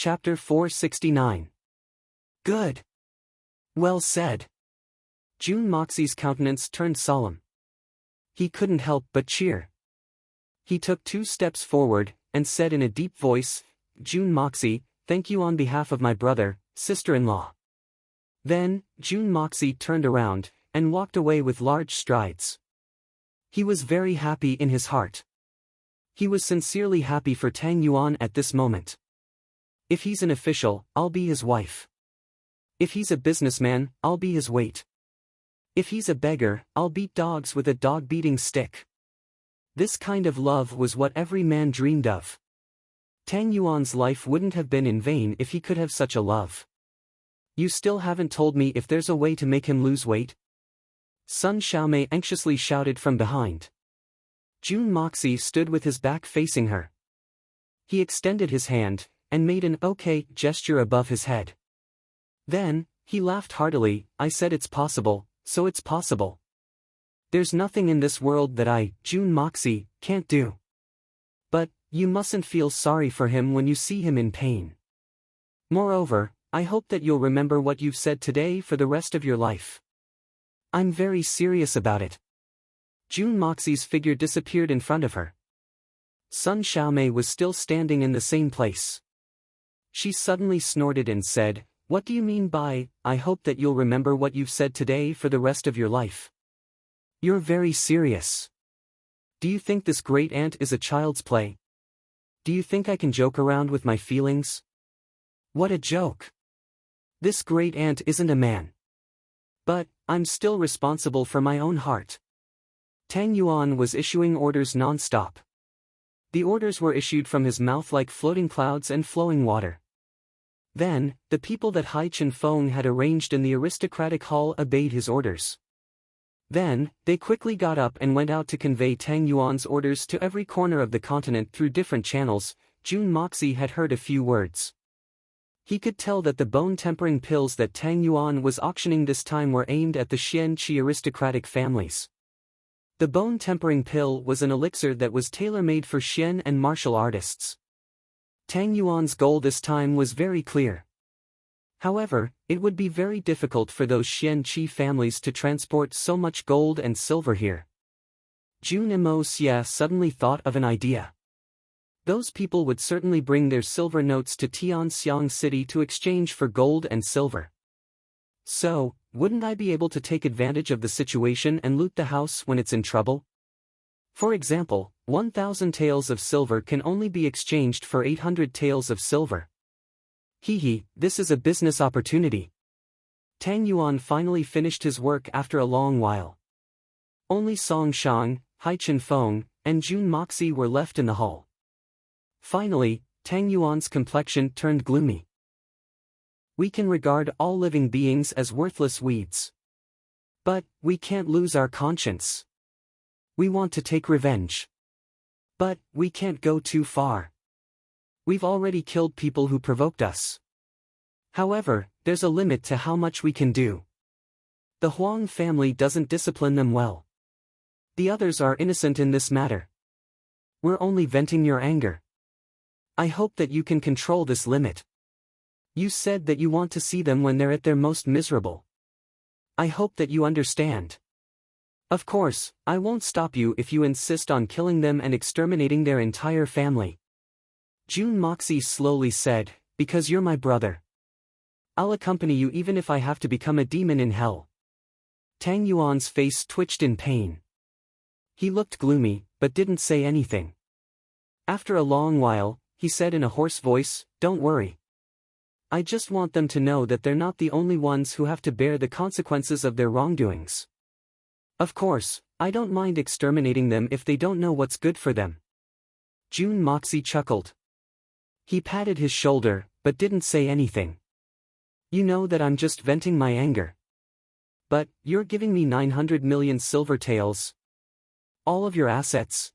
Chapter 469. Good. Well said. Jun Moxie's countenance turned solemn. He couldn't help but cheer. He took 2 steps forward, and said in a deep voice, Jun Moxie, thank you on behalf of my brother, sister-in-law. Then, Jun Moxie turned around, and walked away with large strides. He was very happy in his heart. He was sincerely happy for Tang Yuan at this moment. If he's an official, I'll be his wife. If he's a businessman, I'll be his weight. If he's a beggar, I'll beat dogs with a dog-beating stick. This kind of love was what every man dreamed of. Tang Yuan's life wouldn't have been in vain if he could have such a love. You still haven't told me if there's a way to make him lose weight? Sun Xiaomei anxiously shouted from behind. Jun Moxie stood with his back facing her. He extended his hand, and made an okay gesture above his head. Then, he laughed heartily. I said it's possible, so it's possible. There's nothing in this world that I, Jun Moxie, can't do. But, you mustn't feel sorry for him when you see him in pain. Moreover, I hope that you'll remember what you've said today for the rest of your life. I'm very serious about it. Jun Moxie's figure disappeared in front of her. Sun Xiaomei was still standing in the same place. She suddenly snorted and said, what do you mean by, I hope that you'll remember what you've said today for the rest of your life? You're very serious. Do you think this great aunt is a child's play? Do you think I can joke around with my feelings? What a joke. This great aunt isn't a man. But, I'm still responsible for my own heart. Tang Yuan was issuing orders non-stop. The orders were issued from his mouth like floating clouds and flowing water. Then, the people that Hai Chen-feng had arranged in the aristocratic hall obeyed his orders. Then, they quickly got up and went out to convey Tang Yuan's orders to every corner of the continent through different channels. Jun Moxie had heard a few words. He could tell that the bone-tempering pills that Tang Yuan was auctioning this time were aimed at the Xian-Qi aristocratic families. The bone-tempering pill was an elixir that was tailor-made for Xian and martial artists. Tang Yuan's goal this time was very clear. However, it would be very difficult for those Xian-Qi families to transport so much gold and silver here. Jun Xie suddenly thought of an idea. Those people would certainly bring their silver notes to Tianxiang City to exchange for gold and silver. So, wouldn't I be able to take advantage of the situation and loot the house when it's in trouble? For example, 1,000 taels of silver can only be exchanged for 800 taels of silver. This is a business opportunity. Tang Yuan finally finished his work after a long while. Only Song Shang, Hai Chen-feng, and Jun Moxie were left in the hall. Finally, Tang Yuan's complexion turned gloomy. We can regard all living beings as worthless weeds. But, we can't lose our conscience. We want to take revenge. But, we can't go too far. We've already killed people who provoked us. However, there's a limit to how much we can do. The Huang family doesn't discipline them well. The others are innocent in this matter. We're only venting your anger. I hope that you can control this limit. You said that you want to see them when they're at their most miserable. I hope that you understand. Of course, I won't stop you if you insist on killing them and exterminating their entire family. Jun Moxie slowly said, because you're my brother. I'll accompany you even if I have to become a demon in hell. Tang Yuan's face twitched in pain. He looked gloomy, but didn't say anything. After a long while, he said in a hoarse voice, don't worry. I just want them to know that they're not the only ones who have to bear the consequences of their wrongdoings. Of course, I don't mind exterminating them if they don't know what's good for them. Jun Moxie chuckled. He patted his shoulder, but didn't say anything. You know that I'm just venting my anger. But, you're giving me 900 million silver taels. All of your assets.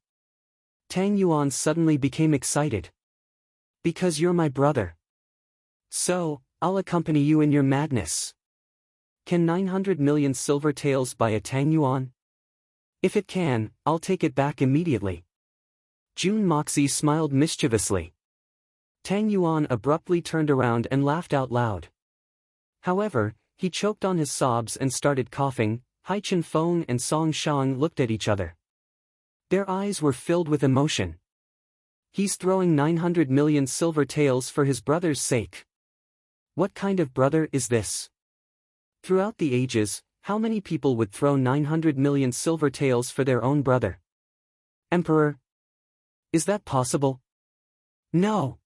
Tang Yuan suddenly became excited. Because you're my brother. So, I'll accompany you in your madness. Can 900 million silver taels buy a Tang Yuan? If it can, I'll take it back immediately. Jun Moxie smiled mischievously. Tang Yuan abruptly turned around and laughed out loud. However, he choked on his sobs and started coughing. Hai Chen-feng and Song Shang looked at each other. Their eyes were filled with emotion. He's throwing 900 million silver taels for his brother's sake. What kind of brother is this? Throughout the ages, how many people would throw 900 million silver taels for their own brother? Emperor? Is that possible? No.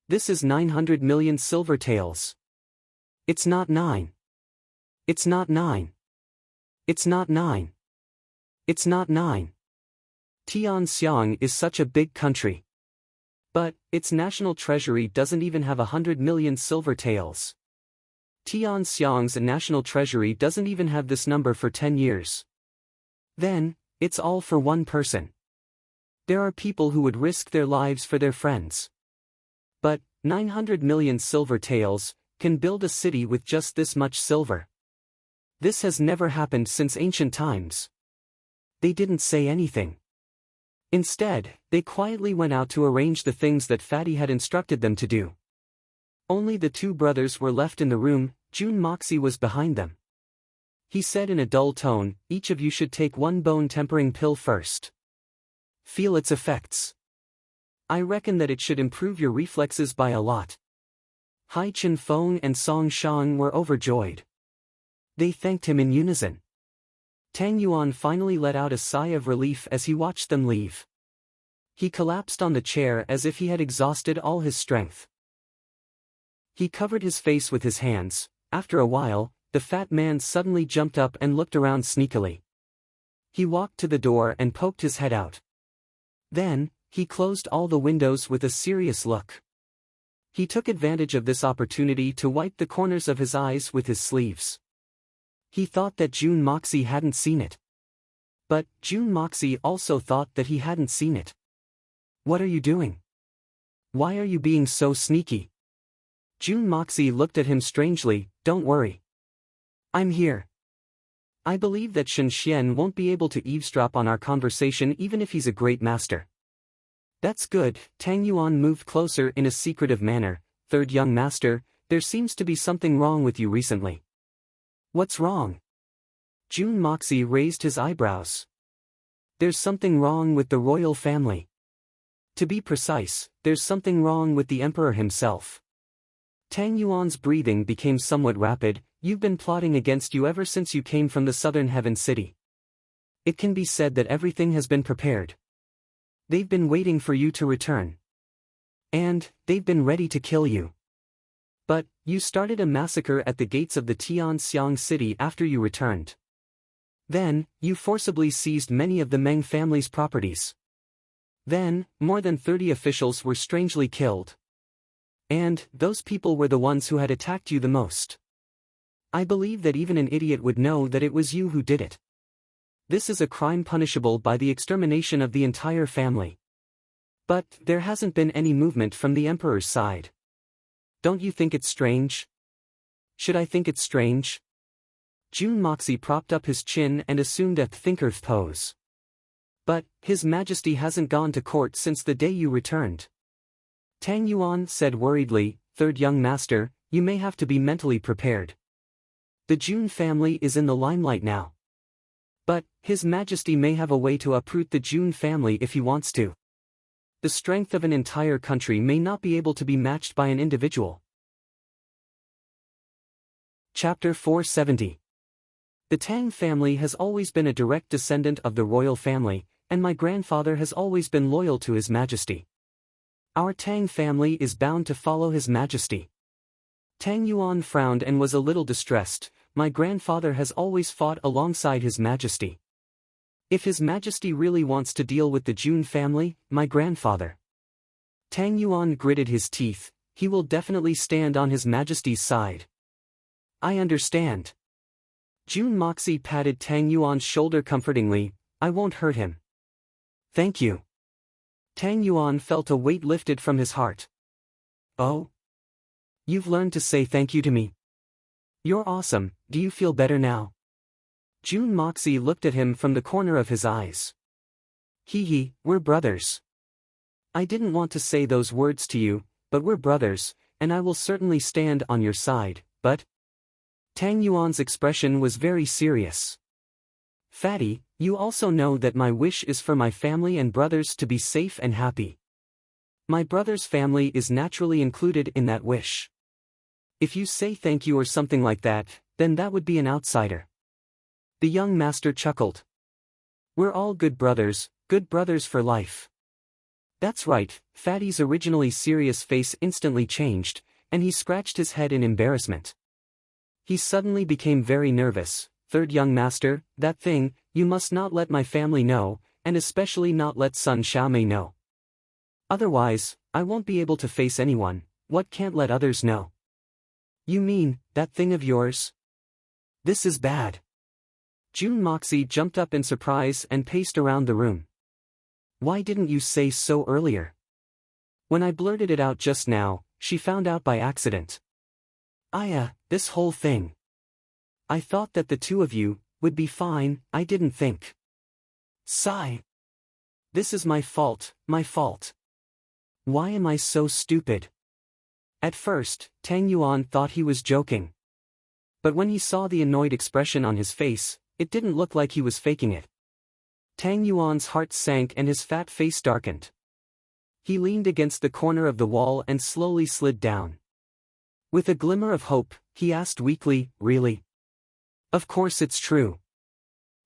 This is 900 million silver taels. It's not 9. It's not 9. It's not 9. It's not 9. Tianxiang is such a big country. But, its national treasury doesn't even have 100 million silver taels. Tianxiang's national treasury doesn't even have this number for 10 years. Then, it's all for one person. There are people who would risk their lives for their friends. But, 900 million silver taels can build a city with just this much silver. This has never happened since ancient times. They didn't say anything. Instead, they quietly went out to arrange the things that Fatty had instructed them to do. Only the two brothers were left in the room. Jun Moxie was behind them. He said in a dull tone, "Each of you should take one bone-tempering pill first. Feel its effects. I reckon that it should improve your reflexes by a lot." Hai Chen-feng and Song Shang were overjoyed. They thanked him in unison. Tang Yuan finally let out a sigh of relief as he watched them leave. He collapsed on the chair as if he had exhausted all his strength. He covered his face with his hands. After a while, the fat man suddenly jumped up and looked around sneakily. He walked to the door and poked his head out. Then, he closed all the windows with a serious look. He took advantage of this opportunity to wipe the corners of his eyes with his sleeves. He thought that Jun Moxie hadn't seen it. But, Jun Moxie also thought that he hadn't seen it. "What are you doing? Why are you being so sneaky?" Jun Moxie looked at him strangely. "Don't worry. I'm here. I believe that Shen Xian won't be able to eavesdrop on our conversation even if he's a great master." "That's good." Tang Yuan moved closer in a secretive manner. "Third young master, there seems to be something wrong with you recently." "What's wrong?" Jun Moxie raised his eyebrows. "There's something wrong with the royal family. To be precise, there's something wrong with the emperor himself." Tang Yuan's breathing became somewhat rapid. "You've been plotting against you ever since you came from the southern heaven city. It can be said that everything has been prepared. They've been waiting for you to return. And, they've been ready to kill you. But, you started a massacre at the gates of the Tianxiang city after you returned. Then, you forcibly seized many of the Meng family's properties. Then, more than 30 officials were strangely killed. And, those people were the ones who had attacked you the most. I believe that even an idiot would know that it was you who did it. This is a crime punishable by the extermination of the entire family. But, there hasn't been any movement from the emperor's side. Don't you think it's strange? Should I think it's strange?" Jun Moxie propped up his chin and assumed a thinker's pose. "But, His Majesty hasn't gone to court since the day you returned." Tang Yuan said worriedly, "Third young master, you may have to be mentally prepared. The Jun family is in the limelight now. But, His Majesty may have a way to uproot the Jun family if he wants to. The strength of an entire country may not be able to be matched by an individual." Chapter 470. The Tang family has always been a direct descendant of the royal family, and my grandfather has always been loyal to His Majesty. Our Tang family is bound to follow His Majesty. Tang Yuan frowned and was a little distressed. My grandfather has always fought alongside His Majesty. If His Majesty really wants to deal with the Jun family, my grandfather. Tang Yuan gritted his teeth. He will definitely stand on His Majesty's side. I understand. Jun Moxie patted Tang Yuan's shoulder comfortingly. I won't hurt him. Thank you. Tang Yuan felt a weight lifted from his heart. Oh? You've learned to say thank you to me. You're awesome. Do you feel better now? Jun Moxie looked at him from the corner of his eyes. Hee hee, we're brothers. I didn't want to say those words to you, but we're brothers, and I will certainly stand on your side, but…" Tang Yuan's expression was very serious. "Fatty, you also know that my wish is for my family and brothers to be safe and happy. My brother's family is naturally included in that wish. If you say thank you or something like that, then that would be an outsider." The young master chuckled. "We're all good brothers for life." "That's right." Fatty's originally serious face instantly changed, and he scratched his head in embarrassment. He suddenly became very nervous. "Third young master, that thing, you must not let my family know, and especially not let Sun Xiaomei know. Otherwise, I won't be able to face anyone." "What can't let others know?" "You mean, that thing of yours? This is bad." June Moxie jumped up in surprise and paced around the room. "Why didn't you say so earlier? When I blurted it out just now, she found out by accident. This whole thing. I thought that the two of you would be fine. I didn't think." Sigh. "This is my fault, my fault. Why am I so stupid?" At first, Tang Yuan thought he was joking. But when he saw the annoyed expression on his face, it didn't look like he was faking it. Tang Yuan's heart sank and his fat face darkened. He leaned against the corner of the wall and slowly slid down. With a glimmer of hope, he asked weakly, "Really? Of course it's true.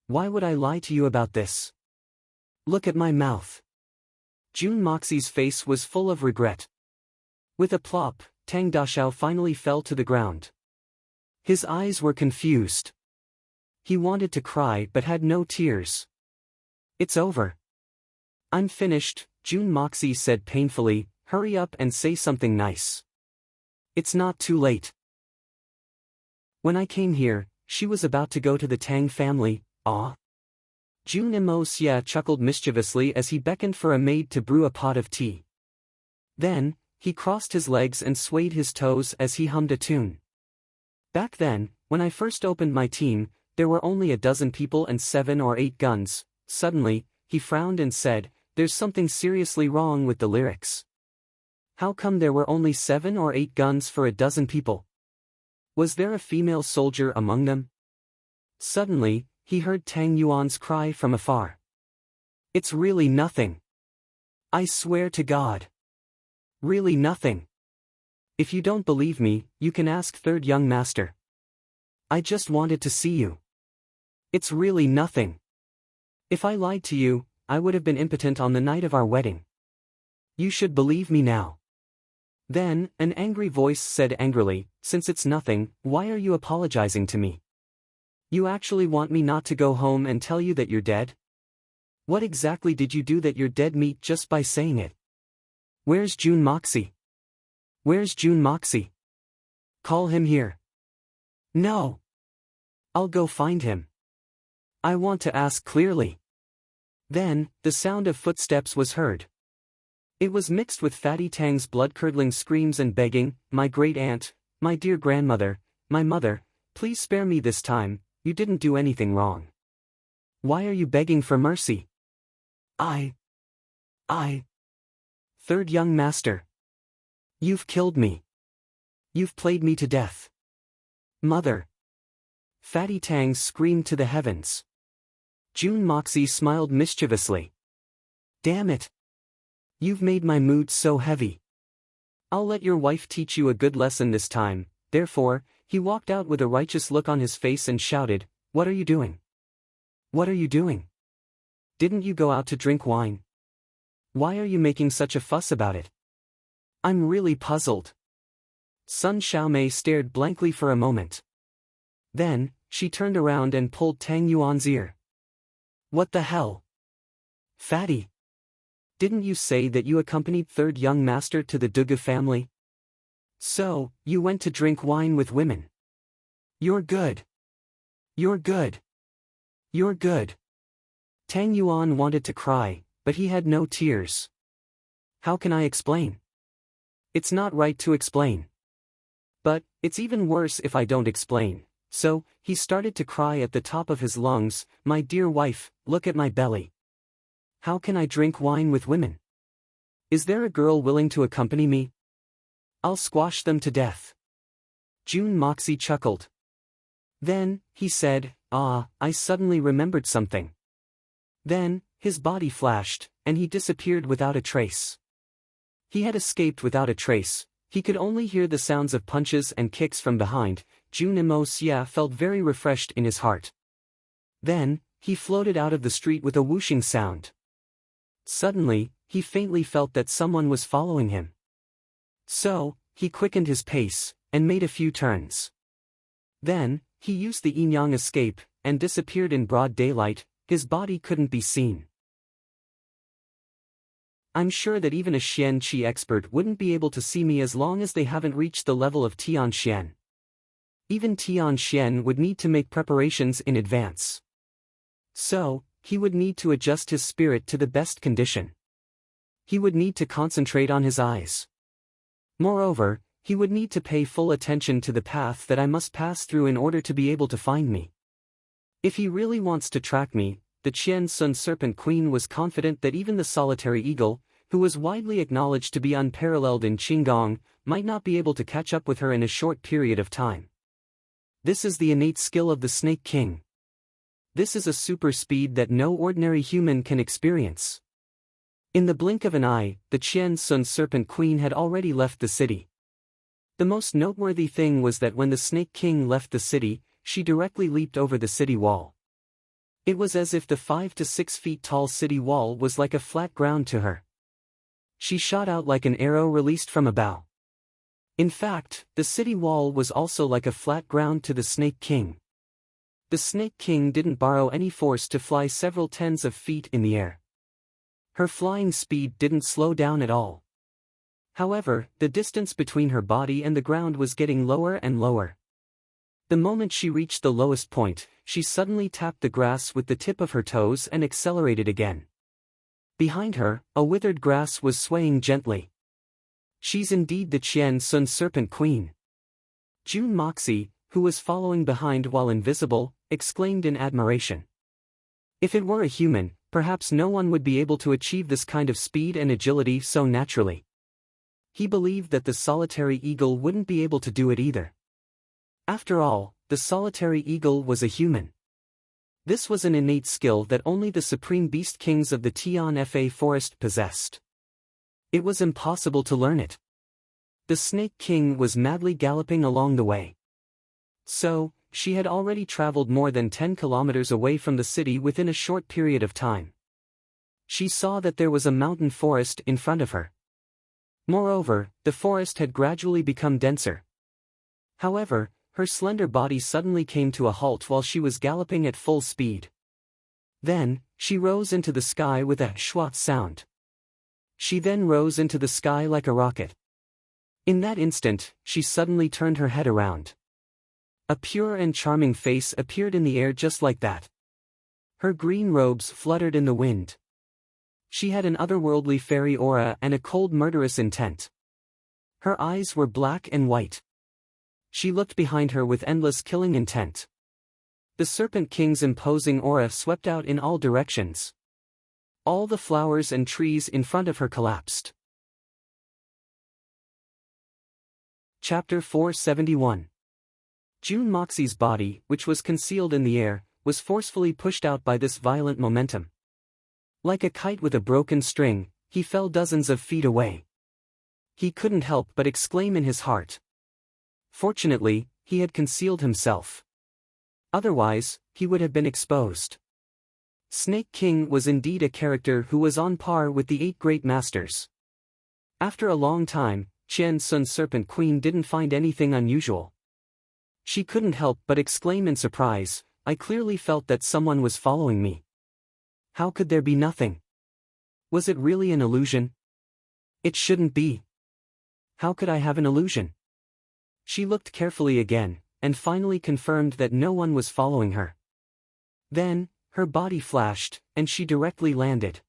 Why would I lie to you about this? Look at my mouth." June Moxie's face was full of regret. With a plop, Tang Dashao finally fell to the ground. His eyes were confused. He wanted to cry but had no tears. "It's over. I'm finished," June Moxie said painfully. "Hurry up and say something nice. It's not too late." "When I came here, she was about to go to the Tang family." "Ah?" June Xia chuckled mischievously as he beckoned for a maid to brew a pot of tea. Then, he crossed his legs and swayed his toes as he hummed a tune. "Back then, when I first opened my team, there were only a dozen people and 7 or 8 guns." Suddenly, he frowned and said, "There's something seriously wrong with the lyrics. How come there were only 7 or 8 guns for a dozen people? Was there a female soldier among them?" Suddenly, he heard Tang Yuan's cry from afar. "It's really nothing. I swear to God. Really nothing. If you don't believe me, you can ask third young master. I just wanted to see you. It's really nothing. If I lied to you, I would have been impotent on the night of our wedding. You should believe me now." Then, an angry voice said angrily, "Since it's nothing, why are you apologizing to me? You actually want me not to go home and tell you that you're dead? What exactly did you do that you're dead meat just by saying it? Where's June Moxie? Where's June Moxie? Call him here." "No. I'll go find him. I want to ask clearly." Then, the sound of footsteps was heard. It was mixed with Fatty Tang's blood-curdling screams and begging, "My great-aunt, my dear grandmother, my mother, please spare me this time, you didn't do anything wrong. Why are you begging for mercy? I. Third young master. You've killed me. You've played me to death. Mother." Fatty Tang screamed to the heavens. June Moxie smiled mischievously. "Damn it. You've made my mood so heavy. I'll let your wife teach you a good lesson this time." Therefore, he walked out with a righteous look on his face and shouted, "What are you doing? What are you doing? Didn't you go out to drink wine? Why are you making such a fuss about it? I'm really puzzled." Sun Xiaomei stared blankly for a moment. Then, she turned around and pulled Tang Yuan's ear. "What the hell? Fatty. Didn't you say that you accompanied third young master to the Dugu family? So, you went to drink wine with women. You're good. You're good. You're good." Tang Yuan wanted to cry, but he had no tears. "How can I explain? It's not right to explain. But, it's even worse if I don't explain." So, he started to cry at the top of his lungs, "My dear wife, look at my belly. How can I drink wine with women? Is there a girl willing to accompany me? I'll squash them to death. June Moxie chuckled. Then, he said, I suddenly remembered something. Then, his body flashed, and he disappeared without a trace. He had escaped without a trace. He could only hear the sounds of punches and kicks from behind. June Moxie felt very refreshed in his heart. Then, he floated out of the street with a whooshing sound. Suddenly, he faintly felt that someone was following him. So, he quickened his pace, and made a few turns. Then, he used the yin-yang escape, and disappeared in broad daylight. His body couldn't be seen. I'm sure that even a Xian Qi expert wouldn't be able to see me as long as they haven't reached the level of Tian Xian. Even Tian Xian would need to make preparations in advance. So, he would need to adjust his spirit to the best condition. He would need to concentrate on his eyes. Moreover, he would need to pay full attention to the path that I must pass through in order to be able to find me. If he really wants to track me, the Qian Sun Serpent Queen was confident that even the solitary eagle, who was widely acknowledged to be unparalleled in Qinggong, might not be able to catch up with her in a short period of time. This is the innate skill of the Snake King. This is a super speed that no ordinary human can experience. In the blink of an eye, the Qian Sun Serpent Queen had already left the city. The most noteworthy thing was that when the Snake King left the city, she directly leaped over the city wall. It was as if the 5 to 6 feet tall city wall was like a flat ground to her. She shot out like an arrow released from a bow. In fact, the city wall was also like a flat ground to the Snake King. The Snake King didn't borrow any force to fly several tens of feet in the air. Her flying speed didn't slow down at all. However, the distance between her body and the ground was getting lower and lower. The moment she reached the lowest point, she suddenly tapped the grass with the tip of her toes and accelerated again. Behind her, a withered grass was swaying gently. She's indeed the Qian Sun Serpent Queen. June Moxie, who was following behind while invisible, exclaimed in admiration. If it were a human, perhaps no one would be able to achieve this kind of speed and agility so naturally. He believed that the solitary eagle wouldn't be able to do it either. After all, the solitary eagle was a human. This was an innate skill that only the supreme beast kings of the Tian Fa forest possessed. It was impossible to learn it. The Snake King was madly galloping along the way. So, she had already traveled more than 10 kilometers away from the city within a short period of time. She saw that there was a mountain forest in front of her. Moreover, the forest had gradually become denser. However, her slender body suddenly came to a halt while she was galloping at full speed. Then, she rose into the sky with a schwat sound. She then rose into the sky like a rocket. In that instant, she suddenly turned her head around. A pure and charming face appeared in the air just like that. Her green robes fluttered in the wind. She had an otherworldly fairy aura and a cold murderous intent. Her eyes were black and white. She looked behind her with endless killing intent. The Serpent King's imposing aura swept out in all directions. All the flowers and trees in front of her collapsed. Chapter 471. June Moxie's body, which was concealed in the air, was forcefully pushed out by this violent momentum. Like a kite with a broken string, he fell dozens of feet away. He couldn't help but exclaim in his heart. Fortunately, he had concealed himself. Otherwise, he would have been exposed. Snake King was indeed a character who was on par with the 8 great masters. After a long time, Qian Sun Serpent Queen didn't find anything unusual. She couldn't help but exclaim in surprise, I clearly felt that someone was following me. How could there be nothing? Was it really an illusion? It shouldn't be. How could I have an illusion? She looked carefully again, and finally confirmed that no one was following her. Then, her body flashed, and she directly landed.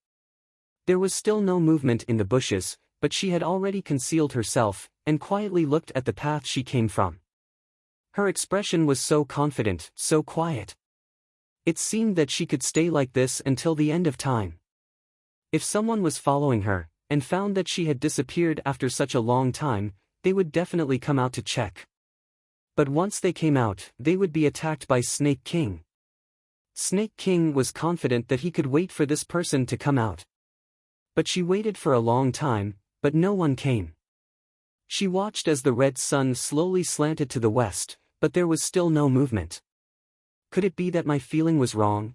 There was still no movement in the bushes, but she had already concealed herself, and quietly looked at the path she came from. Her expression was so confident, so quiet. It seemed that she could stay like this until the end of time. If someone was following her, and found that she had disappeared after such a long time, they would definitely come out to check. But once they came out, they would be attacked by Snake King. Snake King was confident that he could wait for this person to come out. But she waited for a long time, but no one came. She watched as the red sun slowly slanted to the west, but there was still no movement. Could it be that my feeling was wrong?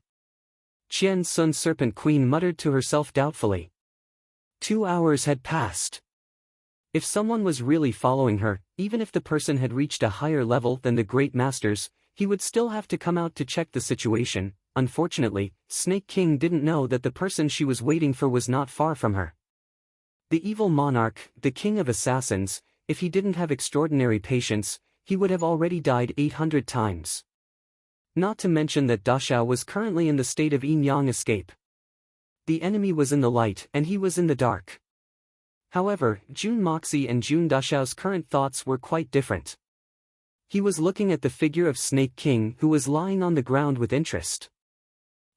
Qian Sun Serpent Queen muttered to herself doubtfully. 2 hours had passed. If someone was really following her, even if the person had reached a higher level than the Great Masters, he would still have to come out to check the situation. Unfortunately, Snake King didn't know that the person she was waiting for was not far from her. The evil monarch, the king of assassins, if he didn't have extraordinary patience, he would have already died 800 times. Not to mention that Dashao was currently in the state of yin-yang escape. The enemy was in the light and he was in the dark. However, Jun Moxie and Jun Dashao's current thoughts were quite different. He was looking at the figure of Snake King who was lying on the ground with interest.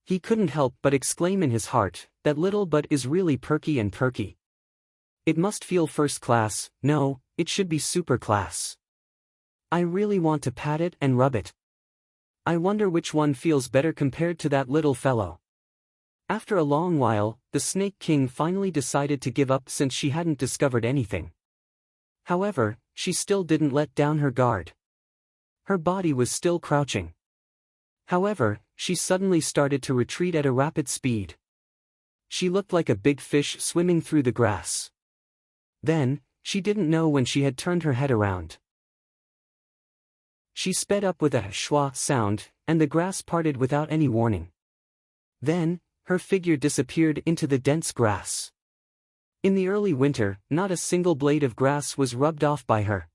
He couldn't help but exclaim in his heart, that little butt is really perky and perky. It must feel first class, no, it should be super class. I really want to pat it and rub it. I wonder which one feels better compared to that little fellow. After a long while, the Snake King finally decided to give up since she hadn't discovered anything. However, she still didn't let down her guard. Her body was still crouching. However, she suddenly started to retreat at a rapid speed. She looked like a big fish swimming through the grass. Then, she didn't know when she had turned her head around. She sped up with a schwa sound, and the grass parted without any warning. Then, her figure disappeared into the dense grass. In the early winter, not a single blade of grass was rubbed off by her.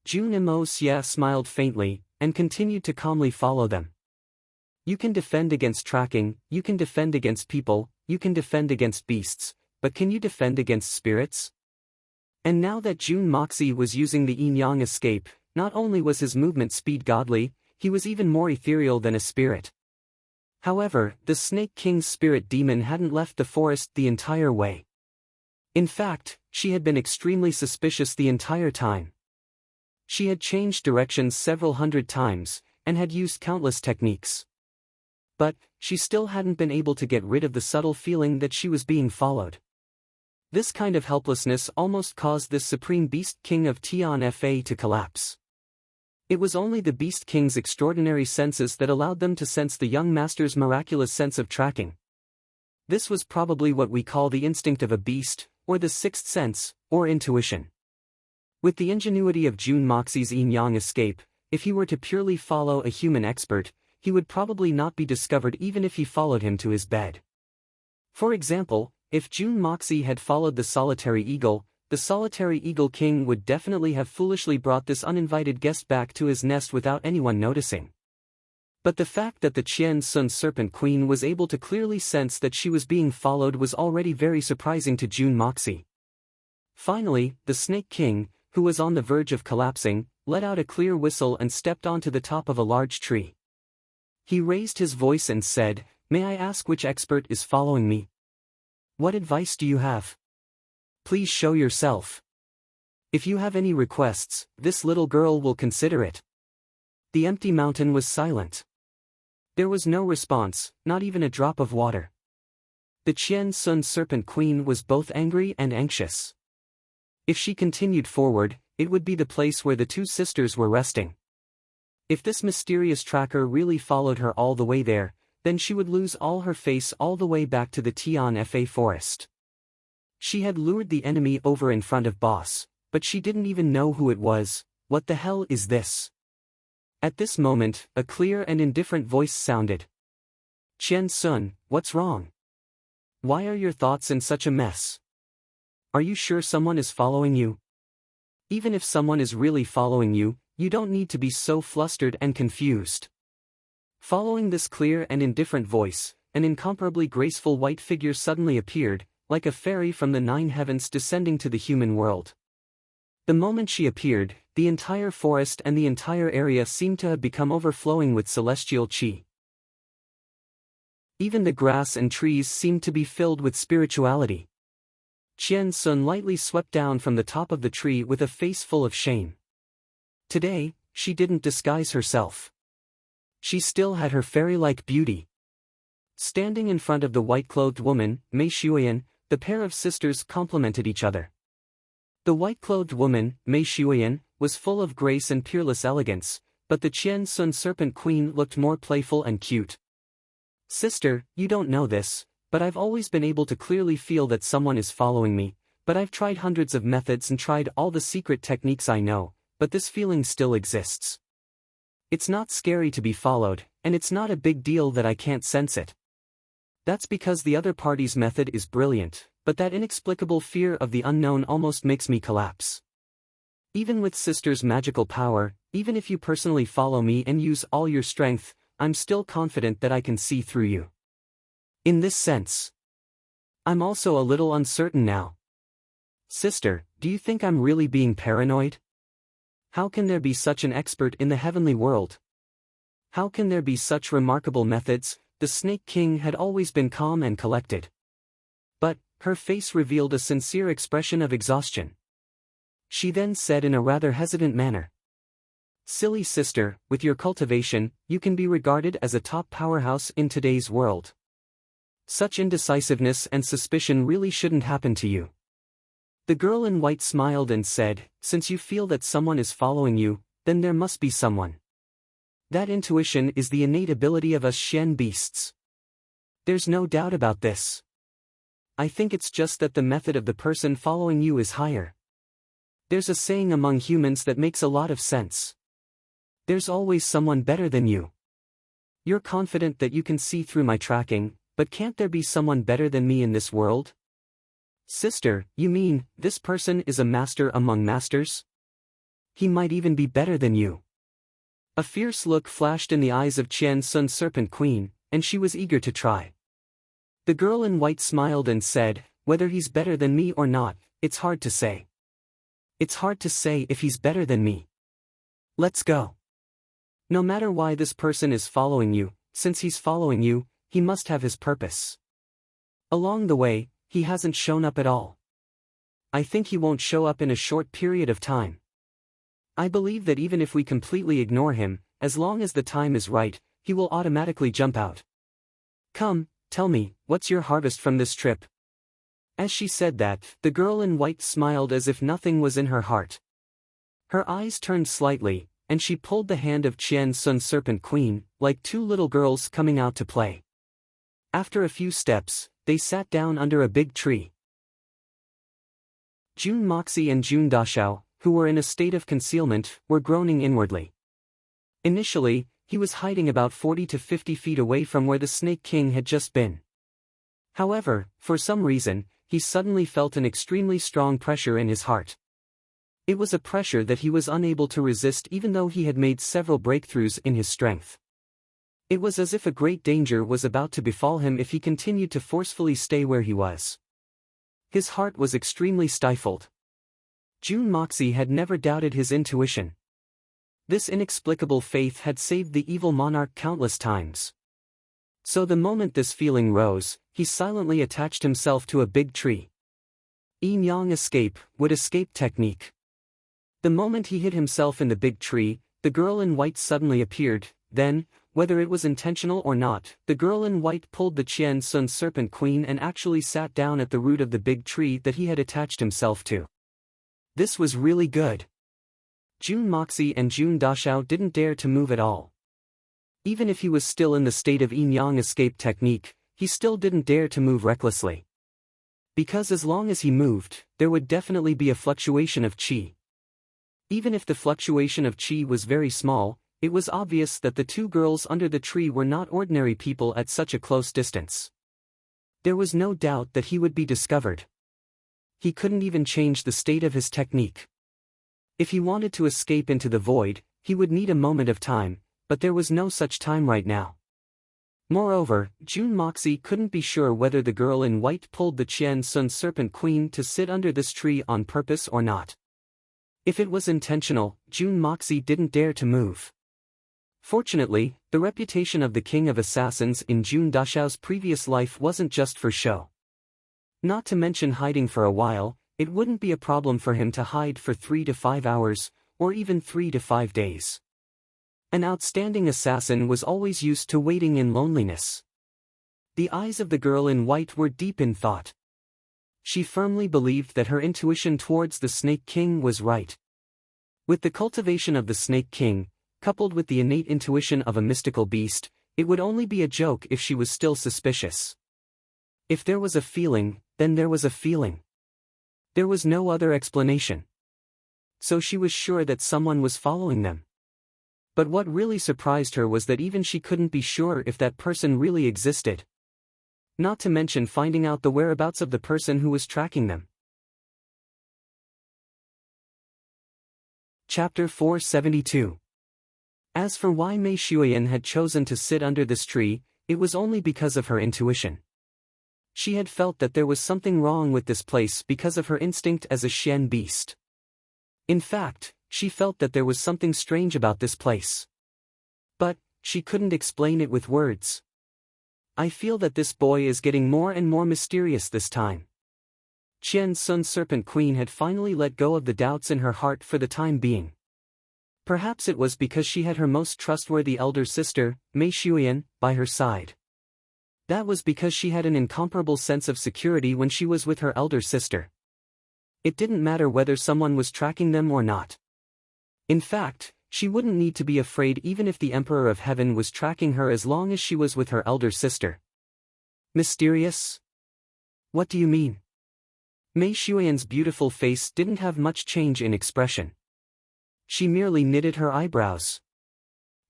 Jun Imo Xia smiled faintly, and continued to calmly follow them. You can defend against tracking, you can defend against people, you can defend against beasts, but can you defend against spirits? And now that Jun Moxie was using the yin-yang escape, not only was his movement speed godly, he was even more ethereal than a spirit. However, the Snake King's spirit demon hadn't left the forest the entire way. In fact, she had been extremely suspicious the entire time. She had changed directions several hundred times, and had used countless techniques. But, she still hadn't been able to get rid of the subtle feeling that she was being followed. This kind of helplessness almost caused this Supreme Beast King of Tian Fa to collapse. It was only the Beast King's extraordinary senses that allowed them to sense the young master's miraculous sense of tracking. This was probably what we call the instinct of a beast, or the sixth sense, or intuition. With the ingenuity of Jun Moxie's yin-yang escape, if he were to purely follow a human expert, he would probably not be discovered even if he followed him to his bed. For example, if Jun Moxie had followed the solitary eagle, the solitary eagle king would definitely have foolishly brought this uninvited guest back to his nest without anyone noticing. But the fact that the Qian Sun Serpent Queen was able to clearly sense that she was being followed was already very surprising to Jun Moxie. Finally, the Snake King, who was on the verge of collapsing, let out a clear whistle and stepped onto the top of a large tree. He raised his voice and said, "May I ask which expert is following me? What advice do you have? Please show yourself. If you have any requests, this little girl will consider it." The empty mountain was silent. There was no response, not even a drop of water. The Qian Sun Serpent Queen was both angry and anxious. If she continued forward, it would be the place where the two sisters were resting. If this mysterious tracker really followed her all the way there, then she would lose all her face all the way back to the Tian Fa forest. She had lured the enemy over in front of Boss, but she didn't even know who it was. What the hell is this? At this moment, a clear and indifferent voice sounded. "Qian Sun, what's wrong? Why are your thoughts in such a mess? Are you sure someone is following you? Even if someone is really following you, you don't need to be so flustered and confused." Following this clear and indifferent voice, an incomparably graceful white figure suddenly appeared, like a fairy from the 9 heavens descending to the human world. The moment she appeared, the entire forest and the entire area seemed to have become overflowing with celestial chi. Even the grass and trees seemed to be filled with spirituality. Qian Sun lightly swept down from the top of the tree with a face full of shame. Today, she didn't disguise herself. She still had her fairy-like beauty. Standing in front of the white-clothed woman, Mei Shuyan, the pair of sisters complimented each other. The white-clothed woman, Mei Shuyan, was full of grace and peerless elegance, but the Qian Sun Serpent Queen looked more playful and cute. Sister, you don't know this, but I've always been able to clearly feel that someone is following me, but I've tried hundreds of methods and tried all the secret techniques I know, but this feeling still exists. It's not scary to be followed, and it's not a big deal that I can't sense it. That's because the other party's method is brilliant, but that inexplicable fear of the unknown almost makes me collapse. Even with Sister's magical power, even if you personally follow me and use all your strength, I'm still confident that I can see through you. In this sense, I'm also a little uncertain now. Sister, do you think I'm really being paranoid? How can there be such an expert in the heavenly world? How can there be such remarkable methods? The Snake King had always been calm and collected. But, her face revealed a sincere expression of exhaustion. She then said in a rather hesitant manner, "Silly sister, with your cultivation, you can be regarded as a top powerhouse in today's world. Such indecisiveness and suspicion really shouldn't happen to you." The girl in white smiled and said, "Since you feel that someone is following you, then there must be someone. That intuition is the innate ability of us Shen beasts. There's no doubt about this. I think it's just that the method of the person following you is higher. There's a saying among humans that makes a lot of sense. There's always someone better than you. You're confident that you can see through my tracking, but can't there be someone better than me in this world? Sister, you mean, this person is a master among masters? He might even be better than you." A fierce look flashed in the eyes of Qian Sun Serpent Queen, and she was eager to try. The girl in white smiled and said, "Whether he's better than me or not, it's hard to say. It's hard to say if he's better than me. Let's go. No matter why this person is following you, since he's following you, he must have his purpose. Along the way, he hasn't shown up at all. I think he won't show up in a short period of time. I believe that even if we completely ignore him, as long as the time is right, he will automatically jump out. Come, tell me, what's your harvest from this trip?" As she said that, the girl in white smiled as if nothing was in her heart. Her eyes turned slightly, and she pulled the hand of Qian Sun Serpent Queen, like two little girls coming out to play. After a few steps, they sat down under a big tree. Jun Moxie and Jun Dashao, who were in a state of concealment, were groaning inwardly. Initially, he was hiding about 40 to 50 feet away from where the Snake King had just been. However, for some reason, he suddenly felt an extremely strong pressure in his heart. It was a pressure that he was unable to resist even though he had made several breakthroughs in his strength. It was as if a great danger was about to befall him if he continued to forcefully stay where he was. His heart was extremely stifled. Jun Moxie had never doubted his intuition. This inexplicable faith had saved the evil monarch countless times. So the moment this feeling rose, he silently attached himself to a big tree. Yin Yang escape, would escape technique. The moment he hid himself in the big tree, the girl in white suddenly appeared, then, whether it was intentional or not, the girl in white pulled the Qian Sun Serpent Queen and actually sat down at the root of the big tree that he had attached himself to. This was really good. Jun Moxie and Jun Dashao didn't dare to move at all. Even if he was still in the state of Yin Yang escape technique, he still didn't dare to move recklessly. Because as long as he moved, there would definitely be a fluctuation of qi. Even if the fluctuation of qi was very small, it was obvious that the two girls under the tree were not ordinary people at such a close distance. There was no doubt that he would be discovered. He couldn't even change the state of his technique. If he wanted to escape into the void, he would need a moment of time, but there was no such time right now. Moreover, Jun Moxie couldn't be sure whether the girl in white pulled the Qian Sun Serpent Queen to sit under this tree on purpose or not. If it was intentional, Jun Moxie didn't dare to move. Fortunately, the reputation of the King of Assassins in Jun Dashao's previous life wasn't just for show. Not to mention hiding for a while, it wouldn't be a problem for him to hide for 3 to 5 hours, or even 3 to 5 days. An outstanding assassin was always used to waiting in loneliness. The eyes of the girl in white were deep in thought. She firmly believed that her intuition towards the Snake King was right. With the cultivation of the Snake King, coupled with the innate intuition of a mystical beast, it would only be a joke if she was still suspicious. If there was a feeling, then there was a feeling. There was no other explanation. So she was sure that someone was following them. But what really surprised her was that even she couldn't be sure if that person really existed. Not to mention finding out the whereabouts of the person who was tracking them. Chapter 472. As for why Mei Shuyan had chosen to sit under this tree, it was only because of her intuition. She had felt that there was something wrong with this place because of her instinct as a Xian beast. In fact, she felt that there was something strange about this place. But she couldn't explain it with words. I feel that this boy is getting more and more mysterious this time. Qian Sun Serpent Queen had finally let go of the doubts in her heart for the time being. Perhaps it was because she had her most trustworthy elder sister, Mei Shuyan, by her side. That was because she had an incomparable sense of security when she was with her elder sister. It didn't matter whether someone was tracking them or not. In fact, she wouldn't need to be afraid even if the Emperor of Heaven was tracking her as long as she was with her elder sister. Mysterious? What do you mean? Mei Shuyan's beautiful face didn't have much change in expression. She merely knitted her eyebrows.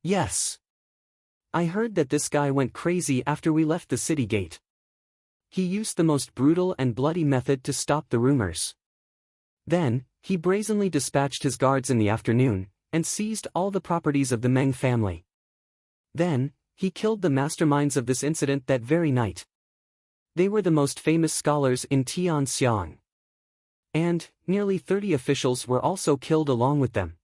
Yes. I heard that this guy went crazy after we left the city gate. He used the most brutal and bloody method to stop the rumors. Then, he brazenly dispatched his guards in the afternoon, and seized all the properties of the Meng family. Then, he killed the masterminds of this incident that very night. They were the most famous scholars in Tianxiang. And, nearly 30 officials were also killed along with them.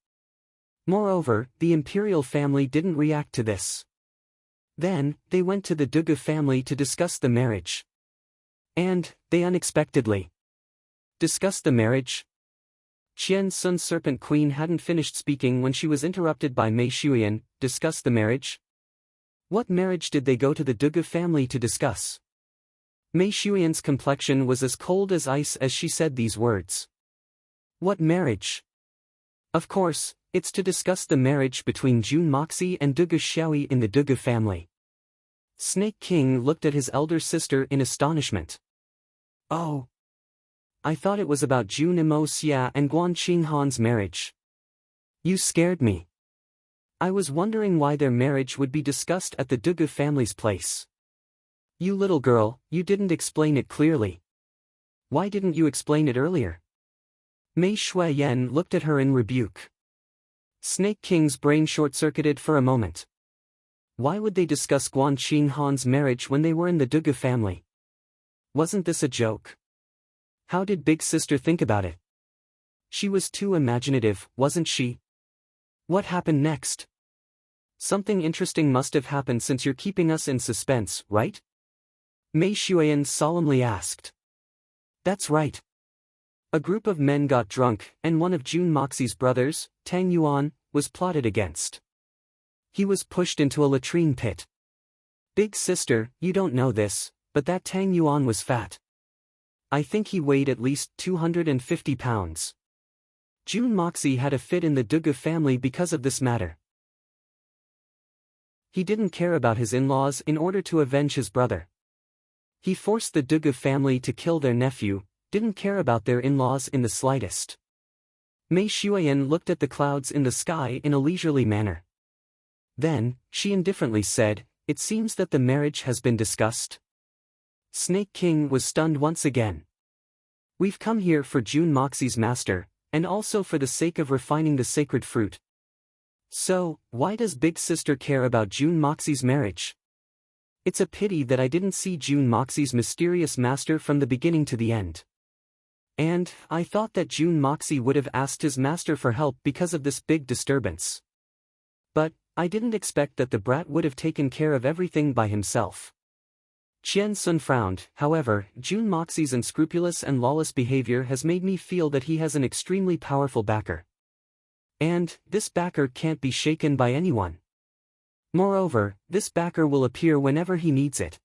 Moreover, the imperial family didn't react to this. Then, they went to the Dugu family to discuss the marriage. And, they unexpectedly discussed the marriage. Qian Sun Serpent Queen hadn't finished speaking when she was interrupted by Mei Shuyan. Discuss the marriage? What marriage did they go to the Dugu family to discuss? Mei Shuyan's complexion was as cold as ice as she said these words. What marriage? Of course, it's to discuss the marriage between Jun Moxie and Dugu Xiaoyi in the Dugu family. Snake King looked at his elder sister in astonishment. Oh. I thought it was about Jun Imo Xia and Guan Qinghan's marriage. You scared me. I was wondering why their marriage would be discussed at the Dugu family's place. You little girl, you didn't explain it clearly. Why didn't you explain it earlier? Mei Shuyan looked at her in rebuke. Snake King's brain short-circuited for a moment. Why would they discuss Guan Qinghan's marriage when they were in the Dugu family? Wasn't this a joke? How did Big Sister think about it? She was too imaginative, wasn't she? What happened next? Something interesting must have happened since you're keeping us in suspense, right? Mei Shuyan solemnly asked. That's right. A group of men got drunk, and one of Jun Moxie's brothers, Tang Yuan, was plotted against. He was pushed into a latrine pit. Big Sister, you don't know this, but that Tang Yuan was fat. I think he weighed at least 250 pounds. Jun Moxie had a fit in the Dugu family because of this matter. He didn't care about his in-laws in order to avenge his brother. He forced the Dugu family to kill their nephew, didn't care about their in-laws in the slightest. Mei Shuyan looked at the clouds in the sky in a leisurely manner. Then, she indifferently said, it seems that the marriage has been discussed. Snake King was stunned once again. We've come here for Jun Moxie's master, and also for the sake of refining the sacred fruit. So, why does Big Sister care about Jun Moxie's marriage? It's a pity that I didn't see Jun Moxie's mysterious master from the beginning to the end. And, I thought that Jun Moxie would have asked his master for help because of this big disturbance. But, I didn't expect that the brat would have taken care of everything by himself. Qian Sun frowned. However, Jun Moxie's unscrupulous and lawless behavior has made me feel that he has an extremely powerful backer. And, this backer can't be shaken by anyone. Moreover, this backer will appear whenever he needs it.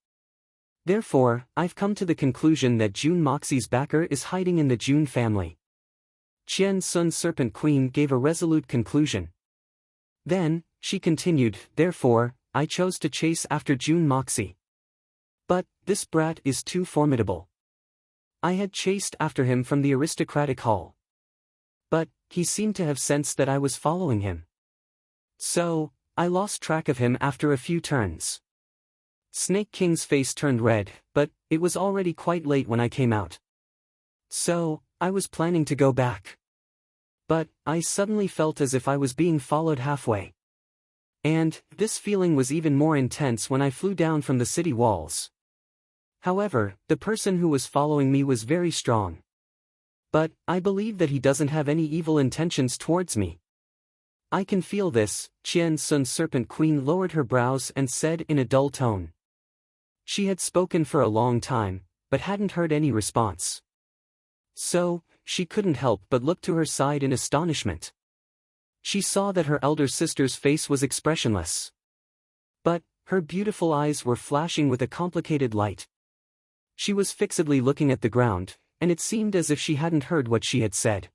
Therefore, I've come to the conclusion that Jun Moxie's backer is hiding in the Jun family. Qian Sun Serpent Queen gave a resolute conclusion. Then, she continued, therefore, I chose to chase after Jun Moxie. But, this brat is too formidable. I had chased after him from the aristocratic hall. But, he seemed to have sensed that I was following him. So, I lost track of him after a few turns. Snake King's face turned red, but, it was already quite late when I came out. So, I was planning to go back. But, I suddenly felt as if I was being followed halfway. And, this feeling was even more intense when I flew down from the city walls. However, the person who was following me was very strong. But, I believe that he doesn't have any evil intentions towards me. I can feel this. Qian Sun Serpent Queen lowered her brows and said in a dull tone. She had spoken for a long time, but hadn't heard any response. So, she couldn't help but look to her side in astonishment. She saw that her elder sister's face was expressionless. But, her beautiful eyes were flashing with a complicated light. She was fixedly looking at the ground, and it seemed as if she hadn't heard what she had said.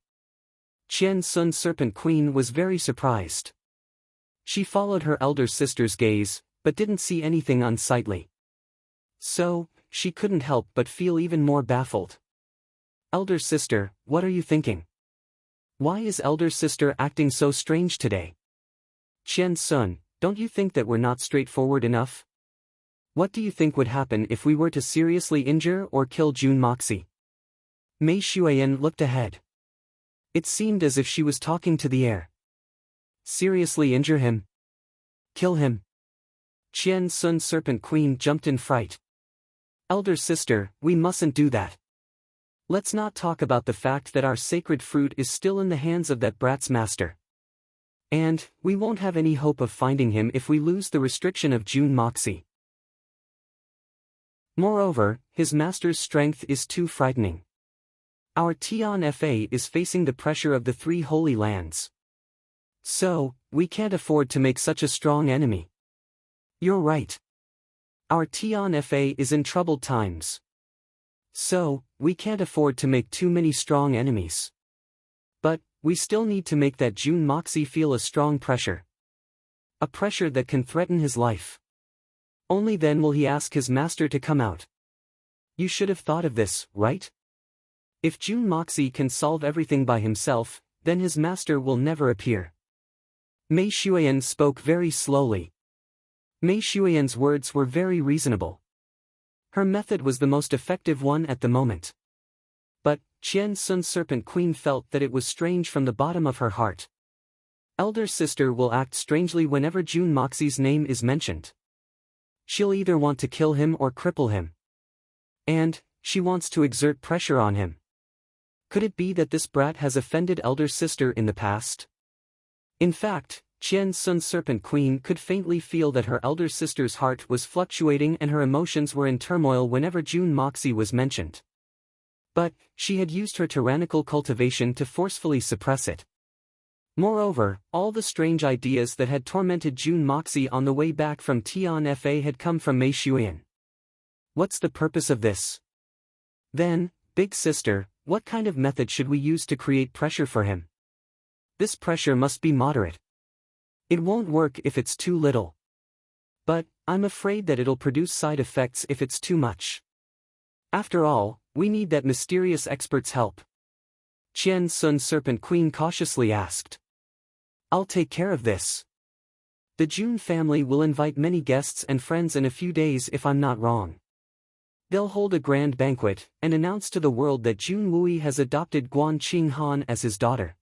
Qian Sun Serpent Queen was very surprised. She followed her elder sister's gaze, but didn't see anything unsightly. So, she couldn't help but feel even more baffled. Elder sister, what are you thinking? Why is elder sister acting so strange today? Qian Sun, don't you think that we're not straightforward enough? What do you think would happen if we were to seriously injure or kill Jun Moxie? Mei Xuan looked ahead. It seemed as if she was talking to the air. Seriously injure him? Kill him? Qian Sun Serpent Queen jumped in fright. Elder sister, we mustn't do that. Let's not talk about the fact that our sacred fruit is still in the hands of that brat's master. And, we won't have any hope of finding him if we lose the restriction of Jun Moxie. Moreover, his master's strength is too frightening. Our Tian Fa is facing the pressure of the three holy lands. So, we can't afford to make such a strong enemy. You're right. Our Tian Fa is in troubled times. So, we can't afford to make too many strong enemies. But, we still need to make that Jun Moxie feel a strong pressure. A pressure that can threaten his life. Only then will he ask his master to come out. You should have thought of this, right? If Jun Moxie can solve everything by himself, then his master will never appear. Mei Xuan spoke very slowly. Mei Xuan's words were very reasonable. Her method was the most effective one at the moment. But, Qian Sun Serpent Queen felt that it was strange from the bottom of her heart. Elder sister will act strangely whenever Jun Moxie's name is mentioned. She'll either want to kill him or cripple him. And, she wants to exert pressure on him. Could it be that this brat has offended elder sister in the past? In fact, Qian Sun Serpent Queen could faintly feel that her elder sister's heart was fluctuating and her emotions were in turmoil whenever Jun Moxie was mentioned. But, she had used her tyrannical cultivation to forcefully suppress it. Moreover, all the strange ideas that had tormented Jun Moxie on the way back from Tian Fa had come from Mei Xuan. What's the purpose of this? Then, big sister, what kind of method should we use to create pressure for him? This pressure must be moderate. It won't work if it's too little. But, I'm afraid that it'll produce side effects if it's too much. After all, we need that mysterious expert's help. Qian Sun Serpent Queen cautiously asked. I'll take care of this. The Jun family will invite many guests and friends in a few days if I'm not wrong. They'll hold a grand banquet and announce to the world that Jun Wui has adopted Guan Qinghan as his daughter.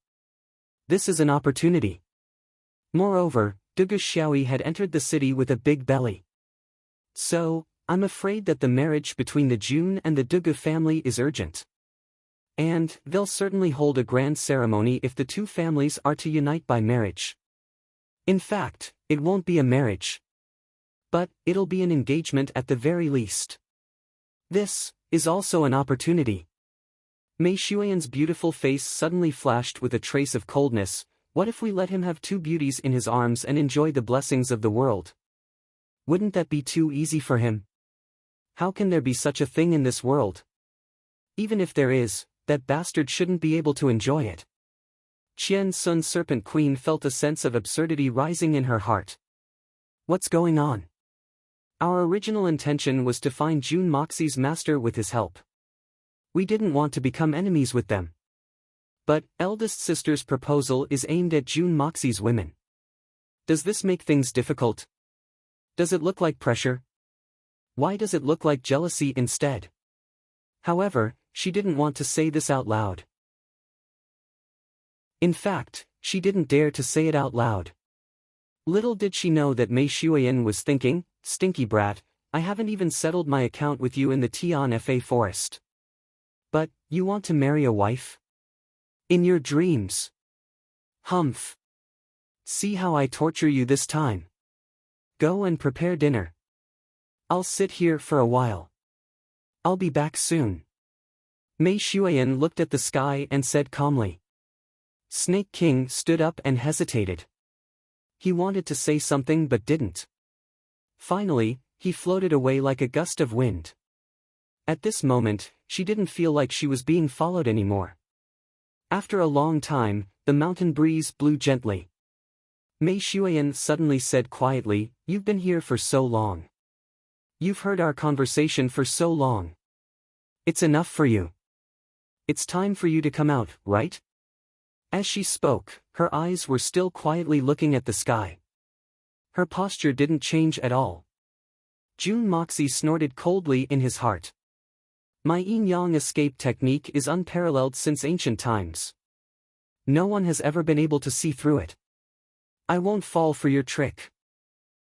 This is an opportunity. Moreover, Dugu Xiaoyi had entered the city with a big belly. So, I'm afraid that the marriage between the Jun and the Dugu family is urgent. And, they'll certainly hold a grand ceremony if the two families are to unite by marriage. In fact, it won't be a marriage. But, it'll be an engagement at the very least. This is also an opportunity. Mei Shuiyan's beautiful face suddenly flashed with a trace of coldness. What if we let him have two beauties in his arms and enjoy the blessings of the world? Wouldn't that be too easy for him? How can there be such a thing in this world? Even if there is, that bastard shouldn't be able to enjoy it. Qian Sun's Serpent Queen felt a sense of absurdity rising in her heart. What's going on? Our original intention was to find Jun Moxie's master with his help. We didn't want to become enemies with them. But, eldest sister's proposal is aimed at Jun Moxie's women. Does this make things difficult? Does it look like pressure? Why does it look like jealousy instead? However, she didn't want to say this out loud. In fact, she didn't dare to say it out loud. Little did she know that Mei Shuiyan was thinking, "Stinky brat, I haven't even settled my account with you in the Tianfa forest. But, you want to marry a wife? In your dreams. Humph. See how I torture you this time. Go and prepare dinner. I'll sit here for a while. I'll be back soon." Mei Shuiyan looked at the sky and said calmly. Snake King stood up and hesitated. He wanted to say something but didn't. Finally, he floated away like a gust of wind. At this moment, she didn't feel like she was being followed anymore. After a long time, the mountain breeze blew gently. Mei Shuiyan suddenly said quietly, "You've been here for so long. You've heard our conversation for so long. It's enough for you. It's time for you to come out, right?" As she spoke, her eyes were still quietly looking at the sky. Her posture didn't change at all. Jun Moxie snorted coldly in his heart. My yin-yang escape technique is unparalleled since ancient times. No one has ever been able to see through it. I won't fall for your trick.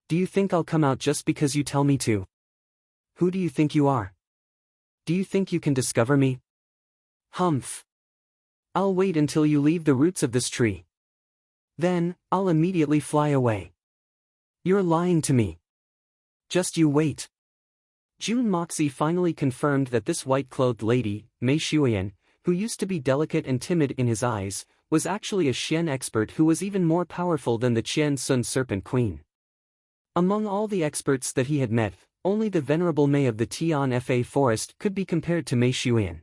Do you think I'll come out just because you tell me to? Who do you think you are? Do you think you can discover me? Humph. I'll wait until you leave the roots of this tree. Then, I'll immediately fly away. You're lying to me. Just you wait. Jun Moxie finally confirmed that this white-clothed lady, Mei Shuiyan, who used to be delicate and timid in his eyes, was actually a Xian expert who was even more powerful than the Qian Sun Serpent Queen. Among all the experts that he had met, only the venerable Mei of the Tianfa forest could be compared to Mei Shuiyan.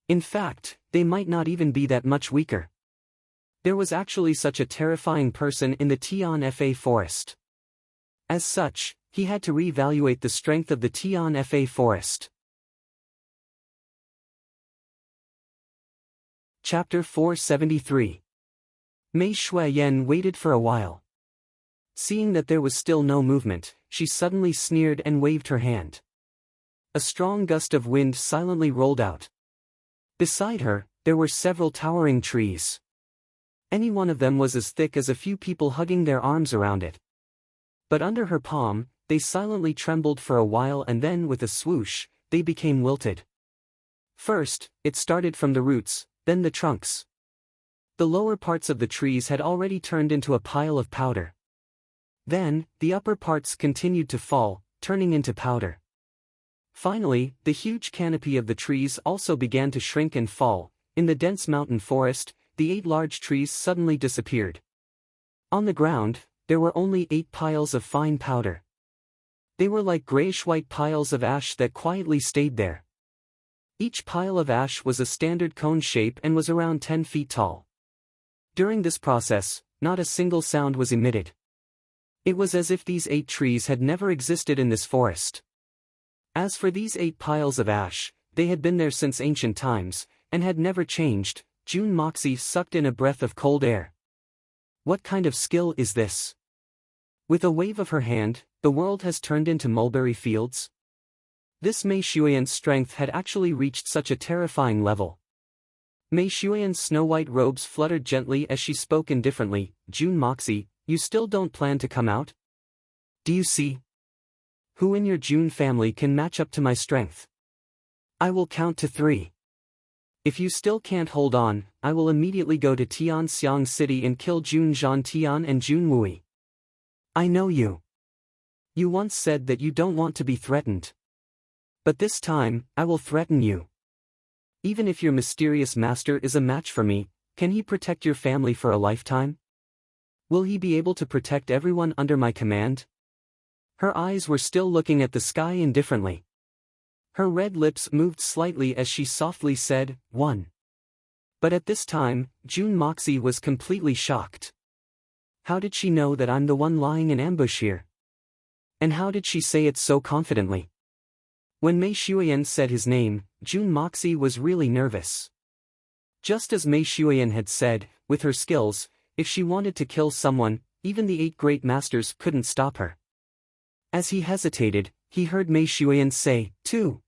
In fact, they might not even be that much weaker. There was actually such a terrifying person in the Tianfa forest. As such, he had to reevaluate the strength of the Tianfa forest. Chapter 473. Mei Shuiyan waited for a while. Seeing that there was still no movement, she suddenly sneered and waved her hand. A strong gust of wind silently rolled out. Beside her, there were several towering trees. Any one of them was as thick as a few people hugging their arms around it. But under her palm, they silently trembled for a while and then with a swoosh, they became wilted. First, it started from the roots, then the trunks. The lower parts of the trees had already turned into a pile of powder. Then, the upper parts continued to fall, turning into powder. Finally, the huge canopy of the trees also began to shrink and fall. In the dense mountain forest, the 8 large trees suddenly disappeared. On the ground, there were only 8 piles of fine powder. They were like grayish-white piles of ash that quietly stayed there. Each pile of ash was a standard cone shape and was around 10 feet tall. During this process, not a single sound was emitted. It was as if these 8 trees had never existed in this forest. As for these 8 piles of ash, they had been there since ancient times, and had never changed. Jun Moxie sucked in a breath of cold air. What kind of skill is this? With a wave of her hand, the world has turned into mulberry fields? This Mei Shuiyan's strength had actually reached such a terrifying level. Mei Shuiyan's snow-white robes fluttered gently as she spoke indifferently. Jun Moxie, you still don't plan to come out? Do you see? Who in your Jun family can match up to my strength? I will count to 3. If you still can't hold on, I will immediately go to Tianxiang City and kill Jun Zhantian and Jun Wui. I know you. You once said that you don't want to be threatened. But this time, I will threaten you. Even if your mysterious master is a match for me, can he protect your family for a lifetime? Will he be able to protect everyone under my command? Her eyes were still looking at the sky indifferently. Her red lips moved slightly as she softly said, "One." But at this time, June Moxie was completely shocked. How did she know that I'm the one lying in ambush here? And how did she say it so confidently? When Mei Shuiyan said his name, June Moxie was really nervous. Just as Mei Shuiyan had said, with her skills, if she wanted to kill someone, even the 8 great masters couldn't stop her. As he hesitated, he heard Mei Shuiyan say, "Two."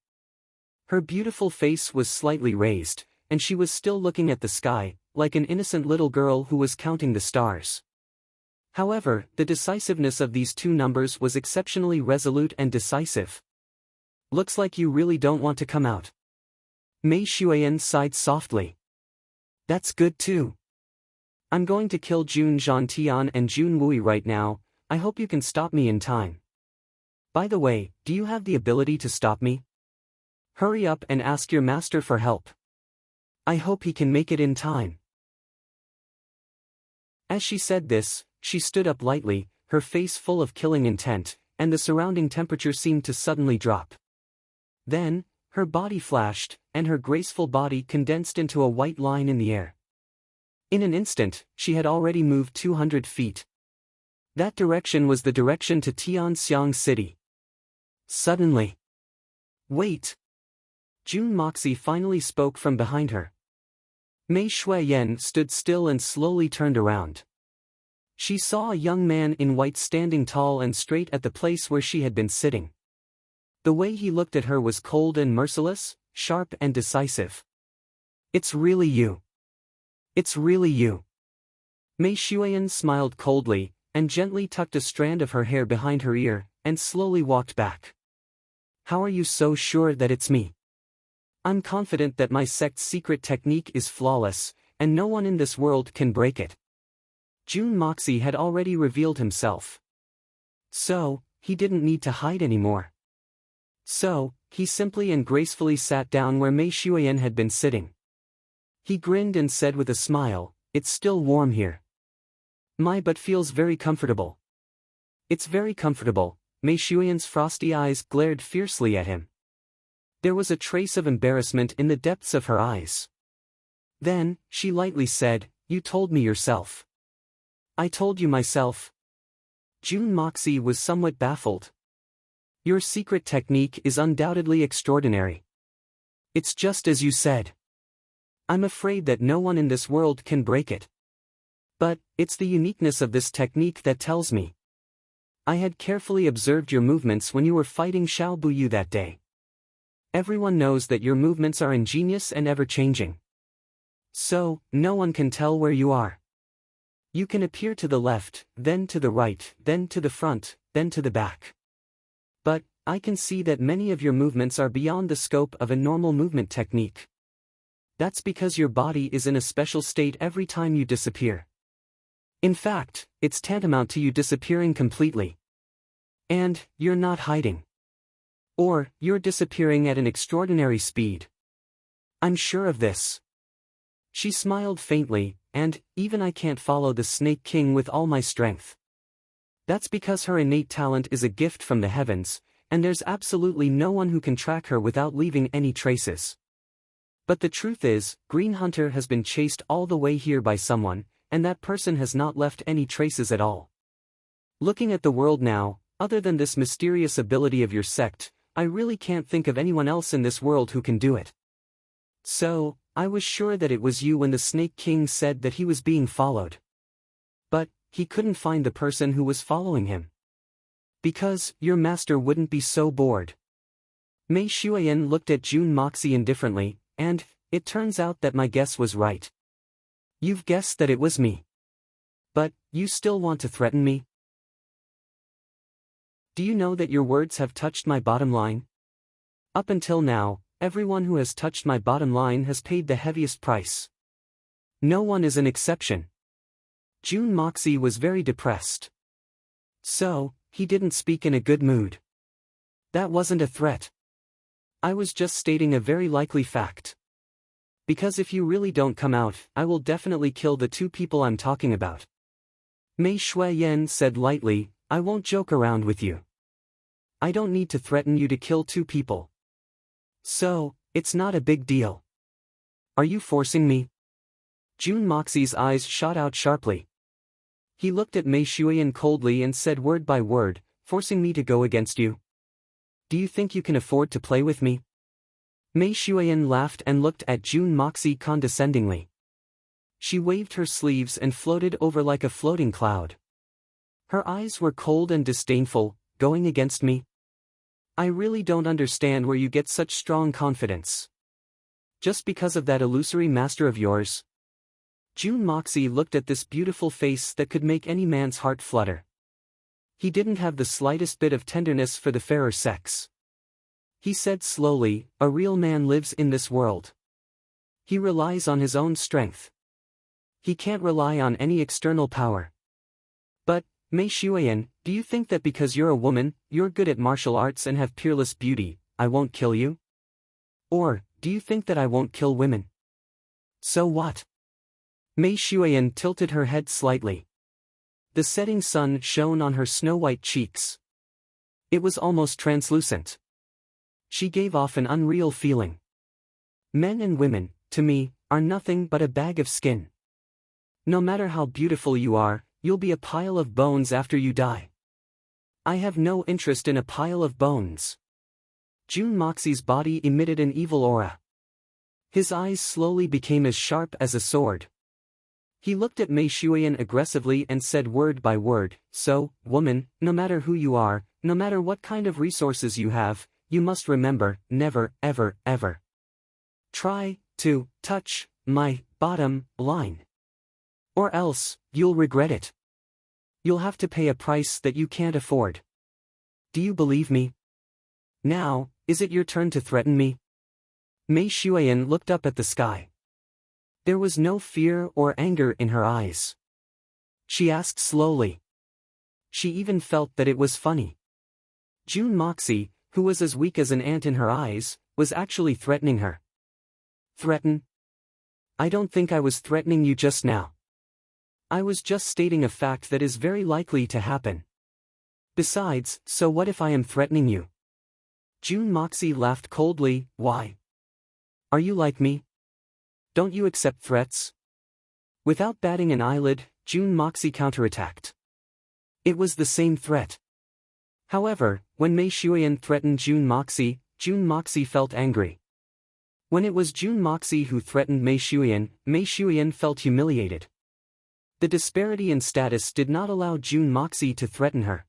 Her beautiful face was slightly raised, and she was still looking at the sky, like an innocent little girl who was counting the stars. However, the decisiveness of these 2 numbers was exceptionally resolute and decisive. "Looks like you really don't want to come out." Mei Shuiyan sighed softly. "That's good too. I'm going to kill June Zhantian and June Wui right now. I hope you can stop me in time. By the way, do you have the ability to stop me? Hurry up and ask your master for help. I hope he can make it in time." As she said this, she stood up lightly, her face full of killing intent, and the surrounding temperature seemed to suddenly drop. Then, her body flashed, and her graceful body condensed into a white line in the air. In an instant, she had already moved 200 feet. That direction was the direction to Tianxiang City. Suddenly. "Wait!" June Moxie finally spoke from behind her. Mei Shuiyan stood still and slowly turned around. She saw a young man in white standing tall and straight at the place where she had been sitting. The way he looked at her was cold and merciless, sharp and decisive. "It's really you. It's really you." Mei Shuiyan smiled coldly, and gently tucked a strand of her hair behind her ear, and slowly walked back. "How are you so sure that it's me?" "I'm confident that my sect's secret technique is flawless, and no one in this world can break it." June Moxie had already revealed himself. So, he didn't need to hide anymore. So, he simply and gracefully sat down where Mei Shuiyan had been sitting. He grinned and said with a smile, "It's still warm here. But feels very comfortable." "It's very comfortable." Mei Shuiyan's frosty eyes glared fiercely at him. There was a trace of embarrassment in the depths of her eyes. Then, she lightly said, "You told me yourself." "I told you myself." June Moxie was somewhat baffled. "Your secret technique is undoubtedly extraordinary. It's just as you said. I'm afraid that no one in this world can break it. But, it's the uniqueness of this technique that tells me. I had carefully observed your movements when you were fighting Xiao Buyu that day. Everyone knows that your movements are ingenious and ever-changing. So, no one can tell where you are. You can appear to the left, then to the right, then to the front, then to the back. But, I can see that many of your movements are beyond the scope of a normal movement technique. That's because your body is in a special state every time you disappear. In fact, it's tantamount to you disappearing completely. And, you're not hiding. Or, you're disappearing at an extraordinary speed. I'm sure of this." She smiled faintly, and, "Even I can't follow the Snake King with all my strength. That's because her innate talent is a gift from the heavens, and there's absolutely no one who can track her without leaving any traces. But the truth is, Green Hunter has been chased all the way here by someone, and that person has not left any traces at all. Looking at the world now, other than this mysterious ability of your sect, I really can't think of anyone else in this world who can do it. So, I was sure that it was you when the Snake King said that he was being followed. But, he couldn't find the person who was following him. Because, your master wouldn't be so bored." Mei Shuiyan looked at June Moxie indifferently, and, "It turns out that my guess was right. You've guessed that it was me. But, you still want to threaten me? Do you know that your words have touched my bottom line? Up until now, everyone who has touched my bottom line has paid the heaviest price. No one is an exception." June Moxie was very depressed. So, he didn't speak in a good mood. That wasn't a threat. I was just stating a very likely fact. Because if you really don't come out, I will definitely kill the two people I'm talking about. Mei Shuiyan said lightly, I won't joke around with you. I don't need to threaten you to kill two people. So, it's not a big deal. Are you forcing me? Jun Moxie's eyes shot out sharply. He looked at Mei Shuiyan coldly and said word by word, forcing me to go against you? Do you think you can afford to play with me? Mei Shuiyan laughed and looked at Jun Moxie condescendingly. She waved her sleeves and floated over like a floating cloud. Her eyes were cold and disdainful. Going against me? I really don't understand where you get such strong confidence. Just because of that illusory master of yours? Jun Moxie looked at this beautiful face that could make any man's heart flutter. He didn't have the slightest bit of tenderness for the fairer sex. He said slowly, a real man lives in this world. He relies on his own strength. He can't rely on any external power. But, Mei Shuiyan, do you think that because you're a woman, you're good at martial arts and have peerless beauty, I won't kill you? Or, do you think that I won't kill women? So what? Mei Shuiyan tilted her head slightly. The setting sun shone on her snow-white cheeks. It was almost translucent. She gave off an unreal feeling. Men and women, to me, are nothing but a bag of skin. No matter how beautiful you are, you'll be a pile of bones after you die. I have no interest in a pile of bones. Jun Moxie's body emitted an evil aura. His eyes slowly became as sharp as a sword. He looked at Mei Shuiyan aggressively and said word by word, so, woman, no matter who you are, no matter what kind of resources you have, you must remember, never, ever, ever try to touch my bottom line. Or else, you'll regret it. You'll have to pay a price that you can't afford. Do you believe me? Now, is it your turn to threaten me? Mei Shuiyan looked up at the sky. There was no fear or anger in her eyes. She asked slowly. She even felt that it was funny. Jun Moxie, who was as weak as an ant in her eyes, was actually threatening her. Threaten? I don't think I was threatening you just now. I was just stating a fact that is very likely to happen. Besides, so what if I am threatening you? Jun Moxie laughed coldly, why? Are you like me? Don't you accept threats? Without batting an eyelid, Jun Moxie counterattacked. It was the same threat. However, when Mei Shuiyan threatened Jun Moxie felt angry. When it was Jun Moxie who threatened Mei Shuiyan felt humiliated. The disparity in status did not allow Jun Moxie to threaten her.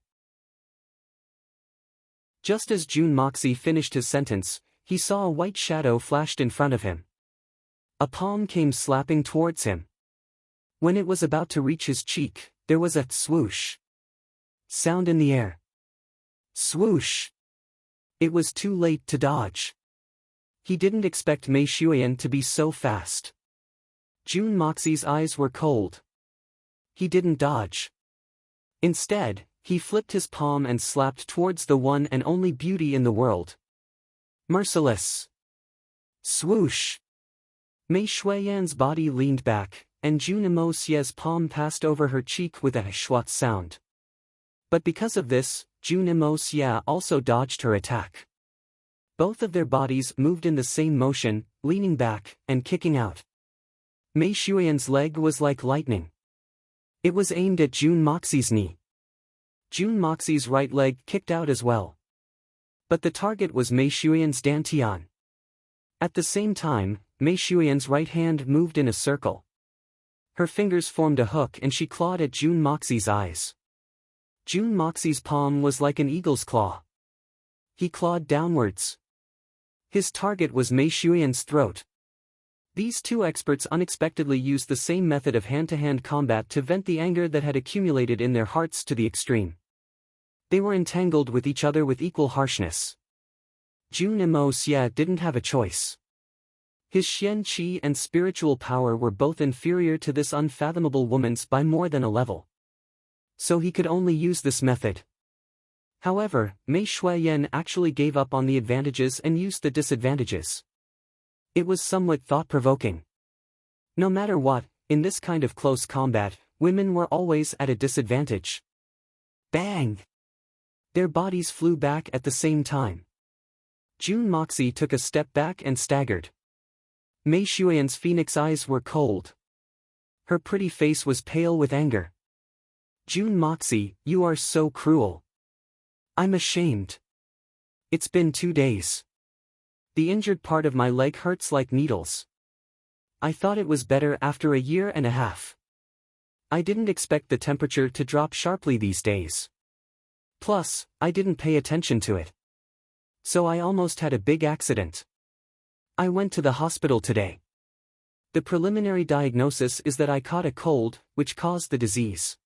Just as Jun Moxie finished his sentence, he saw a white shadow flashed in front of him. A palm came slapping towards him. When it was about to reach his cheek, there was a swoosh sound in the air. Swoosh! It was too late to dodge. He didn't expect Mei Shuiyan to be so fast. Jun Moxie's eyes were cold. He didn't dodge. Instead, he flipped his palm and slapped towards the one and only beauty in the world. Merciless. Swoosh! Mei Shuiyan's body leaned back, and Jun Mosie's palm passed over her cheek with a schwat sound. But because of this, Jun Mosie also dodged her attack. Both of their bodies moved in the same motion, leaning back and kicking out. Mei Shuiyan's leg was like lightning. It was aimed at Jun Moxie's knee. Jun Moxie's right leg kicked out as well. But the target was Mei Shuiyan's dantian. At the same time, Mei Shuiyan's right hand moved in a circle. Her fingers formed a hook and she clawed at Jun Moxie's eyes. Jun Moxie's palm was like an eagle's claw. He clawed downwards. His target was Mei Shuiyan's throat. These two experts unexpectedly used the same method of hand-to-hand combat to vent the anger that had accumulated in their hearts to the extreme. They were entangled with each other with equal harshness. Jun Mosie didn't have a choice. His Xian Qi and spiritual power were both inferior to this unfathomable woman's by more than a level. So he could only use this method. However, Mei Shuiyan actually gave up on the advantages and used the disadvantages. It was somewhat thought-provoking. No matter what, in this kind of close combat, women were always at a disadvantage. Bang! Their bodies flew back at the same time. June Moxie took a step back and staggered. Mei Shuiyan's phoenix eyes were cold. Her pretty face was pale with anger. June Moxie, you are so cruel. I'm ashamed. It's been 2 days. The injured part of my leg hurts like needles. I thought it was better after a year and a half. I didn't expect the temperature to drop sharply these days. Plus, I didn't pay attention to it. So I almost had a big accident. I went to the hospital today. The preliminary diagnosis is that I caught a cold, which caused the disease.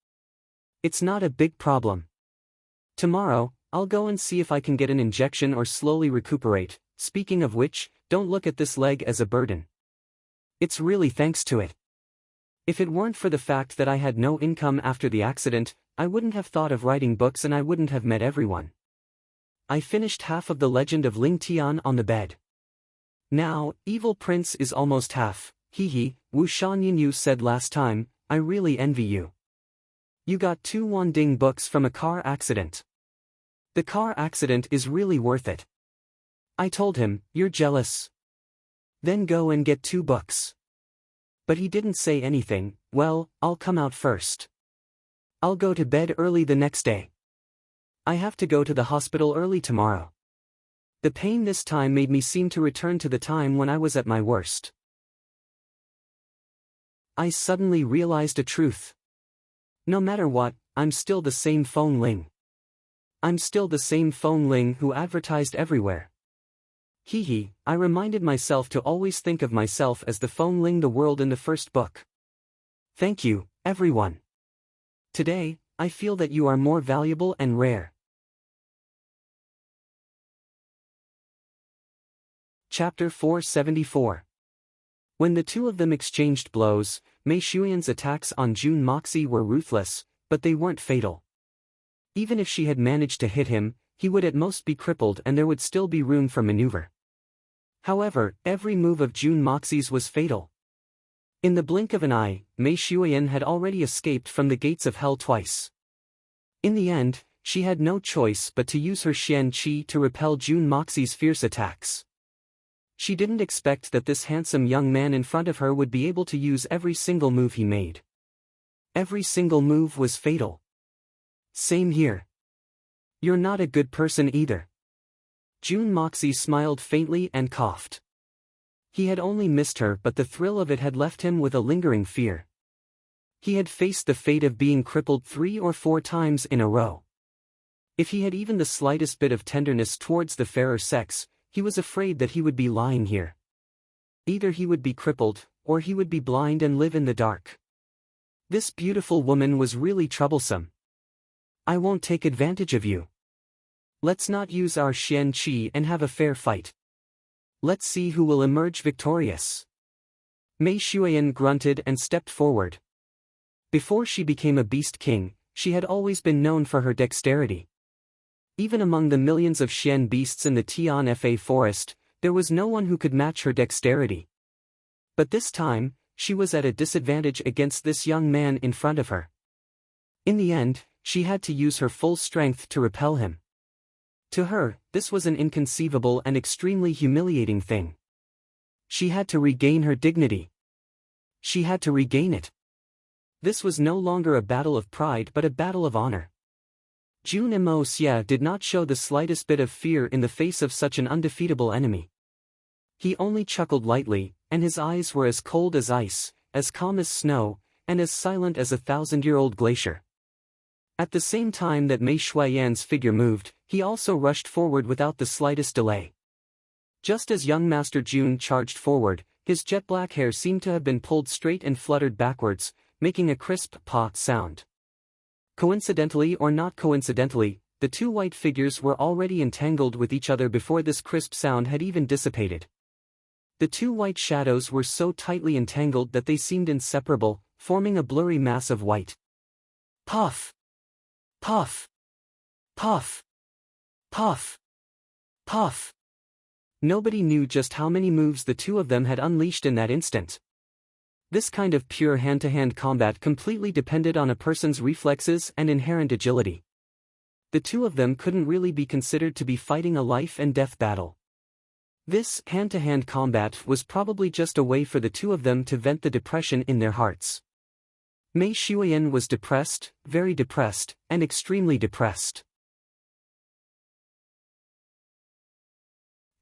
It's not a big problem. Tomorrow, I'll go and see if I can get an injection or slowly recuperate. Speaking of which, don't look at this leg as a burden. It's really thanks to it. If it weren't for the fact that I had no income after the accident, I wouldn't have thought of writing books and I wouldn't have met everyone. I finished half of the Legend of Ling Tian on the bed. Now, Evil Prince is almost half. Wu Shanyanyu said last time, I really envy you. You got 2 Wanding books from a car accident. The car accident is really worth it. I told him, you're jealous. Then go and get 2 books. But he didn't say anything. Well, I'll come out first. I'll go to bed early the next day. I have to go to the hospital early tomorrow. The pain this time made me seem to return to the time when I was at my worst. I suddenly realized a truth. No matter what, I'm still the same Phone Ling. I'm still the same Phone Ling who advertised everywhere. I reminded myself to always think of myself as the Phone Ling the world in the first book. Thank you, everyone. Today, I feel that you are more valuable and rare. Chapter 474. When the two of them exchanged blows, Mei Shuiyan's attacks on June Moxie were ruthless, but they weren't fatal. Even if she had managed to hit him, he would at most be crippled and there would still be room for maneuver. However, every move of June Moxie's was fatal. In the blink of an eye, Mei Shuiyan had already escaped from the gates of hell twice. In the end, she had no choice but to use her Xian Qi to repel June Moxie's fierce attacks. She didn't expect that this handsome young man in front of her would be able to use every single move he made. Every single move was fatal. Same here. You're not a good person either. June Moxie smiled faintly and coughed. He had only missed her, but the thrill of it had left him with a lingering fear. He had faced the fate of being crippled 3 or 4 times in a row. If he had even the slightest bit of tenderness towards the fairer sex, he was afraid that he would be lying here. Either he would be crippled, or he would be blind and live in the dark. This beautiful woman was really troublesome. I won't take advantage of you. Let's not use our Xian Qi and have a fair fight. Let's see who will emerge victorious. Mei Shuiyan grunted and stepped forward. Before she became a beast king, she had always been known for her dexterity. Even among the millions of Xian beasts in the Tian Fa forest, there was no one who could match her dexterity. But this time, she was at a disadvantage against this young man in front of her. In the end, she had to use her full strength to repel him. To her, this was an inconceivable and extremely humiliating thing. She had to regain her dignity. She had to regain it. This was no longer a battle of pride but a battle of honor. June Mo Xia did not show the slightest bit of fear in the face of such an undefeatable enemy. He only chuckled lightly, and his eyes were as cold as ice, as calm as snow, and as silent as a 1,000-year-old glacier. At the same time that Mei Shuiyan's figure moved, he also rushed forward without the slightest delay. Just as young Master June charged forward, his jet-black hair seemed to have been pulled straight and fluttered backwards, making a crisp "pa" sound. Coincidentally or not coincidentally, the two white figures were already entangled with each other before this crisp sound had even dissipated. The two white shadows were so tightly entangled that they seemed inseparable, forming a blurry mass of white. Puff! Puff! Puff! Puff! Puff! Nobody knew just how many moves the two of them had unleashed in that instant. This kind of pure hand-to-hand combat completely depended on a person's reflexes and inherent agility. The two of them couldn't really be considered to be fighting a life-and-death battle. This hand-to-hand combat was probably just a way for the two of them to vent the depression in their hearts. Mei Shuiyan was depressed, very depressed, and extremely depressed.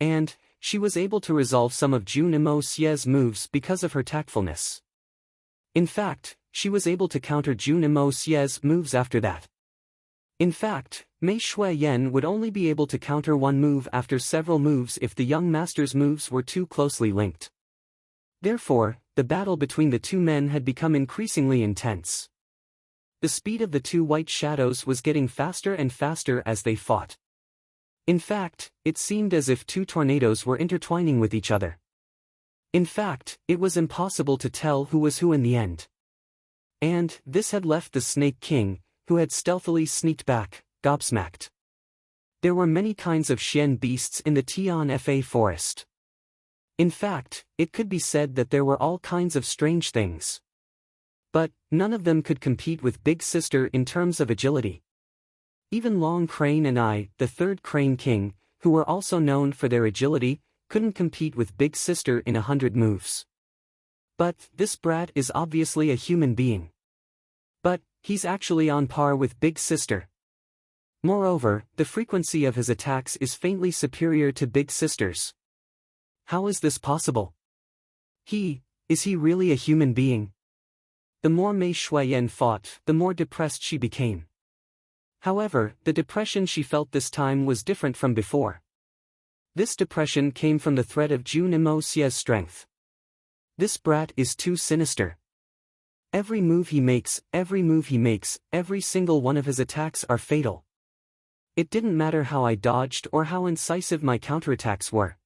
And she was able to resolve some of Jun Imo Xie's moves because of her tactfulness. In fact, she was able to counter Jun Imo Xie's moves after that. In fact, Mei Shuiyan would only be able to counter one move after several moves if the young master's moves were too closely linked. Therefore, the battle between the two men had become increasingly intense. The speed of the two white shadows was getting faster and faster as they fought. In fact, it seemed as if two tornadoes were intertwining with each other. In fact, it was impossible to tell who was who in the end. And this had left the Snake King, who had stealthily sneaked back, gobsmacked. There were many kinds of Xian beasts in the Tian Fa forest. In fact, it could be said that there were all kinds of strange things. But none of them could compete with Big Sister in terms of agility. Even Long Crane and I, the third Crane King, who were also known for their agility, couldn't compete with Big Sister in 100 moves. But this brat is obviously a human being. But he's actually on par with Big Sister. Moreover, the frequency of his attacks is faintly superior to Big Sister's. How is this possible? Is he really a human being? The more Mei Shuiyan fought, the more depressed she became. However, the depression she felt this time was different from before. This depression came from the threat of Jun Imo Xie's strength. This brat is too sinister. Every move he makes, every single one of his attacks are fatal. It didn't matter how I dodged or how incisive my counterattacks were.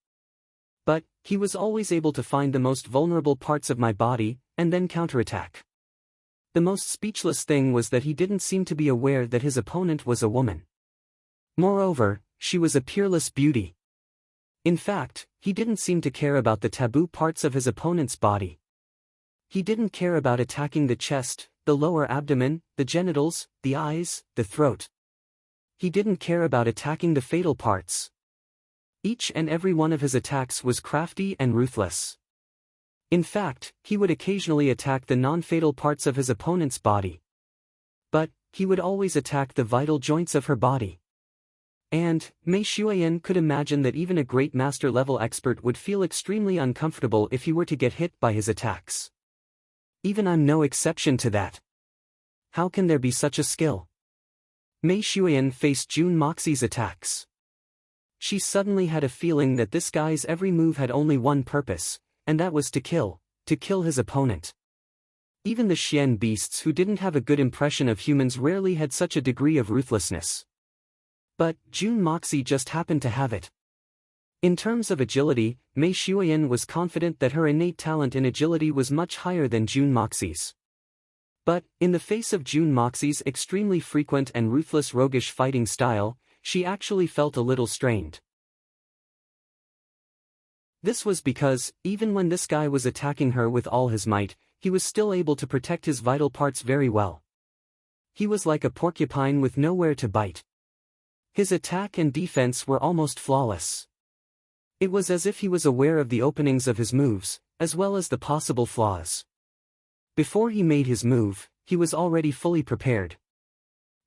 But he was always able to find the most vulnerable parts of my body, and then counterattack. The most speechless thing was that he didn't seem to be aware that his opponent was a woman. Moreover, she was a peerless beauty. In fact, he didn't seem to care about the taboo parts of his opponent's body. He didn't care about attacking the chest, the lower abdomen, the genitals, the eyes, the throat. He didn't care about attacking the fatal parts. Each and every one of his attacks was crafty and ruthless. In fact, he would occasionally attack the non-fatal parts of his opponent's body. But he would always attack the vital joints of her body. And Mei Shuiyan could imagine that even a great master-level expert would feel extremely uncomfortable if he were to get hit by his attacks. Even I'm no exception to that. How can there be such a skill? Mei Shuiyan faced Jun Moxie's attacks. She suddenly had a feeling that this guy's every move had only one purpose, and that was to kill his opponent. Even the Xian beasts who didn't have a good impression of humans rarely had such a degree of ruthlessness. But Jun Moxie just happened to have it. In terms of agility, Mei Shuiyan was confident that her innate talent in agility was much higher than Jun Moxie's. But, in the face of Jun Moxie's extremely frequent and ruthless roguish fighting style, she actually felt a little strained. This was because, even when this guy was attacking her with all his might, he was still able to protect his vital parts very well. He was like a porcupine with nowhere to bite. His attack and defense were almost flawless. It was as if he was aware of the openings of his moves, as well as the possible flaws. Before he made his move, he was already fully prepared.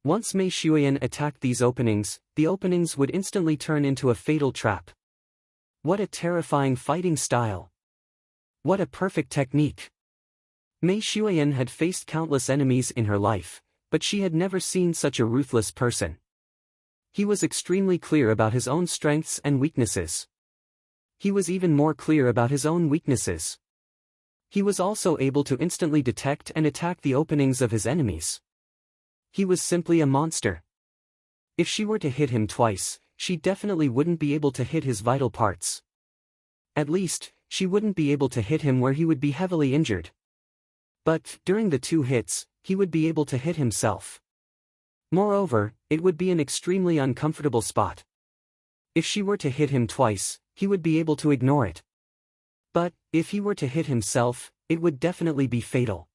Once Mei Shuiyan attacked these openings, the openings would instantly turn into a fatal trap. What a terrifying fighting style! What a perfect technique! Mei Shuiyan had faced countless enemies in her life, but she had never seen such a ruthless person. He was extremely clear about his own strengths and weaknesses. He was even more clear about his own weaknesses. He was also able to instantly detect and attack the openings of his enemies. He was simply a monster. If she were to hit him twice, she definitely wouldn't be able to hit his vital parts. At least, she wouldn't be able to hit him where he would be heavily injured. But, during the 2 hits, he would be able to hit himself. Moreover, it would be an extremely uncomfortable spot. if she were to hit him twice, he would be able to ignore it. But, if he were to hit himself, it would definitely be fatal.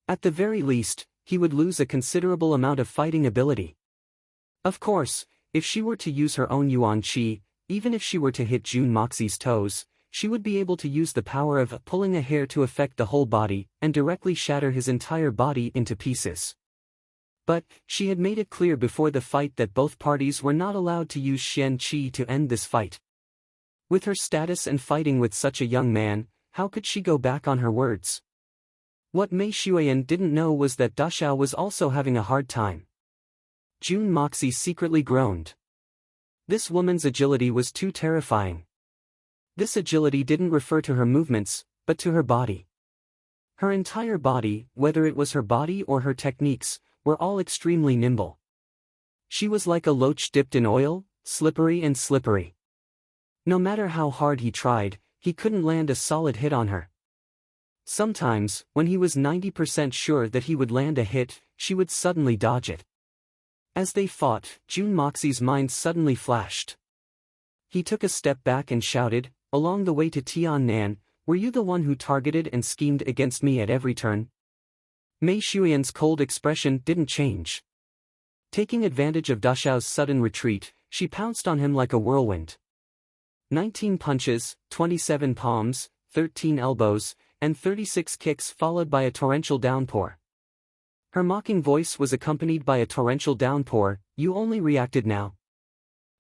At the very least, he would lose a considerable amount of fighting ability. Of course, if she were to use her own Yuan Qi, even if she were to hit Jun Moxie's toes, she would be able to use the power of pulling a hair to affect the whole body and directly shatter his entire body into pieces. But, she had made it clear before the fight that both parties were not allowed to use Xian Qi to end this fight. With her status and fighting with such a young man, how could she go back on her words? What Mei Xueyan didn't know was that Da Xiao was also having a hard time. Jun Moxie secretly groaned. This woman's agility was too terrifying. This agility didn't refer to her movements, but to her body. Her entire body, whether it was her body or her techniques, were all extremely nimble. She was like a loach dipped in oil, slippery and slippery. No matter how hard he tried, he couldn't land a solid hit on her. Sometimes, when he was 90% sure that he would land a hit, she would suddenly dodge it. As they fought, Jun Moxie's mind suddenly flashed. He took a step back and shouted, "Along the way to Tiannan, were you the one who targeted and schemed against me at every turn?" Mei Xueyan's cold expression didn't change. Taking advantage of Da Xiao's sudden retreat, she pounced on him like a whirlwind. 19 punches, 27 palms, 13 elbows, and 36 kicks followed by a torrential downpour. Her mocking voice was accompanied by a torrential downpour. "You only reacted now.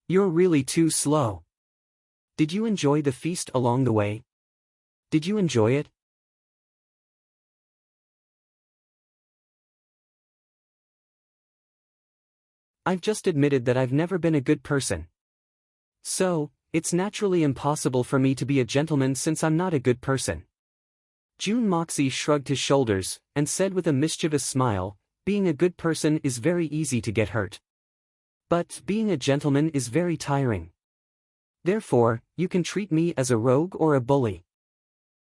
You're really too slow. Did you enjoy the feast along the way? Did you enjoy it?" "I've just admitted that I've never been a good person. So, it's naturally impossible for me to be a gentleman since I'm not a good person." Jun Moxie shrugged his shoulders, and said with a mischievous smile, "Being a good person is very easy to get hurt. But being a gentleman is very tiring. Therefore, you can treat me as a rogue or a bully.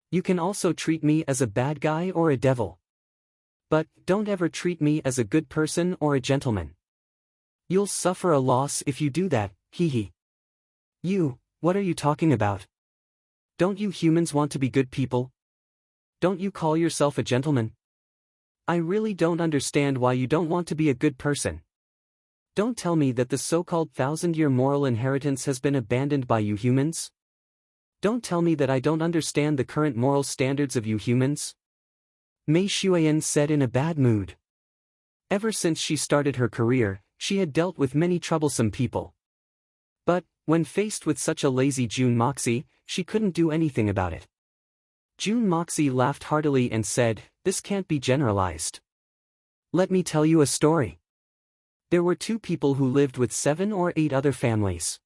You can also treat me as a bad guy or a devil. But, don't ever treat me as a good person or a gentleman. You'll suffer a loss if you do that, hee." "You, what are you talking about? Don't you humans want to be good people? Don't you call yourself a gentleman? I really don't understand why you don't want to be a good person. Don't tell me that the so-called 1,000-year moral inheritance has been abandoned by you humans. Don't tell me that I don't understand the current moral standards of you humans." Mei Xueyan said in a bad mood. Ever since she started her career, she had dealt with many troublesome people. But, when faced with such a lazy Jun Moxie, she couldn't do anything about it. Jun Moxie laughed heartily and said, "This can't be generalized. Let me tell you a story. There were 2 people who lived with 7 or 8 other families.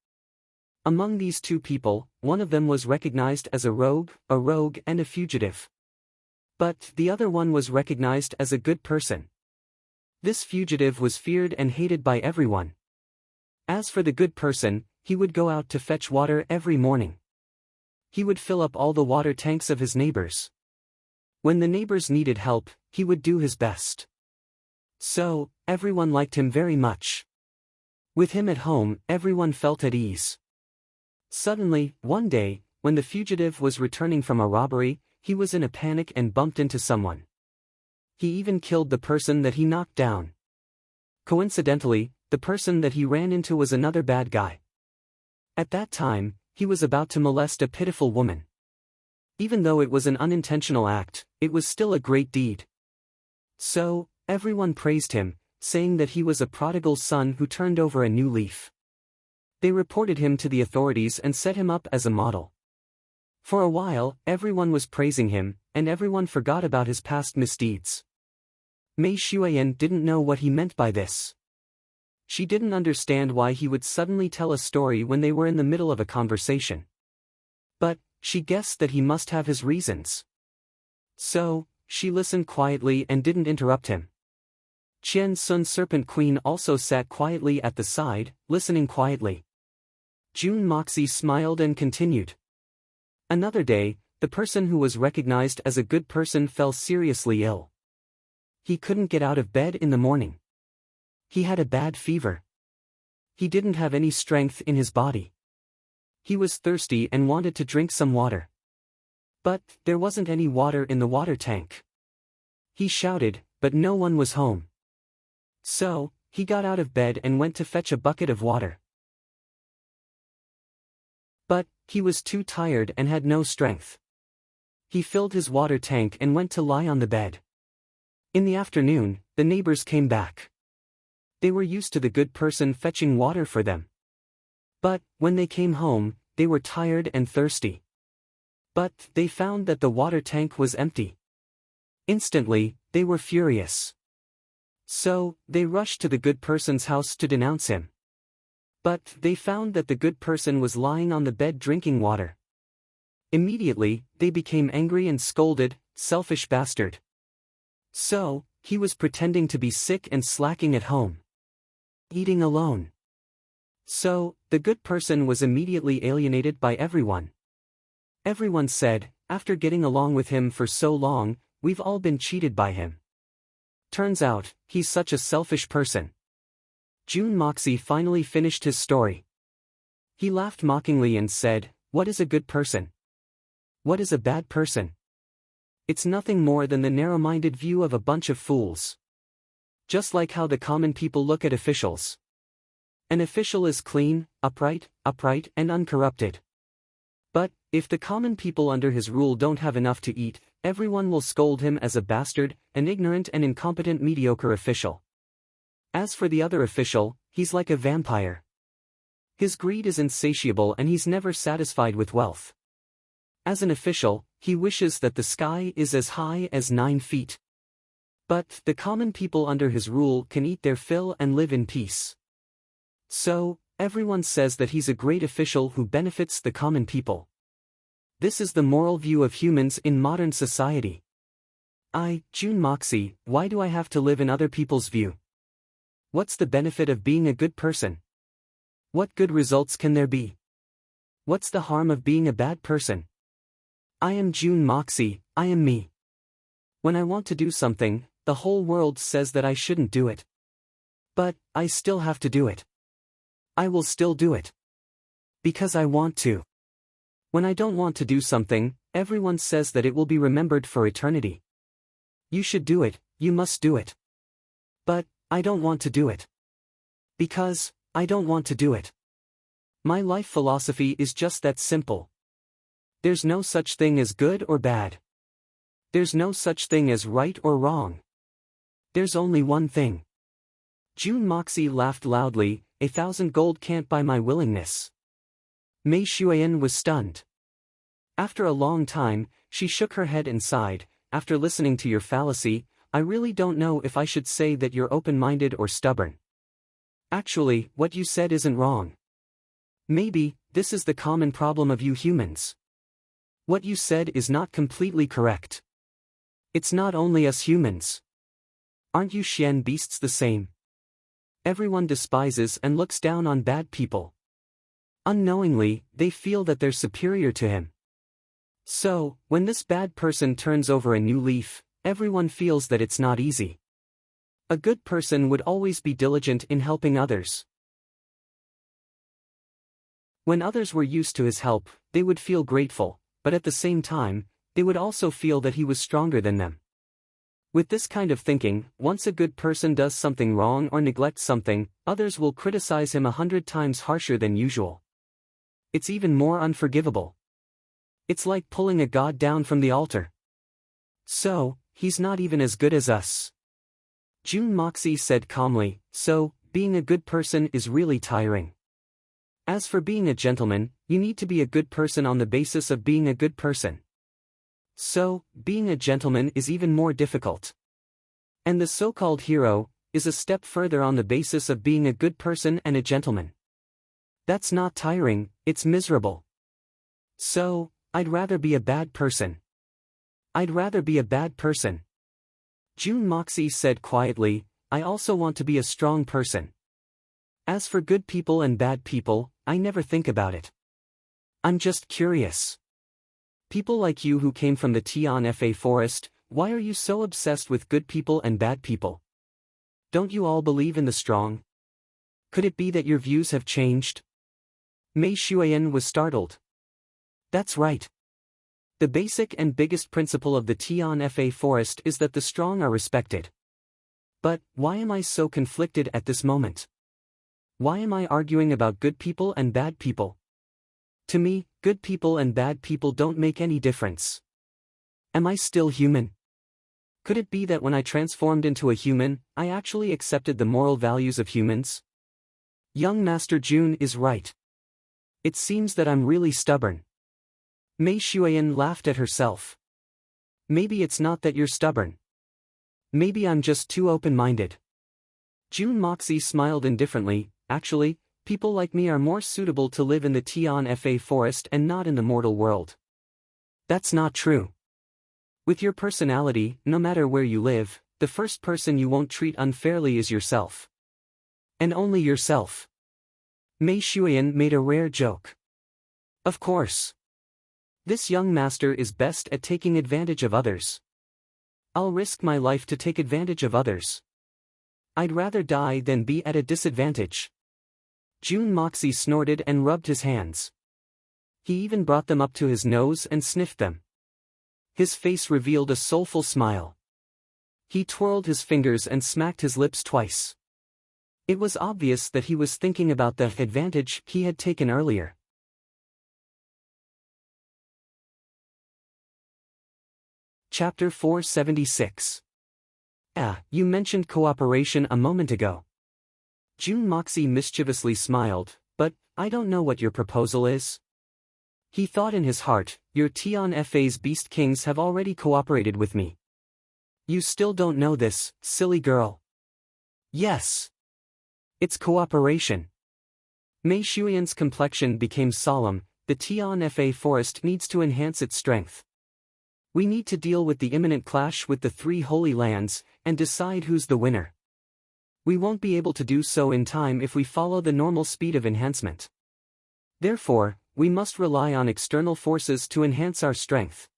Among these 2 people, one of them was recognized as a rogue and a fugitive. But the other one was recognized as a good person. This fugitive was feared and hated by everyone. As for the good person, he would go out to fetch water every morning. He would fill up all the water tanks of his neighbors. When the neighbors needed help, he would do his best. So, everyone liked him very much. With him at home, everyone felt at ease. Suddenly, one day, when the fugitive was returning from a robbery, he was in a panic and bumped into someone. He even killed the person that he knocked down. Coincidentally, the person that he ran into was another bad guy. At that time, he was about to molest a pitiful woman. Even though it was an unintentional act, it was still a great deed. So, everyone praised him, saying that he was a prodigal son who turned over a new leaf. They reported him to the authorities and set him up as a model. For a while, everyone was praising him, and everyone forgot about his past misdeeds. Mei Xueyan didn't know what he meant by this. She didn't understand why he would suddenly tell a story when they were in the middle of a conversation. But, she guessed that he must have his reasons. So, she listened quietly and didn't interrupt him. Qian Sun Serpent Queen also sat quietly at the side, listening quietly. Jun Moxie smiled and continued. Another day, the person who was recognized as a good person fell seriously ill. He couldn't get out of bed in the morning. He had a bad fever. He didn't have any strength in his body. He was thirsty and wanted to drink some water. But there wasn't any water in the water tank. He shouted, but no one was home. So, he got out of bed and went to fetch a bucket of water. But he was too tired and had no strength. He filled his water tank and went to lie on the bed. In the afternoon, the neighbors came back. They were used to the good person fetching water for them. But when they came home, they were tired and thirsty. But they found that the water tank was empty. Instantly, they were furious. So, they rushed to the good person's house to denounce him. But they found that the good person was lying on the bed drinking water. Immediately, they became angry and scolded, "Selfish bastard." So, he was pretending to be sick and slacking at home. Eating alone. So, the good person was immediately alienated by everyone. Everyone said, after getting along with him for so long, we've all been cheated by him. Turns out, he's such a selfish person. June Moxie finally finished his story. He laughed mockingly and said, "What is a good person? What is a bad person? It's nothing more than the narrow-minded view of a bunch of fools. Just like how the common people look at officials. An official is clean, upright, and uncorrupted. But, if the common people under his rule don't have enough to eat, everyone will scold him as a bastard, an ignorant and incompetent mediocre official. As for the other official, he's like a vampire. His greed is insatiable and he's never satisfied with wealth. As an official, he wishes that the sky is as high as 9 feet. But the common people under his rule can eat their fill and live in peace. So, everyone says that he's a great official who benefits the common people. This is the moral view of humans in modern society. June Moxie, why do I have to live in other people's view? What's the benefit of being a good person? What good results can there be? What's the harm of being a bad person? I am June Moxie, I am me. When I want to do something, the whole world says that I shouldn't do it. But, I still have to do it. I will still do it. Because I want to. When I don't want to do something, everyone says that it will be remembered for eternity. You should do it, you must do it. But, I don't want to do it. Because, I don't want to do it. My life philosophy is just that simple. There's no such thing as good or bad. There's no such thing as right or wrong. There's only one thing. June Moxie laughed loudly, 1,000 gold can't buy my willingness. Mei Xuan was stunned. After a long time, she shook her head and sighed, after listening to your fallacy, I really don't know if I should say that you're open-minded or stubborn. Actually, what you said isn't wrong. Maybe, this is the common problem of you humans. What you said is not completely correct. It's not only us humans. Aren't you Xian beasts the same? Everyone despises and looks down on bad people. Unknowingly, they feel that they're superior to him. So, when this bad person turns over a new leaf, everyone feels that it's not easy. A good person would always be diligent in helping others. When others were used to his help, they would feel grateful, but at the same time, they would also feel that he was stronger than them. With this kind of thinking, once a good person does something wrong or neglects something, others will criticize him 100 times harsher than usual. It's even more unforgivable. It's like pulling a god down from the altar. So, he's not even as good as us. June Moxie said calmly, so, being a good person is really tiring. As for being a gentleman, you need to be a good person on the basis of being a good person. So, being a gentleman is even more difficult. And the so-called hero is a step further on the basis of being a good person and a gentleman. That's not tiring, it's miserable. So, I'd rather be a bad person. I'd rather be a bad person. June Moxie said quietly, I also want to be a strong person. As for good people and bad people, I never think about it. I'm just curious. People like you who came from the Tianfa forest, why are you so obsessed with good people and bad people? Don't you all believe in the strong? Could it be that your views have changed? Mei Shuiyan was startled. That's right. The basic and biggest principle of the Tianfa forest is that the strong are respected. But, why am I so conflicted at this moment? Why am I arguing about good people and bad people? To me, good people and bad people don't make any difference. Am I still human? Could it be that when I transformed into a human, I actually accepted the moral values of humans? Young Master Jun is right. It seems that I'm really stubborn. Mei Shuiyan laughed at herself. Maybe it's not that you're stubborn. Maybe I'm just too open-minded. Jun Moxie smiled indifferently. Actually, people like me are more suitable to live in the Tianfa forest and not in the mortal world. That's not true. With your personality, no matter where you live, the first person you won't treat unfairly is yourself. And only yourself. Mei Shuiyan made a rare joke. Of course. This young master is best at taking advantage of others. I'll risk my life to take advantage of others. I'd rather die than be at a disadvantage. Jun Moxie snorted and rubbed his hands. He even brought them up to his nose and sniffed them. His face revealed a soulful smile. He twirled his fingers and smacked his lips twice. It was obvious that he was thinking about the advantage he had taken earlier. Chapter 476. You mentioned cooperation a moment ago. Jun Moxie mischievously smiled, but I don't know what your proposal is. He thought in his heart, your Tianfa's beast kings have already cooperated with me. You still don't know this, silly girl. Yes. It's cooperation. Mei Shuiyan's complexion became solemn. The Tianfa forest needs to enhance its strength. We need to deal with the imminent clash with the three holy lands, and decide who's the winner. We won't be able to do so in time if we follow the normal speed of enhancement. Therefore, we must rely on external forces to enhance our strength.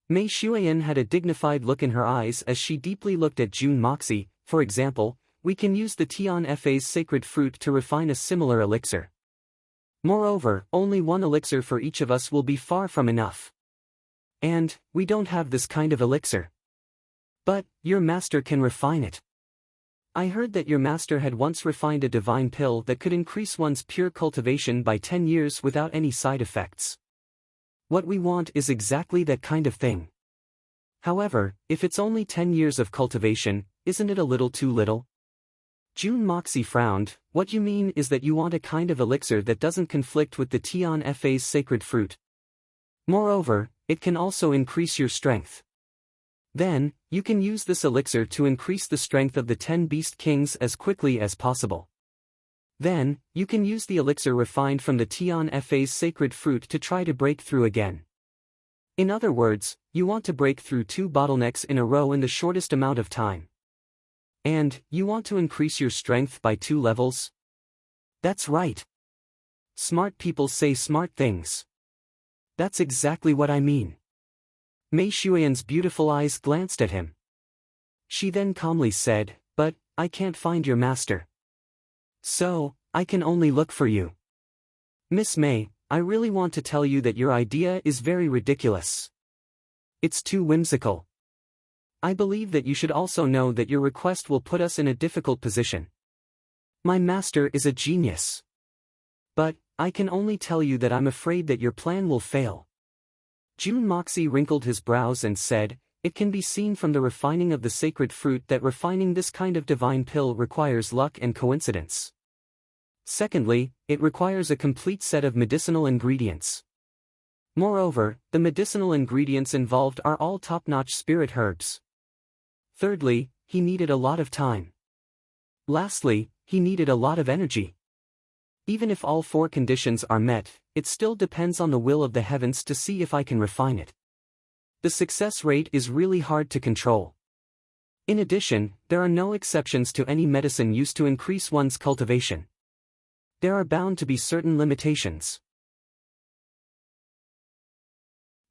Mei Shuiyan had a dignified look in her eyes as she deeply looked at Jun Moxie. For example, we can use the Tianfa's sacred fruit to refine a similar elixir. Moreover, only one elixir for each of us will be far from enough. And, we don't have this kind of elixir. But, your master can refine it. I heard that your master had once refined a divine pill that could increase one's pure cultivation by 10 years without any side effects. What we want is exactly that kind of thing. However, if it's only 10 years of cultivation, isn't it a little too little? Jun Moxie frowned. What you mean is that you want a kind of elixir that doesn't conflict with the Tianfa's sacred fruit. Moreover, it can also increase your strength. Then, you can use this elixir to increase the strength of the 10 beast kings as quickly as possible. Then, you can use the elixir refined from the Tianfa's sacred fruit to try to break through again. In other words, you want to break through 2 bottlenecks in a row in the shortest amount of time. And, you want to increase your strength by 2 levels? That's right. Smart people say smart things. That's exactly what I mean. Mei Shuiyan's beautiful eyes glanced at him. She then calmly said, but, I can't find your master. So, I can only look for you. Miss Mei, I really want to tell you that your idea is very ridiculous. It's too whimsical. I believe that you should also know that your request will put us in a difficult position. My master is a genius. But, I can only tell you that I'm afraid that your plan will fail. Jun Moxie wrinkled his brows and said, it can be seen from the refining of the sacred fruit that refining this kind of divine pill requires luck and coincidence. Secondly, it requires a complete set of medicinal ingredients. Moreover, the medicinal ingredients involved are all top-notch spirit herbs. Thirdly, he needed a lot of time. Lastly, he needed a lot of energy. Even if all 4 conditions are met, it still depends on the will of the heavens to see if I can refine it. The success rate is really hard to control. In addition, there are no exceptions to any medicine used to increase one's cultivation. There are bound to be certain limitations.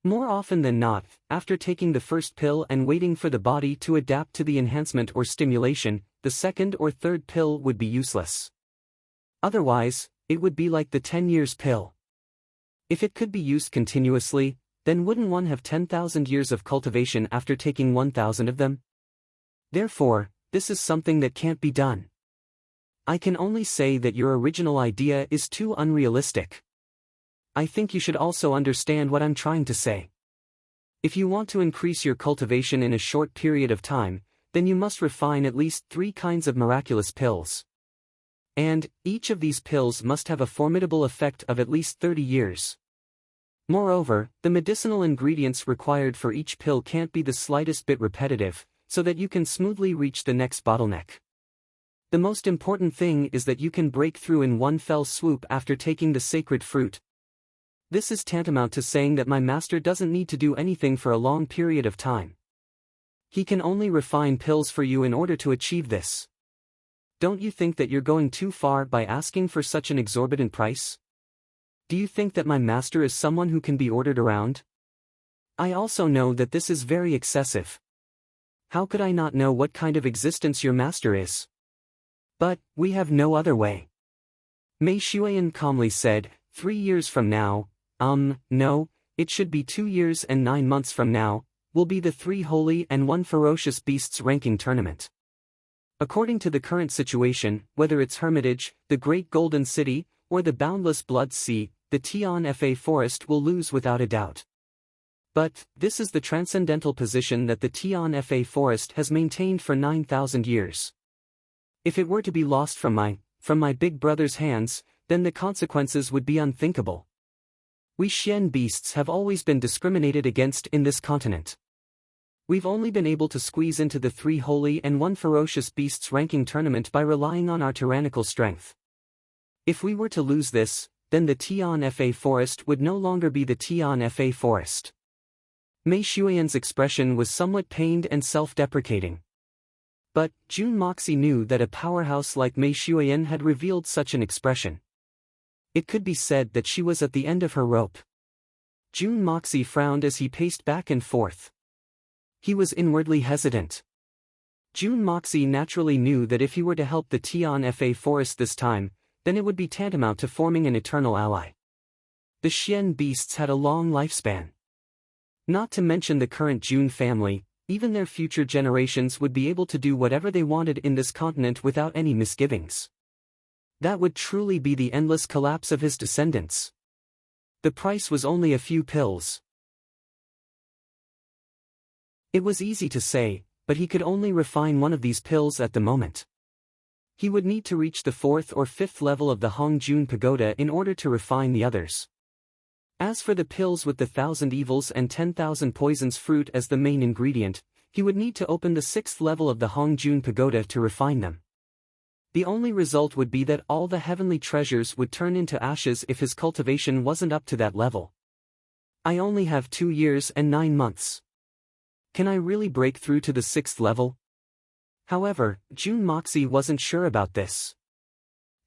More often than not, after taking the first pill and waiting for the body to adapt to the enhancement or stimulation, the second or third pill would be useless. Otherwise, It would be like the 10 years pill. If it could be used continuously, then wouldn't one have 10,000 years of cultivation after taking 1,000 of them? Therefore, this is something that can't be done. I can only say that your original idea is too unrealistic. I think you should also understand what I'm trying to say. If you want to increase your cultivation in a short period of time, then you must refine at least 3 kinds of miraculous pills. And, each of these pills must have a formidable effect of at least 30 years. Moreover, the medicinal ingredients required for each pill can't be the slightest bit repetitive, so that you can smoothly reach the next bottleneck. The most important thing is that you can break through in one fell swoop after taking the sacred fruit. This is tantamount to saying that my master doesn't need to do anything for a long period of time. He can only refine pills for you in order to achieve this. Don't you think that you're going too far by asking for such an exorbitant price? Do you think that my master is someone who can be ordered around? I also know that this is very excessive. How could I not know what kind of existence your master is? But, we have no other way. Mei Xuan calmly said, 3 years from now, no, it should be 2 years and 9 months from now, will be the 3 holy and 1 ferocious beasts ranking tournament. According to the current situation, whether it's Hermitage, the Great Golden City, or the Boundless Blood Sea, the Tian Fa Forest will lose without a doubt. But, this is the transcendental position that the Tian Fa Forest has maintained for 9,000 years. If it were to be lost from my big brother's hands, then the consequences would be unthinkable. We Xian beasts have always been discriminated against in this continent. We've only been able to squeeze into the 3 holy and 1 ferocious beasts ranking tournament by relying on our tyrannical strength. If we were to lose this, then the Tian Fa Forest would no longer be the Tian Fa Forest. Mei Xuan's expression was somewhat pained and self-deprecating. But, Jun Moxie knew that a powerhouse like Mei Xuan had revealed such an expression. It could be said that she was at the end of her rope. Jun Moxie frowned as he paced back and forth. He was inwardly hesitant. Jun Moxie naturally knew that if he were to help the Tian Fa Forest this time, then it would be tantamount to forming an eternal ally. The Xian beasts had a long lifespan. Not to mention the current Jun family, even their future generations would be able to do whatever they wanted in this continent without any misgivings. That would truly be the endless collapse of his descendants. The price was only a few pills. It was easy to say, but he could only refine one of these pills at the moment. He would need to reach the 4th or 5th level of the Hongjun Pagoda in order to refine the others. As for the pills with the 1,000 evils and 10,000 poisons fruit as the main ingredient, he would need to open the 6th level of the Hongjun Pagoda to refine them. The only result would be that all the heavenly treasures would turn into ashes if his cultivation wasn't up to that level. I only have 2 years and 9 months. Can I really break through to the 6th level? However, Jun Moxie wasn't sure about this.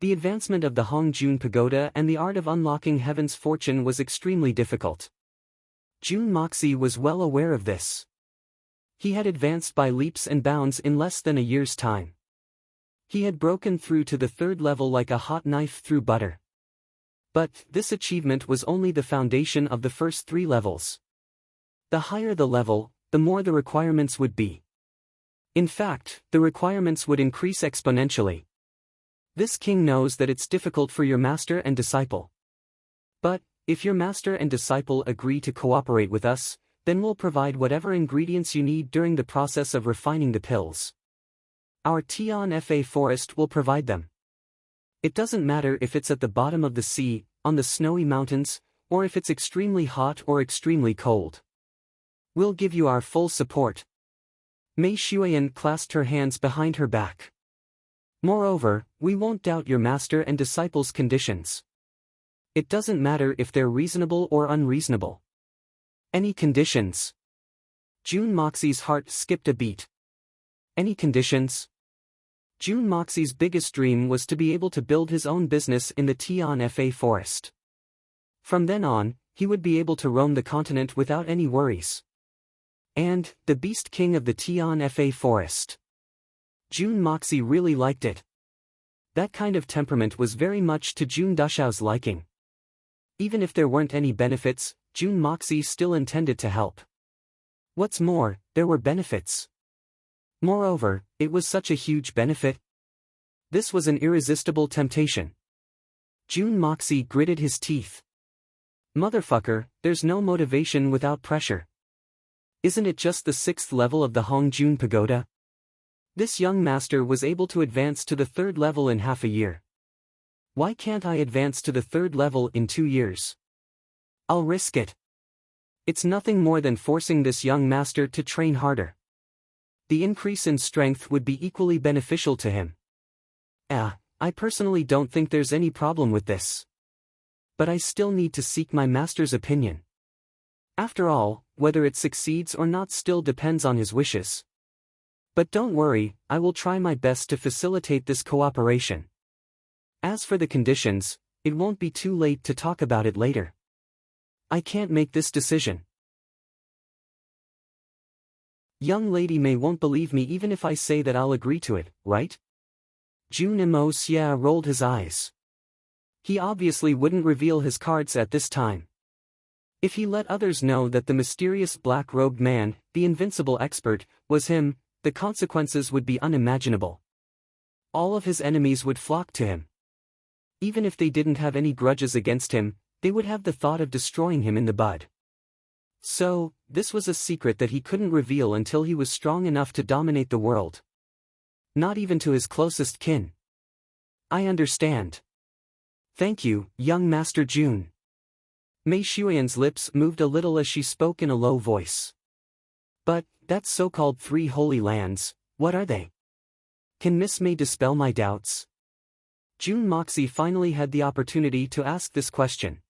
The advancement of the Hongjun Pagoda and the art of unlocking heaven's fortune was extremely difficult. Jun Moxie was well aware of this. He had advanced by leaps and bounds in less than a year's time. He had broken through to the 3rd level like a hot knife through butter. But, this achievement was only the foundation of the first 3 levels. The higher the level, the more the requirements would be. In fact, the requirements would increase exponentially. This king knows that it's difficult for your master and disciple. But, if your master and disciple agree to cooperate with us, then we'll provide whatever ingredients you need during the process of refining the pills. Our Tian Fa Forest will provide them. It doesn't matter if it's at the bottom of the sea, on the snowy mountains, or if it's extremely hot or extremely cold. We'll give you our full support. Mei Xuan clasped her hands behind her back. Moreover, we won't doubt your master and disciple's conditions. It doesn't matter if they're reasonable or unreasonable. Any conditions? Jun Moxie's heart skipped a beat. Any conditions? Jun Moxie's biggest dream was to be able to build his own business in the Tian Fa Forest. From then on, he would be able to roam the continent without any worries. And, the Beast King of the Tian Fa Forest. Jun Moxie really liked it. That kind of temperament was very much to Jun Dashao's liking. Even if there weren't any benefits, Jun Moxie still intended to help. What's more, there were benefits. Moreover, it was such a huge benefit. This was an irresistible temptation. Jun Moxie gritted his teeth. Motherfucker, there's no motivation without pressure. Isn't it just the 6th level of the Hongjun Pagoda? This young master was able to advance to the 3rd level in half a year. Why can't I advance to the 3rd level in 2 years? I'll risk it. It's nothing more than forcing this young master to train harder. The increase in strength would be equally beneficial to him. I personally don't think there's any problem with this. But I still need to seek my master's opinion. After all, whether it succeeds or not still depends on his wishes. But don't worry, I will try my best to facilitate this cooperation. As for the conditions, it won't be too late to talk about it later. I can't make this decision. Young lady May won't believe me even if I say that I'll agree to it, right? Jun Xia rolled his eyes. He obviously wouldn't reveal his cards at this time. If he let others know that the mysterious black-robed man, the invincible expert, was him, the consequences would be unimaginable. All of his enemies would flock to him. Even if they didn't have any grudges against him, they would have the thought of destroying him in the bud. So, this was a secret that he couldn't reveal until he was strong enough to dominate the world. Not even to his closest kin. I understand. Thank you, young Master Jun. Mei Xuan's lips moved a little as she spoke in a low voice. But, that so-called 3 holy lands, what are they? Can Miss Mei dispel my doubts? Jun Moxie finally had the opportunity to ask this question.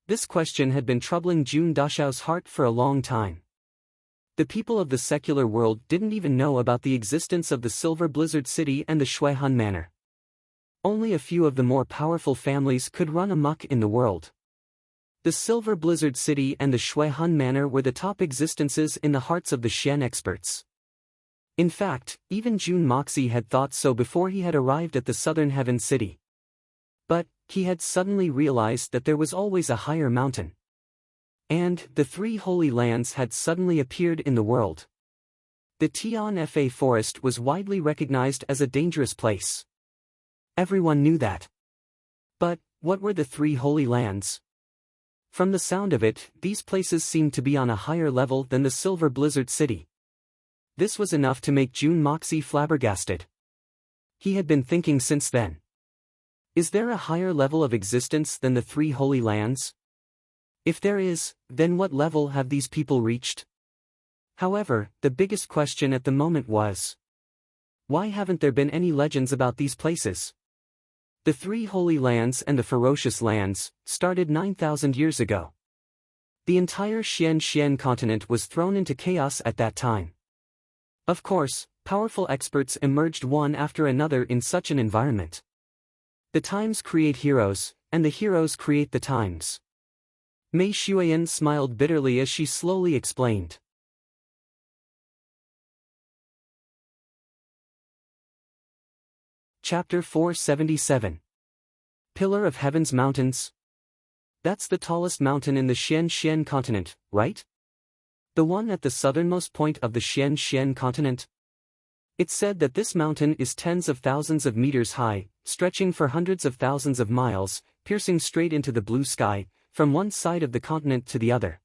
This question had been troubling Jun Dashao's heart for a long time. The people of the secular world didn't even know about the existence of the Silver Blizzard City and the Shuihun Manor. Only a few of the more powerful families could run amok in the world. The Silver Blizzard City and the Shuihun Manor were the top existences in the hearts of the Xian experts. In fact, even Jun Moxie had thought so before he had arrived at the Southern Heaven City. But, he had suddenly realized that there was always a higher mountain. And, the 3 holy lands had suddenly appeared in the world. The Tian Fa forest was widely recognized as a dangerous place. Everyone knew that. But, what were the 3 holy lands? From the sound of it, these places seemed to be on a higher level than the Silver Blizzard City. This was enough to make Jun Moxie flabbergasted. He had been thinking since then. Is there a higher level of existence than the 3 holy lands? If there is, then what level have these people reached? However, the biggest question at the moment was, why haven't there been any legends about these places? The 3 holy lands and the ferocious lands started 9,000 years ago. The entire Xian continent was thrown into chaos at that time. Of course, powerful experts emerged one after another in such an environment. The times create heroes, and the heroes create the times. Mei Xuan smiled bitterly as she slowly explained. Chapter 477. Pillar of Heaven's Mountains. That's the tallest mountain in the Xian continent, right? The one at the southernmost point of the Xian continent? It's said that this mountain is tens of thousands of meters high, stretching for hundreds of thousands of miles, piercing straight into the blue sky, from one side of the continent to the other.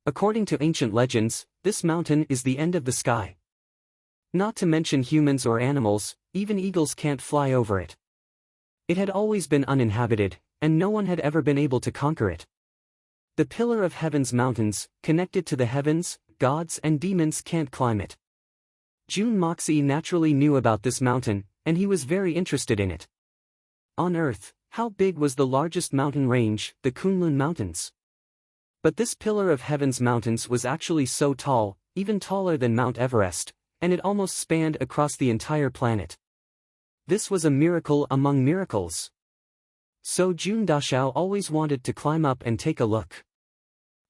According to ancient legends, this mountain is the end of the sky. Not to mention humans or animals, even eagles can't fly over it. It had always been uninhabited, and no one had ever been able to conquer it. The Pillar of Heaven's mountains, connected to the heavens, gods and demons can't climb it. Jun Moxie naturally knew about this mountain, and he was very interested in it. On Earth, how big was the largest mountain range, the Kunlun Mountains? But this Pillar of Heaven's mountains was actually so tall, even taller than Mount Everest, and it almost spanned across the entire planet. This was a miracle among miracles. So Jun Dashao always wanted to climb up and take a look.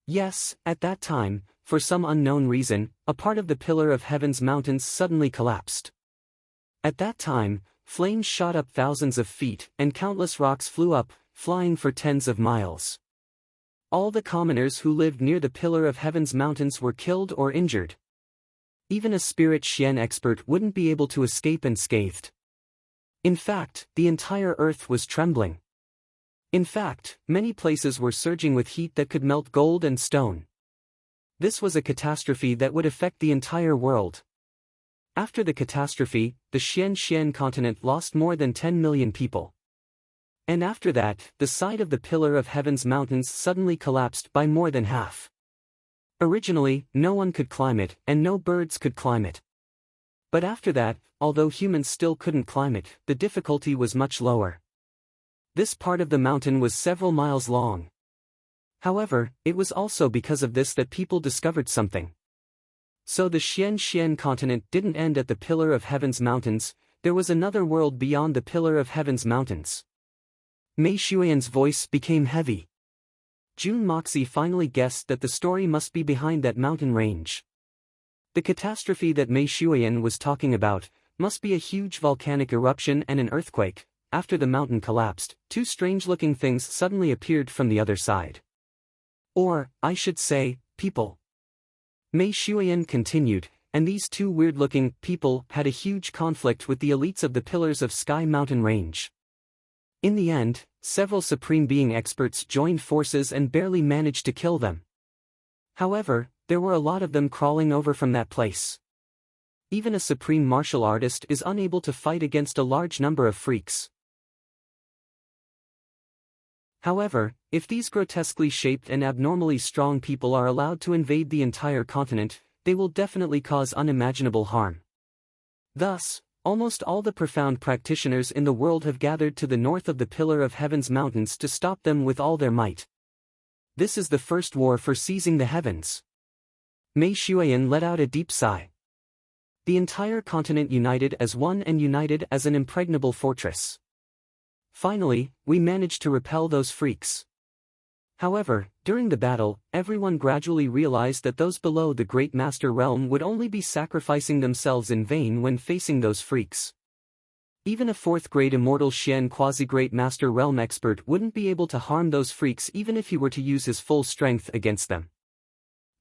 Yes, at that time, for some unknown reason, a part of the Pillar of Heaven's mountains suddenly collapsed. At that time, Flames shot up thousands of feet, and countless rocks flew up, flying for tens of miles. All the commoners who lived near the Pillar of Heaven's mountains were killed or injured. Even a spirit Xian expert wouldn't be able to escape unscathed. In fact, the entire earth was trembling. In fact, many places were surging with heat that could melt gold and stone. This was a catastrophe that would affect the entire world. After the catastrophe, the Xian continent lost more than 10 million people. And after that, the side of the Pillar of Heaven's mountains suddenly collapsed by more than half. Originally, no one could climb it, and no birds could climb it. But after that, although humans still couldn't climb it, the difficulty was much lower. This part of the mountain was several miles long. However, it was also because of this that people discovered something. So the Xian continent didn't end at the Pillar of Heaven's mountains, there was another world beyond the Pillar of Heaven's mountains. Mei Shuiyan's voice became heavy. Jun Moxie finally guessed that the story must be behind that mountain range. The catastrophe that Mei Shuiyan was talking about must be a huge volcanic eruption and an earthquake. After the mountain collapsed, two strange-looking things suddenly appeared from the other side. Or, I should say, people. Mei Shuiyan continued, and these two weird-looking people had a huge conflict with the elites of the Pillars of Sky mountain range. In the end, several Supreme Being experts joined forces and barely managed to kill them. However, there were a lot of them crawling over from that place. Even a supreme martial artist is unable to fight against a large number of freaks. However, if these grotesquely shaped and abnormally strong people are allowed to invade the entire continent, they will definitely cause unimaginable harm. Thus, almost all the profound practitioners in the world have gathered to the north of the Pillar of Heaven's mountains to stop them with all their might. This is the first war for seizing the heavens. Mei Shuiyan let out a deep sigh. The entire continent united as one and united as an impregnable fortress. Finally, we managed to repel those freaks. However, during the battle, everyone gradually realized that those below the Great Master Realm would only be sacrificing themselves in vain when facing those freaks. Even a 4th-grade immortal Xian quasi-Great Master Realm expert wouldn't be able to harm those freaks even if he were to use his full strength against them.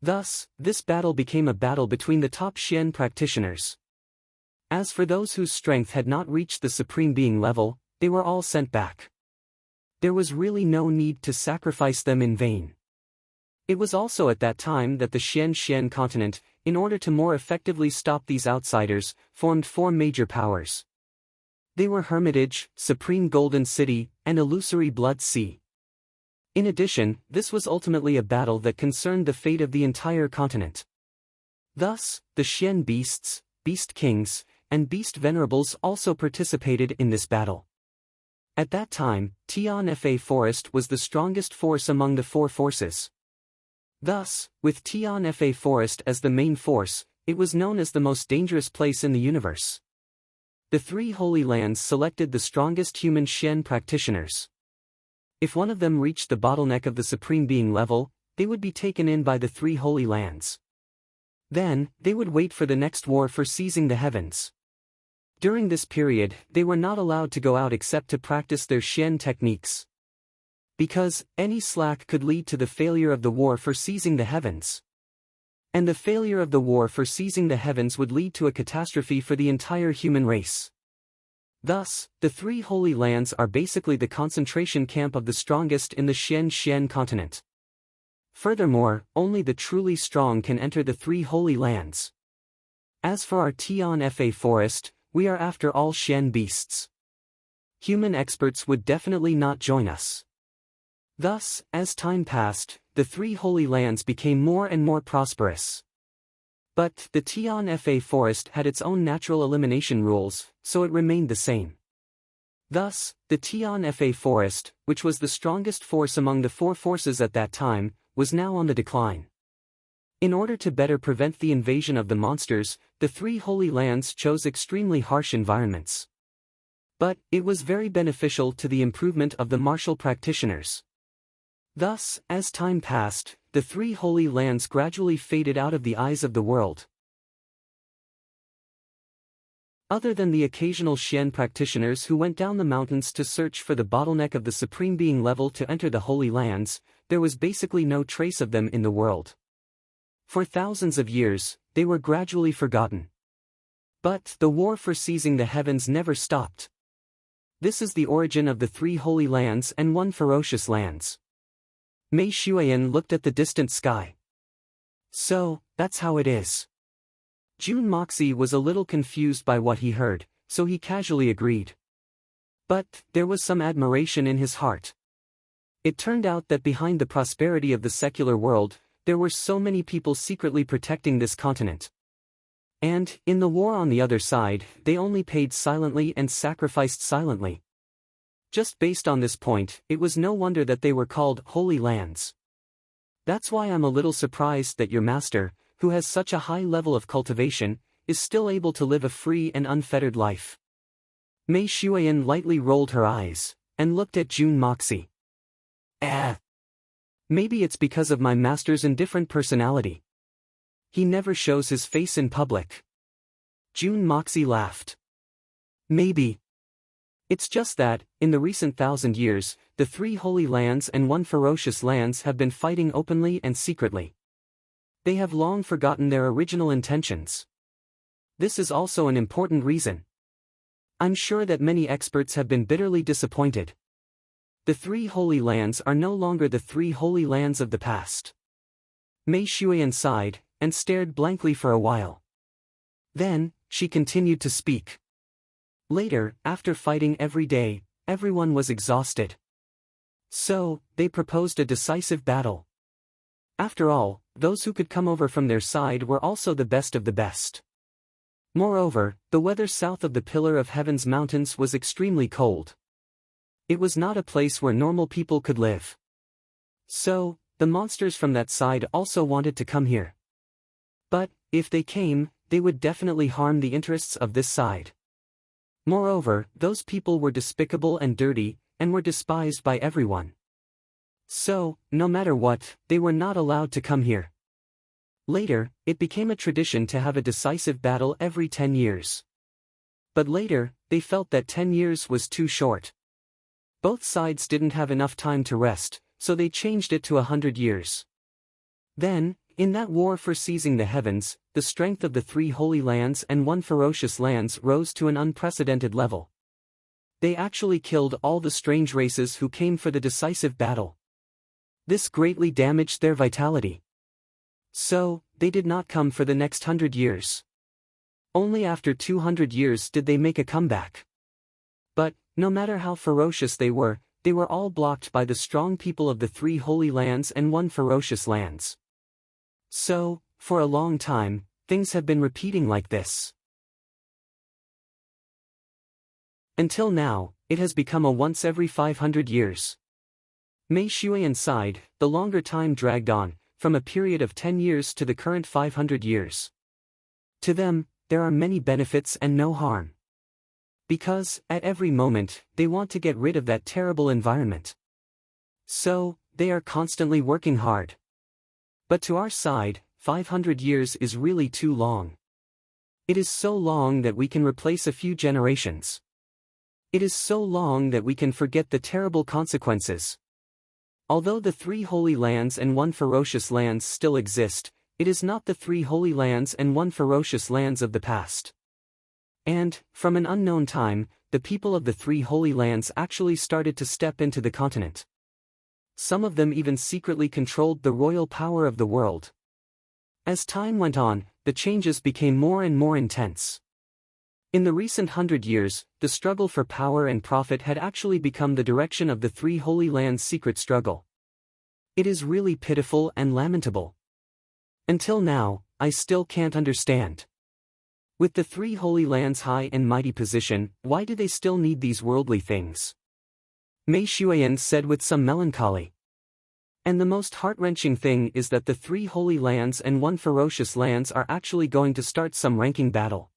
Thus, this battle became a battle between the top Xian practitioners. As for those whose strength had not reached the Supreme Being level, they were all sent back. There was really no need to sacrifice them in vain. It was also at that time that the Xian continent, in order to more effectively stop these outsiders, formed 4 major powers. They were Hermitage, Supreme Golden City, and Illusory Blood Sea. In addition, this was ultimately a battle that concerned the fate of the entire continent. Thus, the Xian beasts, beast kings, and beast venerables also participated in this battle. At that time, Tianfa Forest was the strongest force among the 4 forces. Thus, with Tianfa Forest as the main force, it was known as the most dangerous place in the universe. The 3 Holy Lands selected the strongest human Xian practitioners. If one of them reached the bottleneck of the Supreme Being level, they would be taken in by the 3 Holy Lands. Then, they would wait for the next war for seizing the heavens. During this period, they were not allowed to go out except to practice their Xian techniques. Because, any slack could lead to the failure of the war for seizing the heavens. And the failure of the war for seizing the heavens would lead to a catastrophe for the entire human race. Thus, the 3 Holy Lands are basically the concentration camp of the strongest in the Xian continent. Furthermore, only the truly strong can enter the 3 Holy Lands. As for our Tianfa Forest, we are after all Xian beasts. Human experts would definitely not join us. Thus, as time passed, the 3 Holy Lands became more and more prosperous. But the Tianfa Forest had its own natural elimination rules, so it remained the same. Thus, the Tianfa Forest, which was the strongest force among the 4 forces at that time, was now on the decline. In order to better prevent the invasion of the monsters, the 3 Holy Lands chose extremely harsh environments. But, it was very beneficial to the improvement of the martial practitioners. Thus, as time passed, the 3 Holy Lands gradually faded out of the eyes of the world. Other than the occasional Xian practitioners who went down the mountains to search for the bottleneck of the Supreme Being level to enter the Holy Lands, there was basically no trace of them in the world. For thousands of years, they were gradually forgotten. But the war for seizing the heavens never stopped. This is the origin of the 3 Holy Lands and 1 Ferocious Lands. Mei Xuan looked at the distant sky. So, that's how it is. Jun Moxie was a little confused by what he heard, so he casually agreed. But there was some admiration in his heart. It turned out that behind the prosperity of the secular world, there were so many people secretly protecting this continent. And, in the war on the other side, they only paid silently and sacrificed silently. Just based on this point, it was no wonder that they were called Holy Lands. That's why I'm a little surprised that your master, who has such a high level of cultivation, is still able to live a free and unfettered life. Mei Xuan lightly rolled her eyes, and looked at Jun Moxie. Maybe it's because of my master's indifferent personality. He never shows his face in public. Jun Moxie laughed. Maybe. It's just that, in the recent 1,000 years, the 3 Holy Lands and 1 Ferocious Lands have been fighting openly and secretly. They have long forgotten their original intentions. This is also an important reason. I'm sure that many experts have been bitterly disappointed. The 3 Holy Lands are no longer the 3 Holy Lands of the past. Mei Xuan sighed, and stared blankly for a while. Then, she continued to speak. Later, after fighting every day, everyone was exhausted. So, they proposed a decisive battle. After all, those who could come over from their side were also the best of the best. Moreover, the weather south of the Pillar of Heaven's mountains was extremely cold. It was not a place where normal people could live. So, the monsters from that side also wanted to come here. But, if they came, they would definitely harm the interests of this side. Moreover, those people were despicable and dirty, and were despised by everyone. So, no matter what, they were not allowed to come here. Later, it became a tradition to have a decisive battle every 10 years. But later, they felt that 10 years was too short. Both sides didn't have enough time to rest, so they changed it to 100 years. Then, in that war for seizing the heavens, the strength of the 3 Holy Lands and 1 Ferocious Lands rose to an unprecedented level. They actually killed all the strange races who came for the decisive battle. This greatly damaged their vitality. So, they did not come for the next 100 years. Only after 200 years did they make a comeback. But, no matter how ferocious they were all blocked by the strong people of the 3 Holy Lands and 1 Ferocious Lands. So, for a long time, things have been repeating like this. Until now, it has become a once every 500 years. Mei Xuan sighed. The longer time dragged on, from a period of 10 years to the current 500 years. To them, there are many benefits and no harm. Because, at every moment, they want to get rid of that terrible environment. So, they are constantly working hard. But to our side, 500 years is really too long. It is so long that we can replace a few generations. It is so long that we can forget the terrible consequences. Although the 3 Holy Lands and 1 Ferocious Lands still exist, it is not the 3 Holy Lands and 1 Ferocious Lands of the past. And, from an unknown time, the people of the 3 Holy Lands actually started to step into the continent. Some of them even secretly controlled the royal power of the world. As time went on, the changes became more and more intense. In the recent 100 years, the struggle for power and profit had actually become the direction of the 3 Holy Lands' secret struggle. It is really pitiful and lamentable. Until now, I still can't understand. With the 3 Holy Lands' high and mighty position, why do they still need these worldly things? Mei Xuan said with some melancholy. And the most heart-wrenching thing is that the 3 Holy Lands and 1 Ferocious Lands are actually going to start some ranking battle.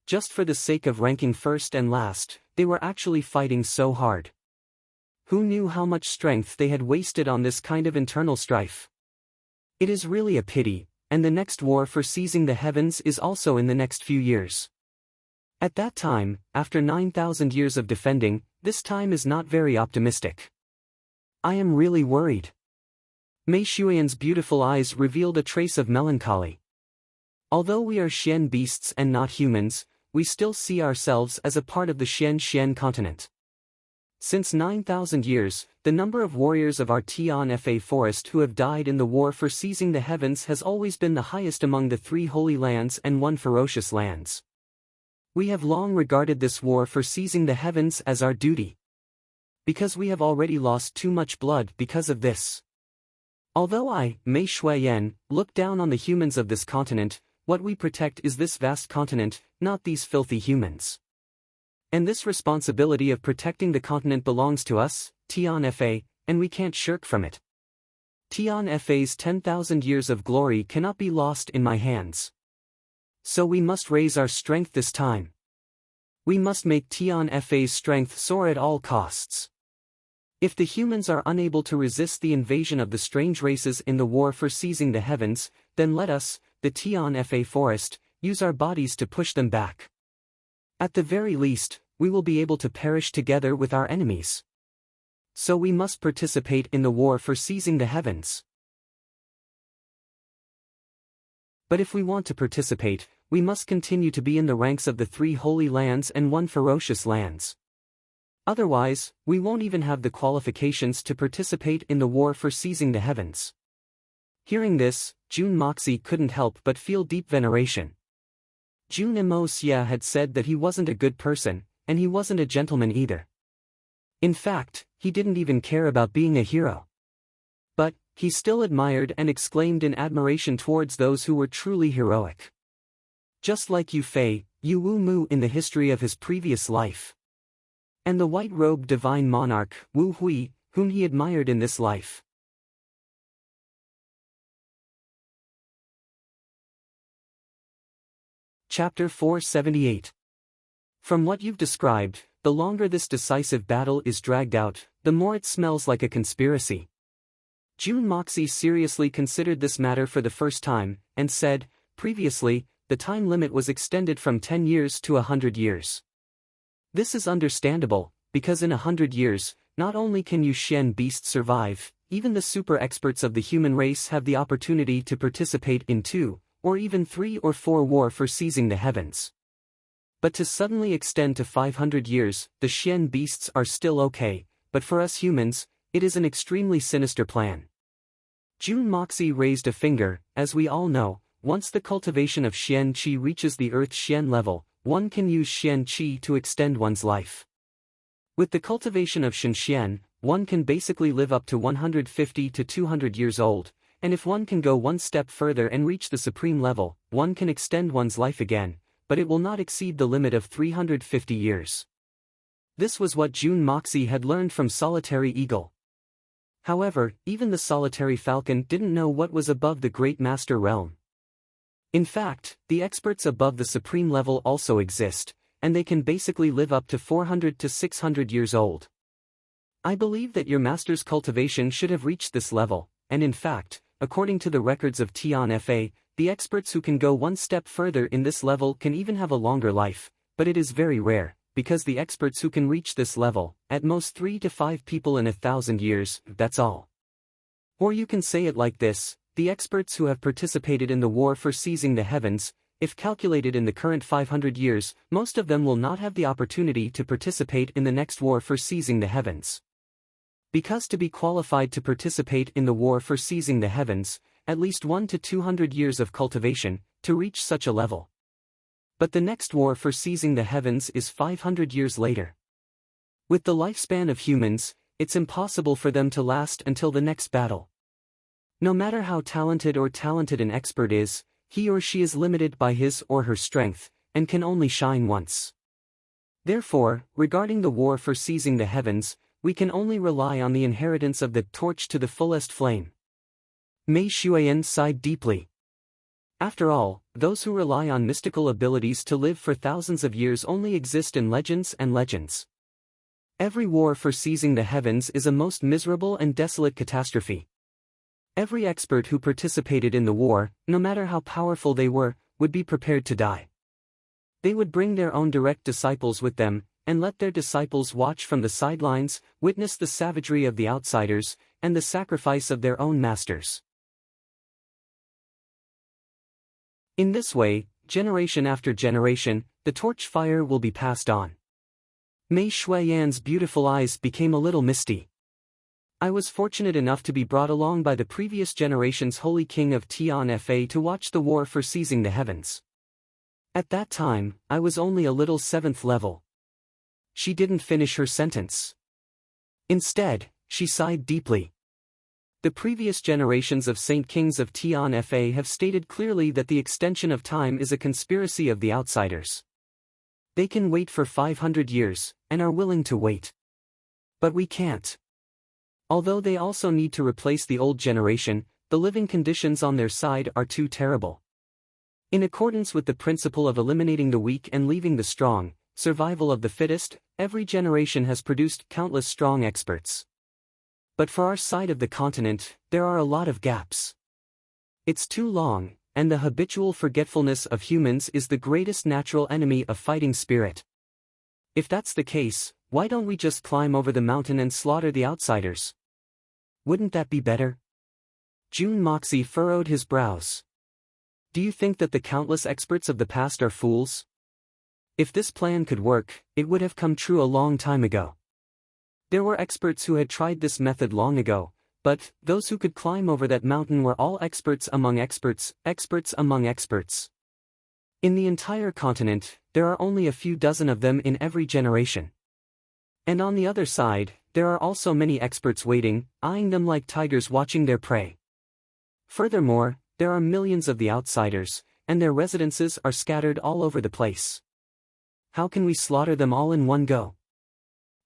Just for the sake of ranking first and last, they were actually fighting so hard. Who knew how much strength they had wasted on this kind of internal strife? It is really a pity, and the next war for seizing the heavens is also in the next few years. At that time, after 9,000 years of defending, this time is not very optimistic. I am really worried. Mei Shuiyan's beautiful eyes revealed a trace of melancholy. Although we are Xian beasts and not humans, we still see ourselves as a part of the Xian continent. Since 9,000 years, the number of warriors of our Tian Fa forest who have died in the war for seizing the heavens has always been the highest among the 3 holy lands and 1 ferocious lands. We have long regarded this war for seizing the heavens as our duty. Because we have already lost too much blood because of this. Although I, Mei Shuiyan, look down on the humans of this continent, what we protect is this vast continent, not these filthy humans. And this responsibility of protecting the continent belongs to us, Tian Fa, and we can't shirk from it. Tian Fa's 10,000 years of glory cannot be lost in my hands. So we must raise our strength this time. We must make Tian Fa's strength soar at all costs. If the humans are unable to resist the invasion of the strange races in the war for seizing the heavens, then let us, the Tian Fa forest, use our bodies to push them back. At the very least, we will be able to perish together with our enemies. So we must participate in the war for seizing the heavens. But if we want to participate, we must continue to be in the ranks of the 3 holy lands and 1 ferocious lands. Otherwise, we won't even have the qualifications to participate in the war for seizing the heavens. Hearing this, Jun Moxie couldn't help but feel deep veneration. Jun Mo Xia had said that he wasn't a good person, and he wasn't a gentleman either. In fact, he didn't even care about being a hero. But, he still admired and exclaimed in admiration towards those who were truly heroic. Just like Yu Fei, Yu Wu Mu in the history of his previous life. And the white-robed divine monarch, Wu Hui, whom he admired in this life. Chapter 478. From what you've described, the longer this decisive battle is dragged out, the more it smells like a conspiracy. Jun Moxie seriously considered this matter for the first time, and said, previously, the time limit was extended from 10 years to 100 years. This is understandable, because in 100 years, not only can you Xian beasts survive, even the super experts of the human race have the opportunity to participate in 2, or even 3 or 4 war for seizing the heavens. But to suddenly extend to 500 years, the Xian beasts are still okay, but for us humans, it is an extremely sinister plan. Jun Moxie raised a finger. As we all know, once the cultivation of Xian Qi reaches the Earth Xian level, one can use Xian Qi to extend one's life. With the cultivation of Xian, one can basically live up to 150 to 200 years old, and if one can go one step further and reach the supreme level, one can extend one's life again, but it will not exceed the limit of 350 years. This was what Jun Moxie had learned from Solitary Eagle. However, even the Solitary Falcon didn't know what was above the Great Master Realm. In fact, the experts above the supreme level also exist, and they can basically live up to 400 to 600 years old. I believe that your master's cultivation should have reached this level, and in fact, according to the records of Tian Fa, the experts who can go one step further in this level can even have a longer life, but it is very rare, because the experts who can reach this level, at most 3 to 5 people in 1,000 years, that's all. Or you can say it like this, the experts who have participated in the war for seizing the heavens, if calculated in the current 500 years, most of them will not have the opportunity to participate in the next war for seizing the heavens. Because to be qualified to participate in the war for seizing the heavens, at least 1 to 200 years of cultivation, to reach such a level. But the next war for seizing the heavens is 500 years later. With the lifespan of humans, it's impossible for them to last until the next battle. No matter how talented an expert is, he or she is limited by his or her strength, and can only shine once. Therefore, regarding the war for seizing the heavens, we can only rely on the inheritance of the torch to the fullest flame. Mei Shuiyan sighed deeply. After all, those who rely on mystical abilities to live for thousands of years only exist in legends and legends. Every war for seizing the heavens is a most miserable and desolate catastrophe. Every expert who participated in the war, no matter how powerful they were, would be prepared to die. They would bring their own direct disciples with them, and let their disciples watch from the sidelines, witness the savagery of the outsiders, and the sacrifice of their own masters. In this way, generation after generation, the torch fire will be passed on. Mei Shuiyan's beautiful eyes became a little misty. I was fortunate enough to be brought along by the previous generation's holy king of Tianfa to watch the war for seizing the heavens. At that time, I was only a little 7th level. She didn't finish her sentence. Instead, she sighed deeply. The previous generations of Saint Kings of Tianfa have stated clearly that the extension of time is a conspiracy of the outsiders. They can wait for 500 years, and are willing to wait. But we can't. Although they also need to replace the old generation, the living conditions on their side are too terrible. In accordance with the principle of eliminating the weak and leaving the strong, survival of the fittest, every generation has produced countless strong experts. But for our side of the continent, there are a lot of gaps. It's too long, and the habitual forgetfulness of humans is the greatest natural enemy of fighting spirit. If that's the case, why don't we just climb over the mountain and slaughter the outsiders? Wouldn't that be better? Jun Moxie furrowed his brows. Do you think that the countless experts of the past are fools? If this plan could work, it would have come true a long time ago. There were experts who had tried this method long ago, but those who could climb over that mountain were all experts among experts, experts among experts. In the entire continent, there are only a few dozen of them in every generation. And on the other side, there are also many experts waiting, eyeing them like tigers watching their prey. Furthermore, there are millions of the outsiders, and their residences are scattered all over the place. How can we slaughter them all in one go?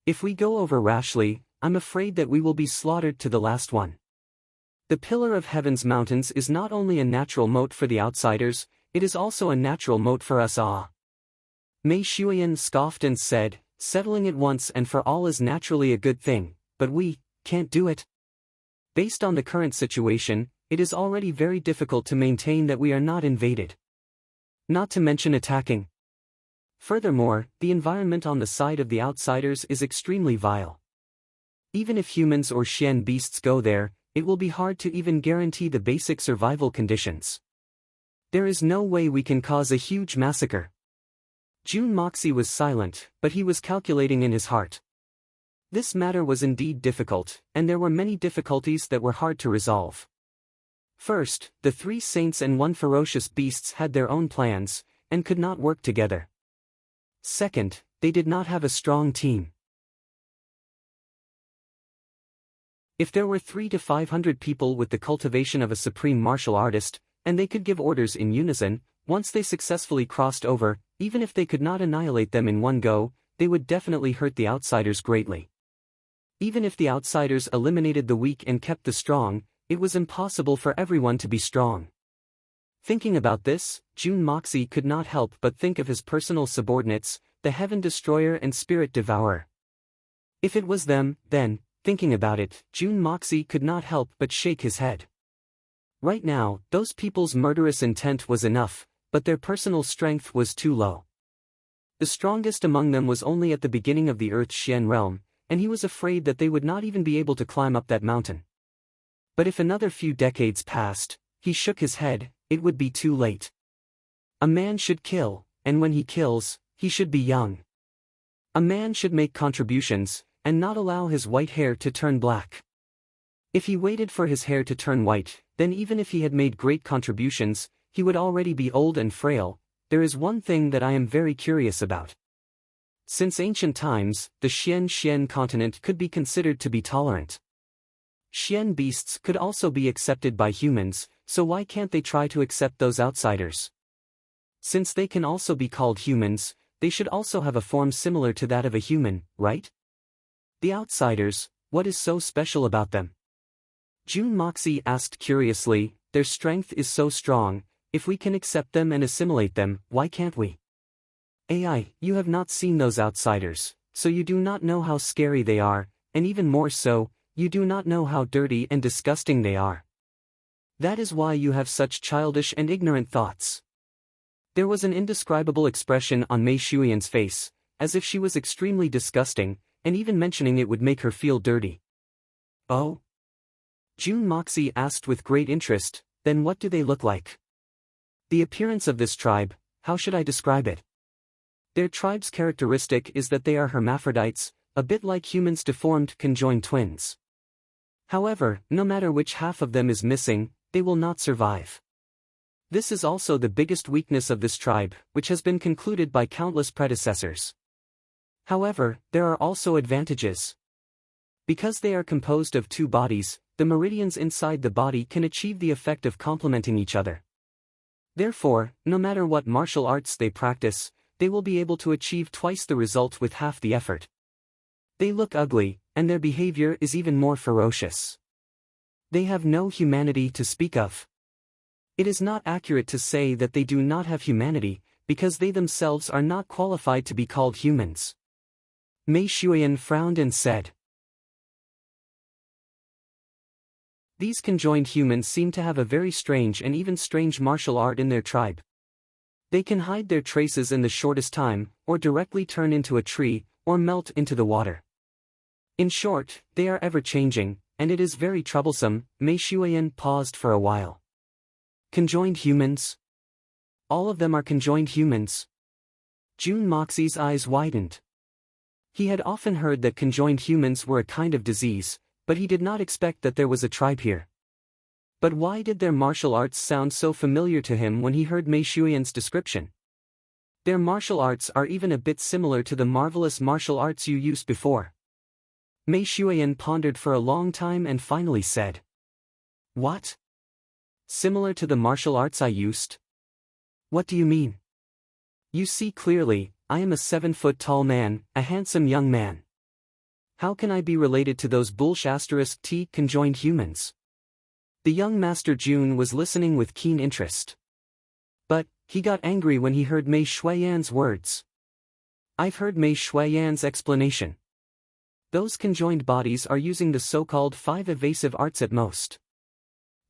If we go over rashly, I'm afraid that we will be slaughtered to the last one. The Pillar of Heaven's mountains is not only a natural moat for the outsiders, it is also a natural moat for us all. Mei Shuiyan scoffed and said, settling it once and for all is naturally a good thing, but we can't do it. Based on the current situation, it is already very difficult to maintain that we are not invaded. Not to mention attacking. Furthermore, the environment on the side of the outsiders is extremely vile. Even if humans or Xian beasts go there, it will be hard to even guarantee the basic survival conditions. There is no way we can cause a huge massacre. Jun Moxie was silent, but he was calculating in his heart. This matter was indeed difficult, and there were many difficulties that were hard to resolve. First, the 3 saints and 1 ferocious beasts had their own plans, and could not work together. Second, they did not have a strong team. If there were 300 to 500 people with the cultivation of a supreme martial artist, and they could give orders in unison, once they successfully crossed over, even if they could not annihilate them in one go, they would definitely hurt the outsiders greatly. Even if the outsiders eliminated the weak and kept the strong, it was impossible for everyone to be strong. Thinking about this, Jun Moxie could not help but think of his personal subordinates, the Heaven Destroyer and Spirit Devourer. If it was them, then, thinking about it, Jun Moxie could not help but shake his head. Right now, those people's murderous intent was enough, but their personal strength was too low. The strongest among them was only at the beginning of the Earth Xian realm, and he was afraid that they would not even be able to climb up that mountain. But if another few decades passed, he shook his head, it would be too late. A man should kill, and when he kills, he should be young. A man should make contributions, and not allow his white hair to turn black. If he waited for his hair to turn white, then even if he had made great contributions, he would already be old and frail. There is one thing that I am very curious about. Since ancient times, the Xian continent could be considered to be tolerant. Xian beasts could also be accepted by humans, so why can't they try to accept those outsiders? Since they can also be called humans, they should also have a form similar to that of a human, right? The outsiders, what is so special about them? Jun Moxie asked curiously, their strength is so strong, if we can accept them and assimilate them, why can't we? AI, you have not seen those outsiders, so you do not know how scary they are, and even more so, you do not know how dirty and disgusting they are. That is why you have such childish and ignorant thoughts. There was an indescribable expression on Mei Shuian's face, as if she was extremely disgusting, and even mentioning it would make her feel dirty. Oh? June Moxie asked with great interest, then what do they look like? The appearance of this tribe, how should I describe it? Their tribe's characteristic is that they are hermaphrodites, a bit like humans deformed conjoined twins. However, no matter which half of them is missing, they will not survive. This is also the biggest weakness of this tribe, which has been concluded by countless predecessors. However, there are also advantages. Because they are composed of two bodies, the meridians inside the body can achieve the effect of complementing each other. Therefore, no matter what martial arts they practice, they will be able to achieve twice the result with half the effort. They look ugly, and their behavior is even more ferocious. They have no humanity to speak of. It is not accurate to say that they do not have humanity, because they themselves are not qualified to be called humans. Mei Shuian frowned and said, "These conjoined humans seem to have a very strange and even strange martial art in their tribe. They can hide their traces in the shortest time, or directly turn into a tree, or melt into the water. In short, they are ever-changing, and it is very troublesome." Mei Shuian paused for a while. Conjoined humans? All of them are conjoined humans? June Moxie's eyes widened. He had often heard that conjoined humans were a kind of disease, but he did not expect that there was a tribe here. But why did their martial arts sound so familiar to him when he heard Mei Shuian's description? Their martial arts are even a bit similar to the marvelous martial arts you used before. Mei Shuian pondered for a long time and finally said, "What? Similar to the martial arts I used? What do you mean?" "You see clearly, I am a 7-foot-tall man, a handsome young man. How can I be related to those *T conjoined humans?" The young Master Jun was listening with keen interest. But, he got angry when he heard Mei Shuian's words. "I've heard Mei Shuian's explanation. Those conjoined bodies are using the so-called 5 evasive arts at most.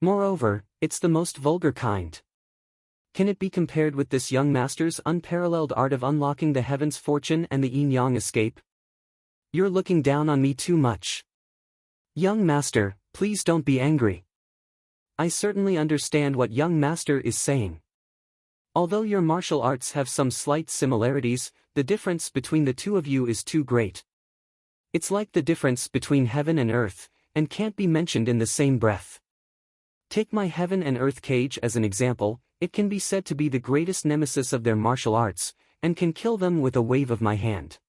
Moreover, it's the most vulgar kind. Can it be compared with this young master's unparalleled art of unlocking the heavens' fortune and the yin-yang escape? You're looking down on me too much. Young master, please don't be angry. I certainly understand what young master is saying. Although your martial arts have some slight similarities, the difference between the two of you is too great. It's like the difference between heaven and earth, and can't be mentioned in the same breath. Take my heaven and earth cage as an example. It can be said to be the greatest nemesis of their martial arts, and can kill them with a wave of my hand.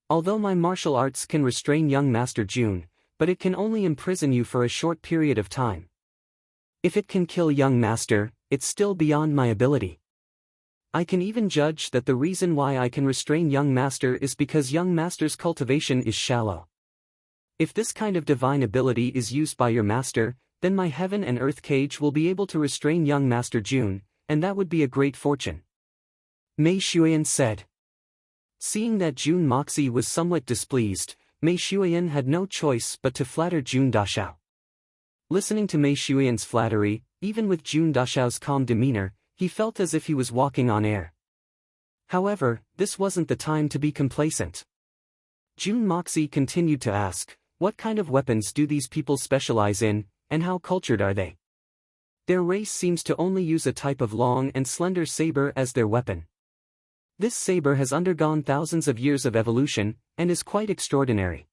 Although my martial arts can restrain young Master Jun, but it can only imprison you for a short period of time. If it can kill young master, it's still beyond my ability. I can even judge that the reason why I can restrain young master is because young master's cultivation is shallow. If this kind of divine ability is used by your master, then my heaven and earth cage will be able to restrain young Master Jun, and that would be a great fortune." Mei Shuian said. Seeing that June Moxie was somewhat displeased, Mei Shuian had no choice but to flatter June Dashao. Listening to Mei Shuian's flattery, even with June Dashao's calm demeanor, he felt as if he was walking on air. However, this wasn't the time to be complacent. June Moxie continued to ask, "What kind of weapons do these people specialize in, and how cultured are they? Their race seems to only use a type of long and slender saber as their weapon. This saber has undergone thousands of years of evolution, and is quite extraordinary.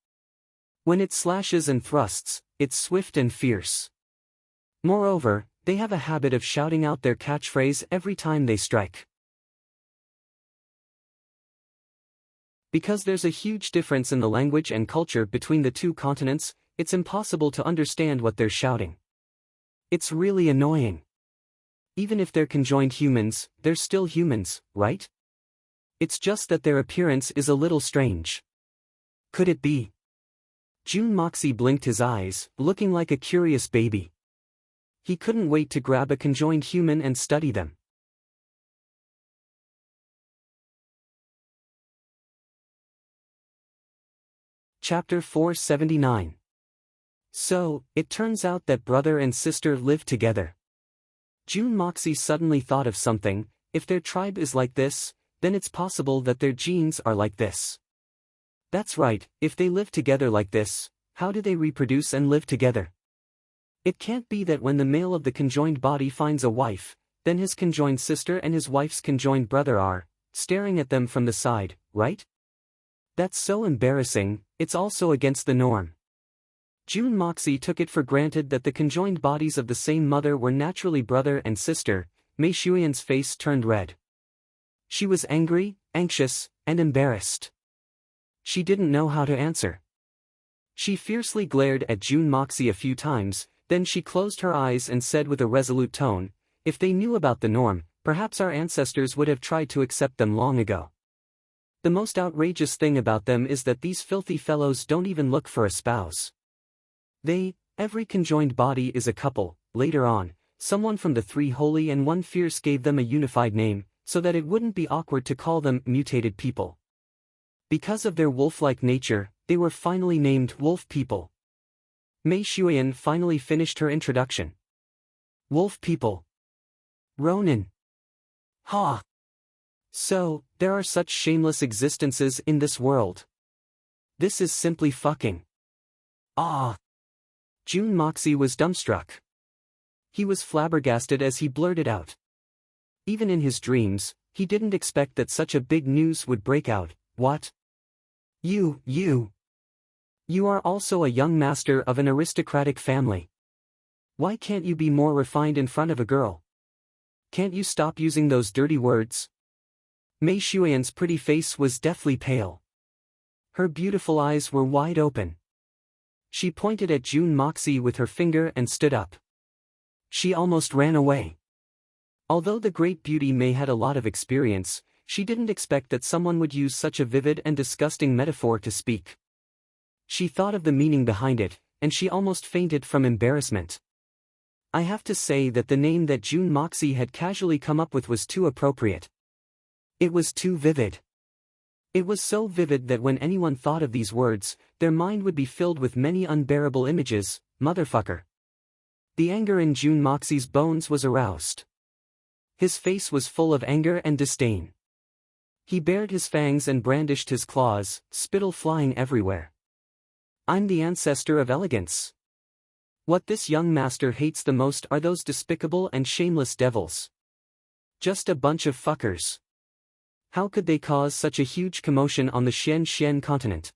When it slashes and thrusts, it's swift and fierce. Moreover, they have a habit of shouting out their catchphrase every time they strike. Because there's a huge difference in the language and culture between the two continents, it's impossible to understand what they're shouting. It's really annoying. Even if they're conjoined humans, they're still humans, right? It's just that their appearance is a little strange. Could it be?" June Moxie blinked his eyes, looking like a curious baby. He couldn't wait to grab a conjoined human and study them. Chapter 479. So, it turns out that brother and sister lived together. June Moxie suddenly thought of something, if their tribe is like this, then it's possible that their genes are like this. That's right, if they live together like this, how do they reproduce and live together? It can't be that when the male of the conjoined body finds a wife, then his conjoined sister and his wife's conjoined brother are staring at them from the side, right? That's so embarrassing. It's also against the norm. June Moxie took it for granted that the conjoined bodies of the same mother were naturally brother and sister. Mei Shuyan's face turned red. She was angry, anxious, and embarrassed. She didn't know how to answer. She fiercely glared at June Moxie a few times, then she closed her eyes and said with a resolute tone, "If they knew about the norm, perhaps our ancestors would have tried to accept them long ago. The most outrageous thing about them is that these filthy fellows don't even look for a spouse. Every conjoined body is a couple." Later on, someone from the three holy and one fierce gave them a unified name, so that it wouldn't be awkward to call them mutated people. Because of their wolf-like nature, they were finally named wolf people. Mei Shuyan finally finished her introduction. Wolf people. Ronin. Ha! So, there are such shameless existences in this world. This is simply fucking. Ah! June Moxie was dumbstruck. He was flabbergasted as he blurted out. Even in his dreams, he didn't expect that such a big news would break out. What? You are also a young master of an aristocratic family. Why can't you be more refined in front of a girl? Can't you stop using those dirty words? Mei Shuyan's pretty face was deathly pale. Her beautiful eyes were wide open. She pointed at June Moxie with her finger and stood up. She almost ran away. Although the great beauty Mei had a lot of experience, she didn't expect that someone would use such a vivid and disgusting metaphor to speak. She thought of the meaning behind it, and she almost fainted from embarrassment. I have to say that the name that June Moxie had casually come up with was too appropriate. It was too vivid. It was so vivid that when anyone thought of these words, their mind would be filled with many unbearable images. Motherfucker. The anger in June Moxie's bones was aroused. His face was full of anger and disdain. He bared his fangs and brandished his claws, spittle flying everywhere. I'm the ancestor of elegance. What this young master hates the most are those despicable and shameless devils. Just a bunch of fuckers. How could they cause such a huge commotion on the Xian continent?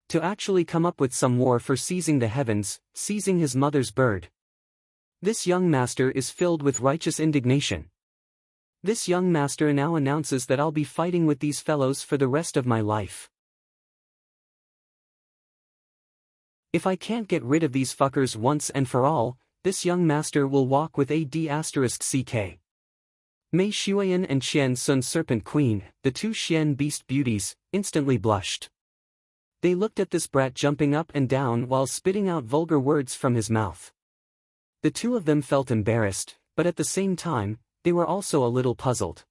To actually come up with some war for seizing the heavens, seizing his mother's bird. This young master is filled with righteous indignation. This young master now announces that I'll be fighting with these fellows for the rest of my life. If I can't get rid of these fuckers once and for all, this young master will walk with AD*CK. Mei Shuyan and Qian Sun Serpent Queen, the two Xian beast beauties, instantly blushed. They looked at this brat jumping up and down while spitting out vulgar words from his mouth. The two of them felt embarrassed, but at the same time, they were also a little puzzled.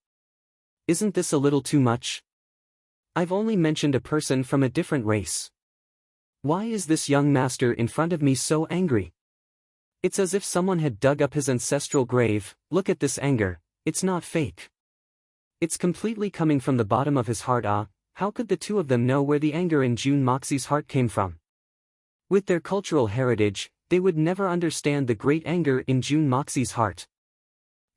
Isn't this a little too much? I've only mentioned a person from a different race. Why is this young master in front of me so angry? It's as if someone had dug up his ancestral grave. Look at this anger, it's not fake. It's completely coming from the bottom of his heart. How could the two of them know where the anger in June Moxie's heart came from? With their cultural heritage, they would never understand the great anger in June Moxie's heart.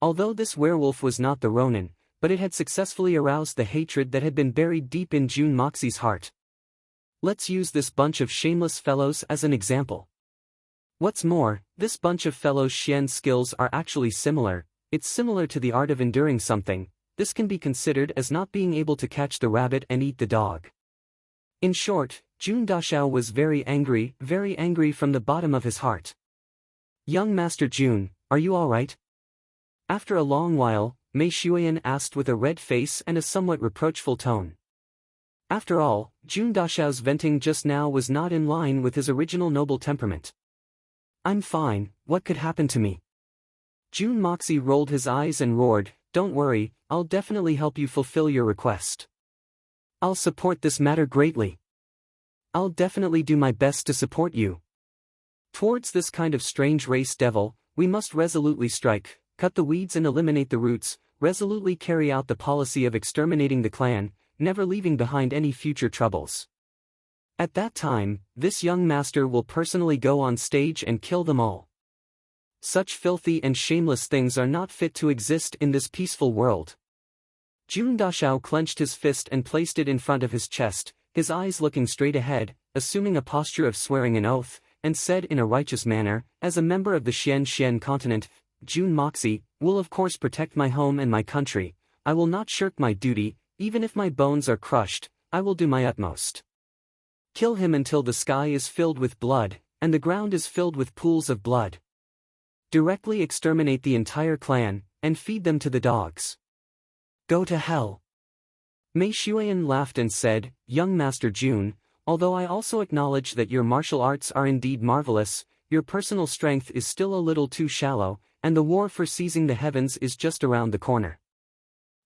Although this werewolf was not the Ronin, but it had successfully aroused the hatred that had been buried deep in June Moxie's heart. Let's use this bunch of shameless fellows as an example. What's more, this bunch of fellows' Xian skills are actually similar. It's similar to the art of enduring something. This can be considered as not being able to catch the rabbit and eat the dog. In short, June Dashao was very angry from the bottom of his heart. Young Master June, are you all right? After a long while, Mei Shuyan asked with a red face and a somewhat reproachful tone. After all, June Dashao's venting just now was not in line with his original noble temperament. I'm fine, what could happen to me? June Moxie rolled his eyes and roared, don't worry, I'll definitely help you fulfill your request. I'll support this matter greatly. I'll definitely do my best to support you. Towards this kind of strange race devil, we must resolutely strike, cut the weeds and eliminate the roots. resolutely carry out the policy of exterminating the clan, never leaving behind any future troubles. At that time, this young master will personally go on stage and kill them all. Such filthy and shameless things are not fit to exist in this peaceful world. Jun Dashao clenched his fist and placed it in front of his chest, his eyes looking straight ahead, assuming a posture of swearing an oath, and said in a righteous manner, as a member of the Xian continent, Jun Moxie will of course protect my home and my country. I will not shirk my duty, even if my bones are crushed, I will do my utmost. Kill him until the sky is filled with blood, and the ground is filled with pools of blood. Directly exterminate the entire clan, and feed them to the dogs. Go to hell. Mei Xuan laughed and said, Young Master Jun, although I also acknowledge that your martial arts are indeed marvelous, your personal strength is still a little too shallow, and the war for seizing the heavens is just around the corner.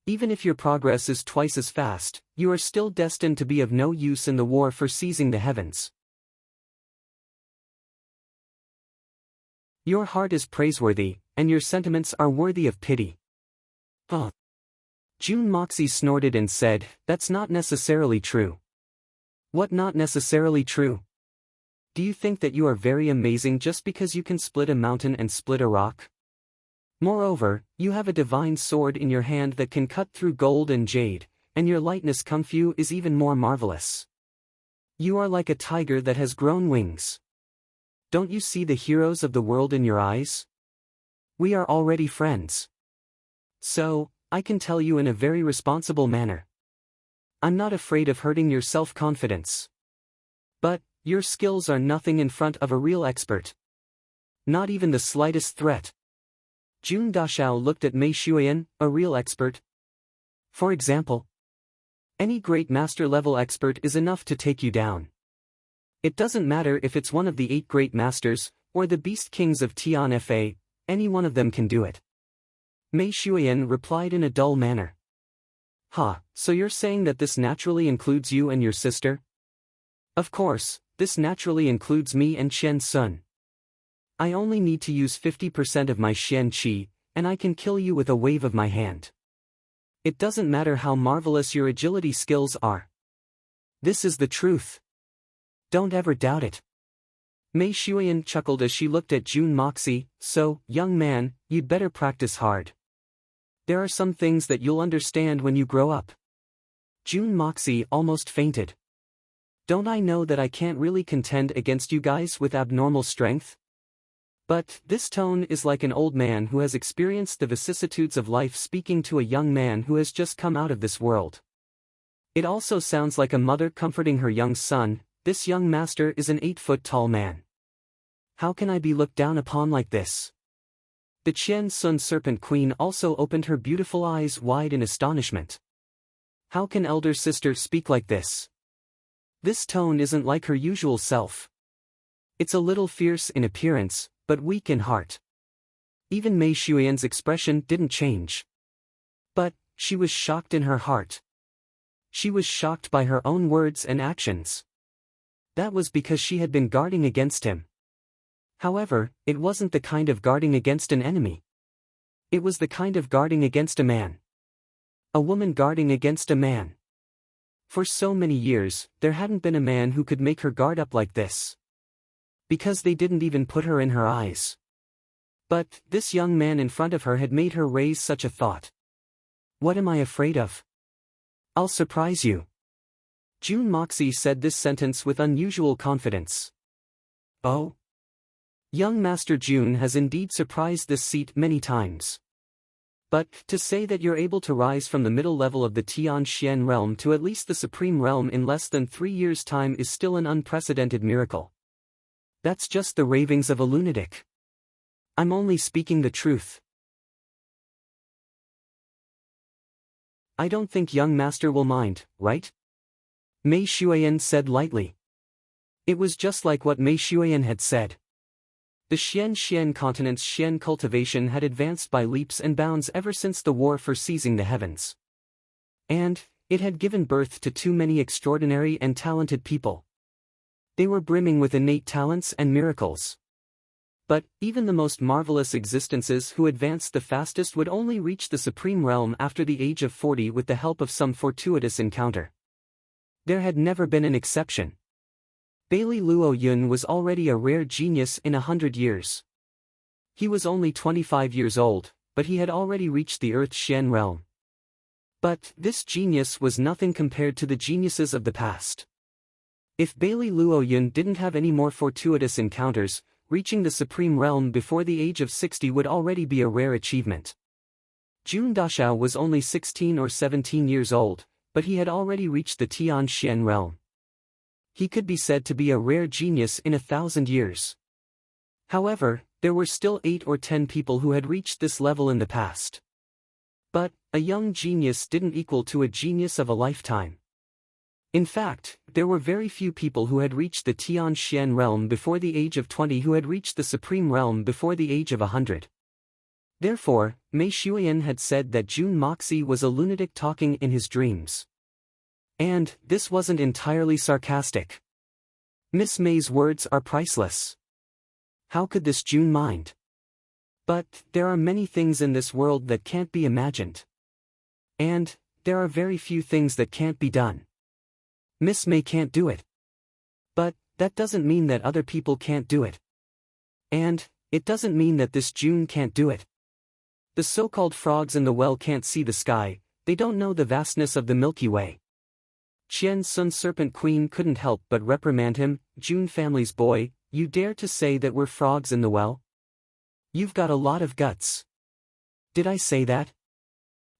Even if your progress is twice as fast, you are still destined to be of no use in the war for seizing the heavens. Your heart is praiseworthy, and your sentiments are worthy of pity. Jun Moxie snorted and said, That's not necessarily true. What not necessarily true? Do you think that you are very amazing just because you can split a mountain and split a rock? Moreover, you have a divine sword in your hand that can cut through gold and jade, and your lightness kung fu is even more marvelous. You are like a tiger that has grown wings. Don't you see the heroes of the world in your eyes? We are already friends. So, I can tell you in a very responsible manner. I'm not afraid of hurting your self-confidence. But, your skills are nothing in front of a real expert. Not even the slightest threat. Jun Dashao looked at Mei Xuan, a real expert. For example, any great master-level expert is enough to take you down. It doesn't matter if it's one of the 8 great masters, or the beast kings of Tian Fa, any one of them can do it. Mei Xuan replied in a dull manner. So you're saying that this naturally includes you and your sister? Of course, this naturally includes me and Chen Sun. I only need to use 50% of my Xian Qi, and I can kill you with a wave of my hand. It doesn't matter how marvelous your agility skills are. This is the truth. Don't ever doubt it. Mei Xuan chuckled as she looked at Jun Moxie, so, young man, you'd better practice hard. There are some things that you'll understand when you grow up. Jun Moxie almost fainted. Don't I know that I can't really contend against you guys with abnormal strength? But, this tone is like an old man who has experienced the vicissitudes of life speaking to a young man who has just come out of this world. It also sounds like a mother comforting her young son. This young master is an 8-foot-tall man. How can I be looked down upon like this? The Chen Sun Serpent Queen also opened her beautiful eyes wide in astonishment. How can elder sister speak like this? This tone isn't like her usual self. It's a little fierce in appearance, but weak in heart. Even Mei Xuan's expression didn't change. But, she was shocked in her heart. She was shocked by her own words and actions. That was because she had been guarding against him. However, it wasn't the kind of guarding against an enemy. It was the kind of guarding against a man. A woman guarding against a man. For so many years, there hadn't been a man who could make her guard up like this. Because they didn't even put her in her eyes. But, this young man in front of her had made her raise such a thought. What am I afraid of? I'll surprise you. Jun Moxie said this sentence with unusual confidence. Oh? Young Master Jun has indeed surprised this seat many times. But, to say that you're able to rise from the middle level of the Tianxian realm to at least the supreme realm in less than 3 years' time is still an unprecedented miracle. That's just the ravings of a lunatic. I'm only speaking the truth. I don't think young master will mind, right? Mei Xuan said lightly. It was just like what Mei Xuan had said. The Xian continent's Xian cultivation had advanced by leaps and bounds ever since the war for seizing the heavens. And, it had given birth to too many extraordinary and talented people. They were brimming with innate talents and miracles. But, even the most marvelous existences who advanced the fastest would only reach the supreme realm after the age of 40 with the help of some fortuitous encounter. There had never been an exception. Bailey Luo Yun was already a rare genius in 100 years. He was only 25 years old, but he had already reached the Earth Shen realm. But, this genius was nothing compared to the geniuses of the past. If Bailey Luo Yun didn't have any more fortuitous encounters, reaching the supreme realm before the age of 60 would already be a rare achievement. Jun Dashao was only 16 or 17 years old, but he had already reached the Tian Shen realm. He could be said to be a rare genius in 1,000 years. However, there were still 8 or 10 people who had reached this level in the past. But, a young genius didn't equal to a genius of a lifetime. In fact, there were very few people who had reached the Tian Shen realm before the age of 20 who had reached the supreme realm before the age of 100. Therefore, Mei Shuyan had said that Jun Moxie was a lunatic talking in his dreams. And, this wasn't entirely sarcastic. Miss Mei's words are priceless. How could this Jun mind? But, there are many things in this world that can't be imagined. And, there are very few things that can't be done. Miss Mei can't do it. But, that doesn't mean that other people can't do it. And, it doesn't mean that this Jun can't do it. The so-called frogs in the well can't see the sky, they don't know the vastness of the Milky Way. Qian Sun Serpent Queen couldn't help but reprimand him, Jun family's boy, you dare to say that we're frogs in the well? You've got a lot of guts. Did I say that?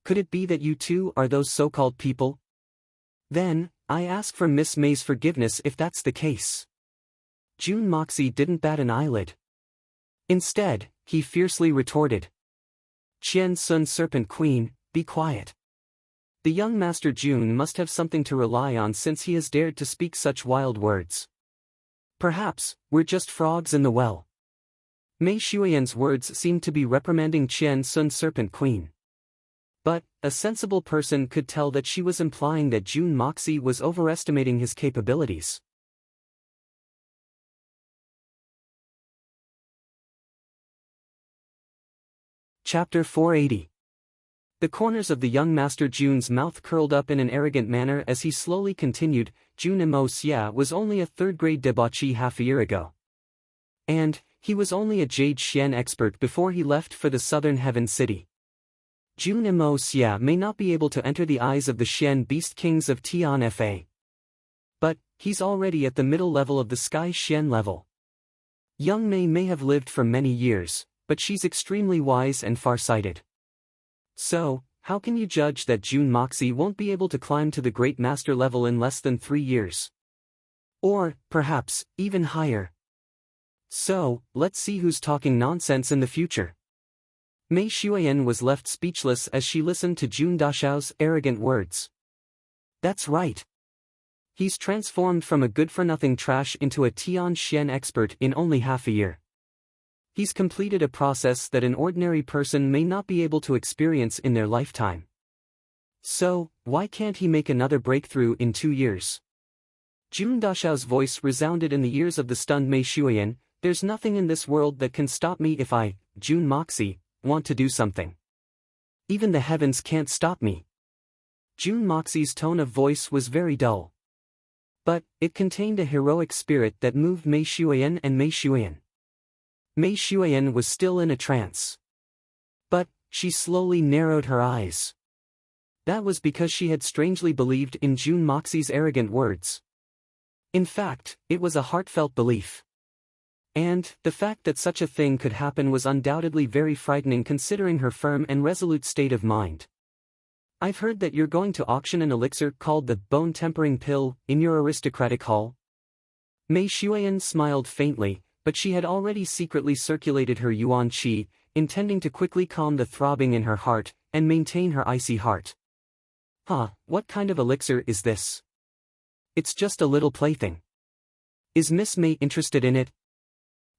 Could it be that you too are those so-called people? Then, I ask for Miss Mei's forgiveness if that's the case. Jun Moxie didn't bat an eyelid. Instead, he fiercely retorted. Qian Sun Serpent Queen, be quiet. The young Master Jun must have something to rely on since he has dared to speak such wild words. Perhaps, we're just frogs in the well. Mei Shuyan's words seemed to be reprimanding Qian Sun Serpent Queen. But, a sensible person could tell that she was implying that Jun Moxie was overestimating his capabilities. Chapter 480. The corners of the young Master Jun's mouth curled up in an arrogant manner as he slowly continued, Jun Mo Xia was only a third-grade debauchee half a year ago. And, he was only a Jade Xian expert before he left for the southern heaven city. Jun Mo Xia may not be able to enter the eyes of the Xian beast kings of Tian Fa. But, he's already at the middle level of the Sky Xian level. Young Mei may have lived for many years, but she's extremely wise and far-sighted. So, how can you judge that Jun Moxie won't be able to climb to the Great Master level in less than 3 years? Or, perhaps, even higher. So, let's see who's talking nonsense in the future. Mei Shuyan was left speechless as she listened to Jun Dashao's arrogant words. That's right. He's transformed from a good-for-nothing trash into a Tian Shen expert in only half a year. He's completed a process that an ordinary person may not be able to experience in their lifetime. So, why can't he make another breakthrough in 2 years? Jun Dashao's voice resounded in the ears of the stunned Mei Shuyan, there's nothing in this world that can stop me if I, Jun Moxie, want to do something. Even the heavens can't stop me. Jun Moxie's tone of voice was very dull. But, it contained a heroic spirit that moved Mei Shuyan and Mei Shuyan. Mei Shuyan was still in a trance. But, she slowly narrowed her eyes. That was because she had strangely believed in Jun Moxie's arrogant words. In fact, it was a heartfelt belief. And, the fact that such a thing could happen was undoubtedly very frightening considering her firm and resolute state of mind. I've heard that you're going to auction an elixir called the bone-tempering pill in your aristocratic hall. Mei Shuyan smiled faintly, but she had already secretly circulated her yuan qi, intending to quickly calm the throbbing in her heart, and maintain her icy heart. What kind of elixir is this? It's just a little plaything. Is Miss Mei interested in it?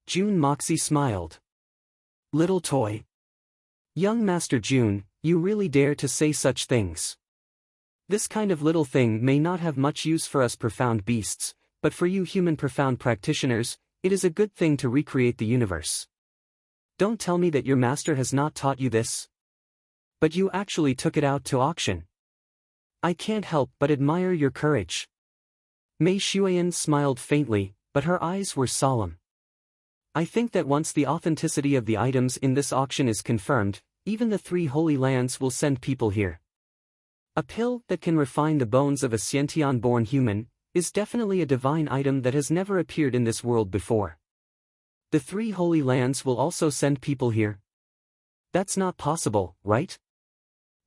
Jun Moxie smiled. Little toy. Young Master Jun, you really dare to say such things. This kind of little thing may not have much use for us profound beasts, but for you human profound practitioners, it is a good thing to recreate the universe. Don't tell me that your master has not taught you this. But you actually took it out to auction. I can't help but admire your courage. Mei Xuan smiled faintly, but her eyes were solemn. I think that once the authenticity of the items in this auction is confirmed, even the 3 Holy Lands will send people here. A pill that can refine the bones of a Xiantian-born human is definitely a divine item that has never appeared in this world before. The 3 Holy Lands will also send people here. That's not possible, right?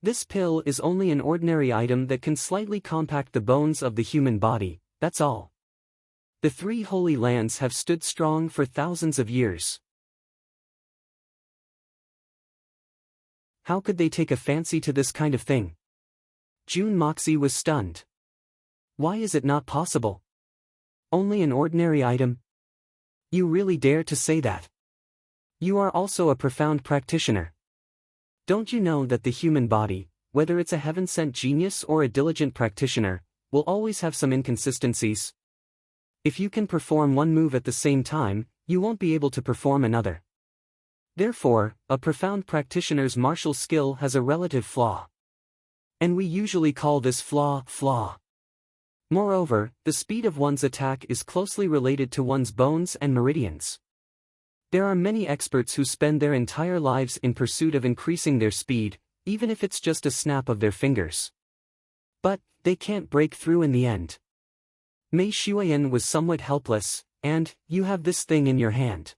This pill is only an ordinary item that can slightly compact the bones of the human body, that's all. The 3 Holy Lands have stood strong for thousands of years. How could they take a fancy to this kind of thing? June Moxie was stunned. Why is it not possible? Only an ordinary item? You really dare to say that? You are also a profound practitioner. Don't you know that the human body, whether it's a heaven-sent genius or a diligent practitioner, will always have some inconsistencies? If you can perform one move at the same time, you won't be able to perform another. Therefore, a profound practitioner's martial skill has a relative flaw. And we usually call this flaw. Moreover, the speed of one's attack is closely related to one's bones and meridians. There are many experts who spend their entire lives in pursuit of increasing their speed, even if it's just a snap of their fingers. But they can't break through in the end. Mei Xuan was somewhat helpless, and you have this thing in your hand.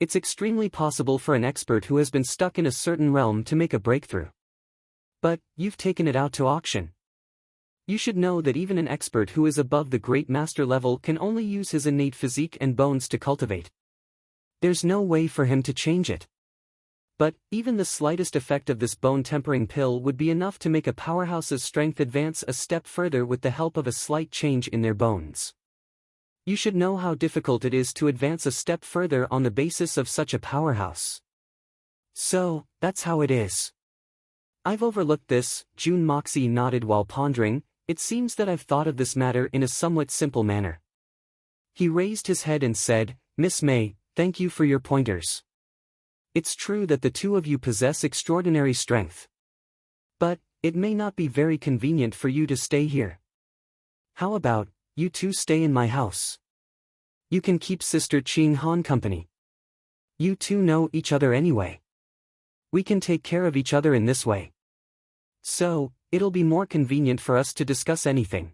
It's extremely possible for an expert who has been stuck in a certain realm to make a breakthrough. But you've taken it out to auction. You should know that even an expert who is above the great master level can only use his innate physique and bones to cultivate. There's no way for him to change it. But even the slightest effect of this bone-tempering pill would be enough to make a powerhouse's strength advance a step further with the help of a slight change in their bones. You should know how difficult it is to advance a step further on the basis of such a powerhouse. So, that's how it is. I've overlooked this, June Moxie nodded while pondering. It seems that I've thought of this matter in a somewhat simple manner. He raised his head and said, Miss May, thank you for your pointers. It's true that the 2 of you possess extraordinary strength. But it may not be very convenient for you to stay here. How about, you 2 stay in my house? You can keep Sister Qing Han company. You 2 know each other anyway. We can take care of each other in this way. So, it'll be more convenient for us to discuss anything.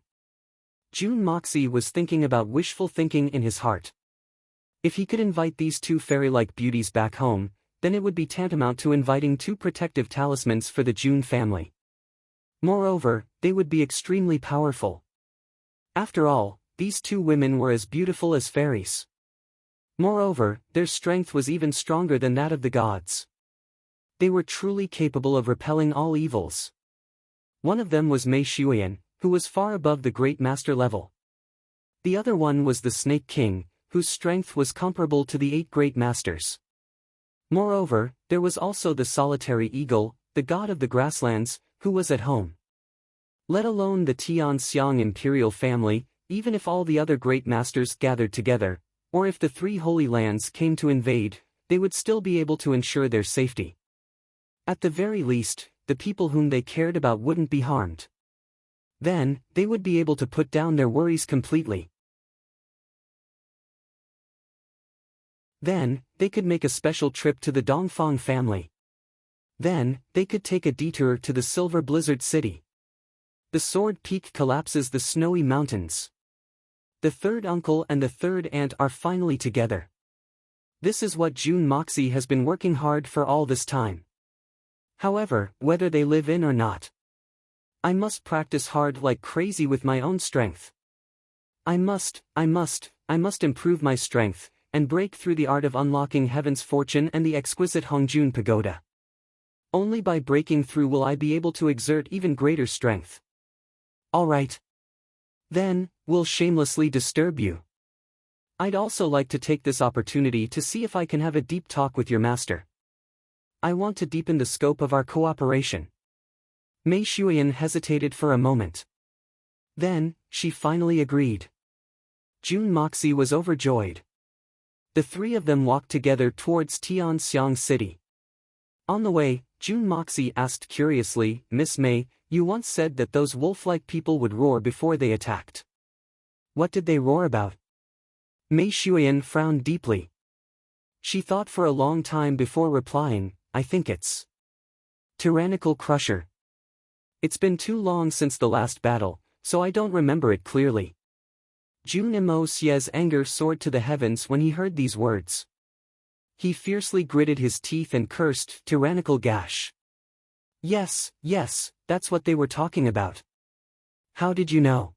June Moxie was thinking about wishful thinking in his heart. If he could invite these 2 fairy-like beauties back home, then it would be tantamount to inviting 2 protective talismans for the June family. Moreover, they would be extremely powerful. After all, these 2 women were as beautiful as fairies. Moreover, their strength was even stronger than that of the gods. They were truly capable of repelling all evils. One of them was Mei Xuan, who was far above the great master level. The other one was the Snake King, whose strength was comparable to the 8 great masters. Moreover, there was also the solitary eagle, the god of the grasslands, who was at home. Let alone the Tianxiang imperial family, even if all the other great masters gathered together, or if the 3 Holy Lands came to invade, they would still be able to ensure their safety. At the very least, the people whom they cared about wouldn't be harmed. Then, they would be able to put down their worries completely. Then, they could make a special trip to the Dongfang family. Then, they could take a detour to the Silver Blizzard City. The Sword Peak collapses the snowy mountains. The 3rd uncle and the 3rd aunt are finally together. This is what June Moxie has been working hard for all this time. However, whether they live in or not, I must practice hard like crazy with my own strength. I must improve my strength, and break through the art of unlocking heaven's fortune and the exquisite Hongjun Pagoda. Only by breaking through will I be able to exert even greater strength. Alright. Then, we'll shamelessly disturb you. I'd also like to take this opportunity to see if I can have a deep talk with your master. I want to deepen the scope of our cooperation. Mei Xuan hesitated for a moment. Then, she finally agreed. June Moxie was overjoyed. The three of them walked together towards Tianxiang City. On the way, June Moxie asked curiously, "Miss May, you once said that those wolf-like people would roar before they attacked. What did they roar about?" Mei Shuyan frowned deeply. She thought for a long time before replying, "I think it's tyrannical crusher. It's been too long since the last battle, so I don't remember it clearly." June Mo Xie's anger soared to the heavens when he heard these words. He fiercely gritted his teeth and cursed, "Tyrannical gash. Yes, that's what they were talking about." "How did you know?"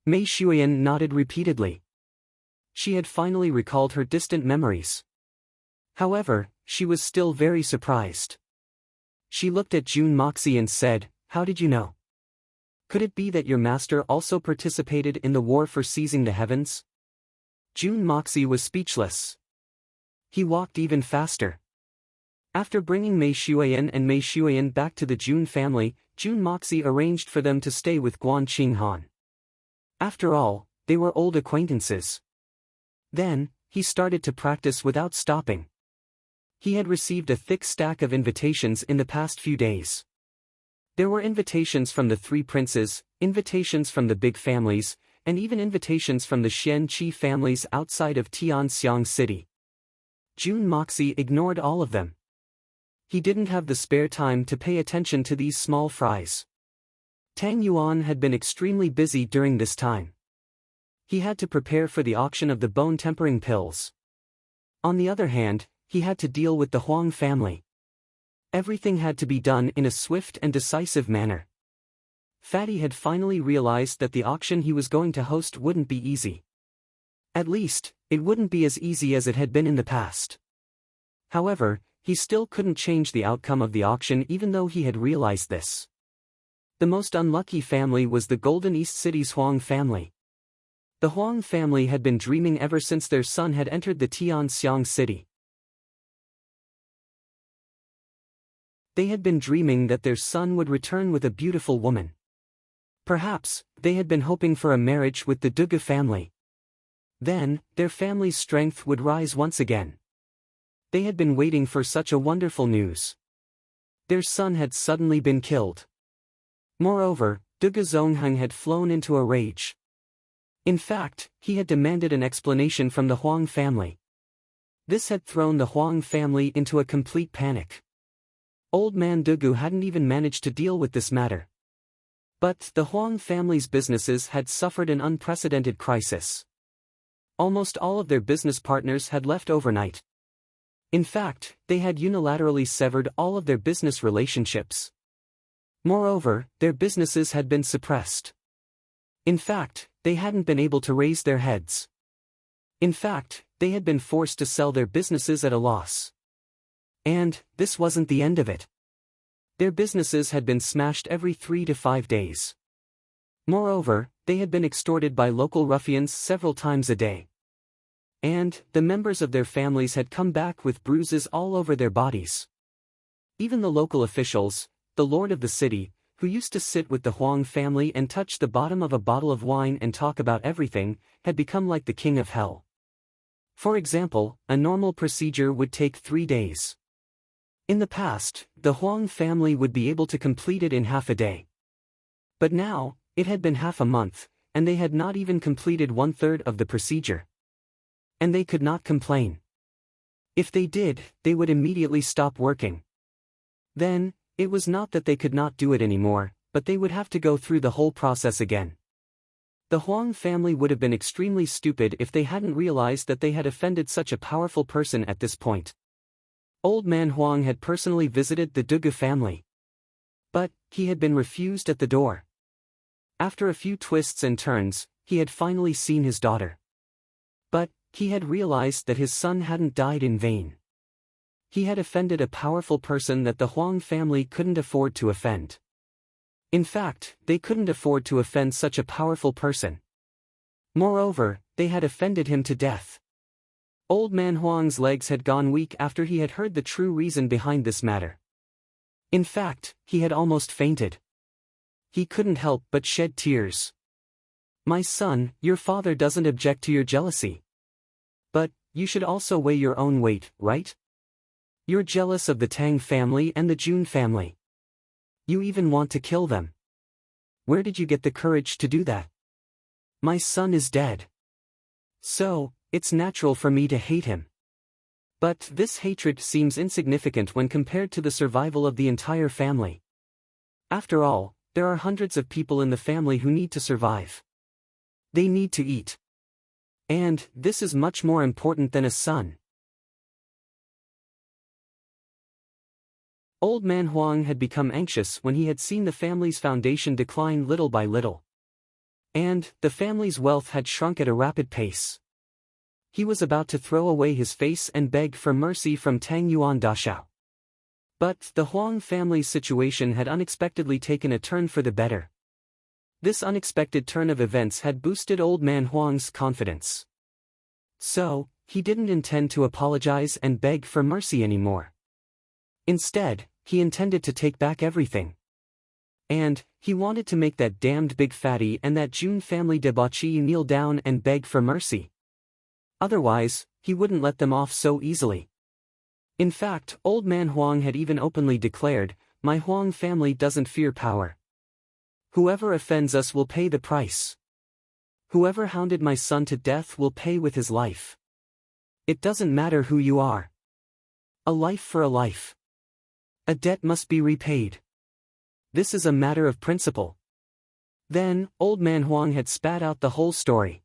Mei Shuyan nodded repeatedly. She had finally recalled her distant memories. However, she was still very surprised. She looked at June Moxie and said, "How did you know? Could it be that your master also participated in the war for seizing the heavens?" June Moxie was speechless. He walked even faster. After bringing Mei Shuyan and Mei Shuyan back to the June family, June Moxie arranged for them to stay with Guan Qinghan. After all, they were old acquaintances. Then, he started to practice without stopping. He had received a thick stack of invitations in the past few days. There were invitations from the three princes, invitations from the big families, and even invitations from the Xian Qi families outside of Tianxiang City. June Moxie ignored all of them. He didn't have the spare time to pay attention to these small fries. Tang Yuan had been extremely busy during this time. He had to prepare for the auction of the bone-tempering pills. On the other hand, he had to deal with the Huang family. Everything had to be done in a swift and decisive manner. Fatty had finally realized that the auction he was going to host wouldn't be easy. At least, it wouldn't be as easy as it had been in the past. However, he still couldn't change the outcome of the auction even though he had realized this. The most unlucky family was the Golden East City's Huang family. The Huang family had been dreaming ever since their son had entered the Tianxiang City. They had been dreaming that their son would return with a beautiful woman. Perhaps, they had been hoping for a marriage with the Dugu family. Then, their family's strength would rise once again. They had been waiting for such a wonderful news. Their son had suddenly been killed. Moreover, Dugu Zongheng had flown into a rage. In fact, he had demanded an explanation from the Huang family. This had thrown the Huang family into a complete panic. Old man Dugu hadn't even managed to deal with this matter. But the Huang family's businesses had suffered an unprecedented crisis. Almost all of their business partners had left overnight. In fact, they had unilaterally severed all of their business relationships. Moreover, their businesses had been suppressed. In fact, they hadn't been able to raise their heads. In fact, they had been forced to sell their businesses at a loss. And, this wasn't the end of it. Their businesses had been smashed every 3 to 5 days. Moreover, they had been extorted by local ruffians several times a day. And, the members of their families had come back with bruises all over their bodies. Even the local officials, the lord of the city, who used to sit with the Huang family and touch the bottom of a bottle of wine and talk about everything, had become like the king of hell. For example, a normal procedure would take 3 days. In the past, the Huang family would be able to complete it in half a day. But now, it had been half a month, and they had not even completed 1/3 of the procedure. And they could not complain. If they did, they would immediately stop working. Then, it was not that they could not do it anymore, but they would have to go through the whole process again. The Huang family would have been extremely stupid if they hadn't realized that they had offended such a powerful person at this point. Old man Huang had personally visited the Dugu family. But, he had been refused at the door. After a few twists and turns, he had finally seen his daughter. But, he had realized that his son hadn't died in vain. He had offended a powerful person that the Huang family couldn't afford to offend. In fact, they couldn't afford to offend such a powerful person. Moreover, they had offended him to death. Old man Huang's legs had gone weak after he had heard the true reason behind this matter. In fact, he had almost fainted. He couldn't help but shed tears. "My son, your father doesn't object to your jealousy. But, you should also weigh your own weight, right? You're jealous of the Tang family and the Jun family. You even want to kill them. Where did you get the courage to do that? My son is dead. So, it's natural for me to hate him. But this hatred seems insignificant when compared to the survival of the entire family. After all, there are hundreds of people in the family who need to survive. They need to eat. And this is much more important than a son. Old Man Huang had become anxious when he had seen the family's foundation decline little by little. And the family's wealth had shrunk at a rapid pace. He was about to throw away his face and beg for mercy from Tang Yuan Dashao. But the Huang family's situation had unexpectedly taken a turn for the better. This unexpected turn of events had boosted Old Man Huang's confidence. So, he didn't intend to apologize and beg for mercy anymore. Instead, he intended to take back everything. And he wanted to make that damned big fatty and that Jun family debauchee kneel down and beg for mercy. Otherwise, he wouldn't let them off so easily. In fact, Old Man Huang had even openly declared, "My Huang family doesn't fear power. Whoever offends us will pay the price. Whoever hounded my son to death will pay with his life. It doesn't matter who you are. A life for a life. A debt must be repaid. This is a matter of principle." Then, Old Man Huang had spat out the whole story.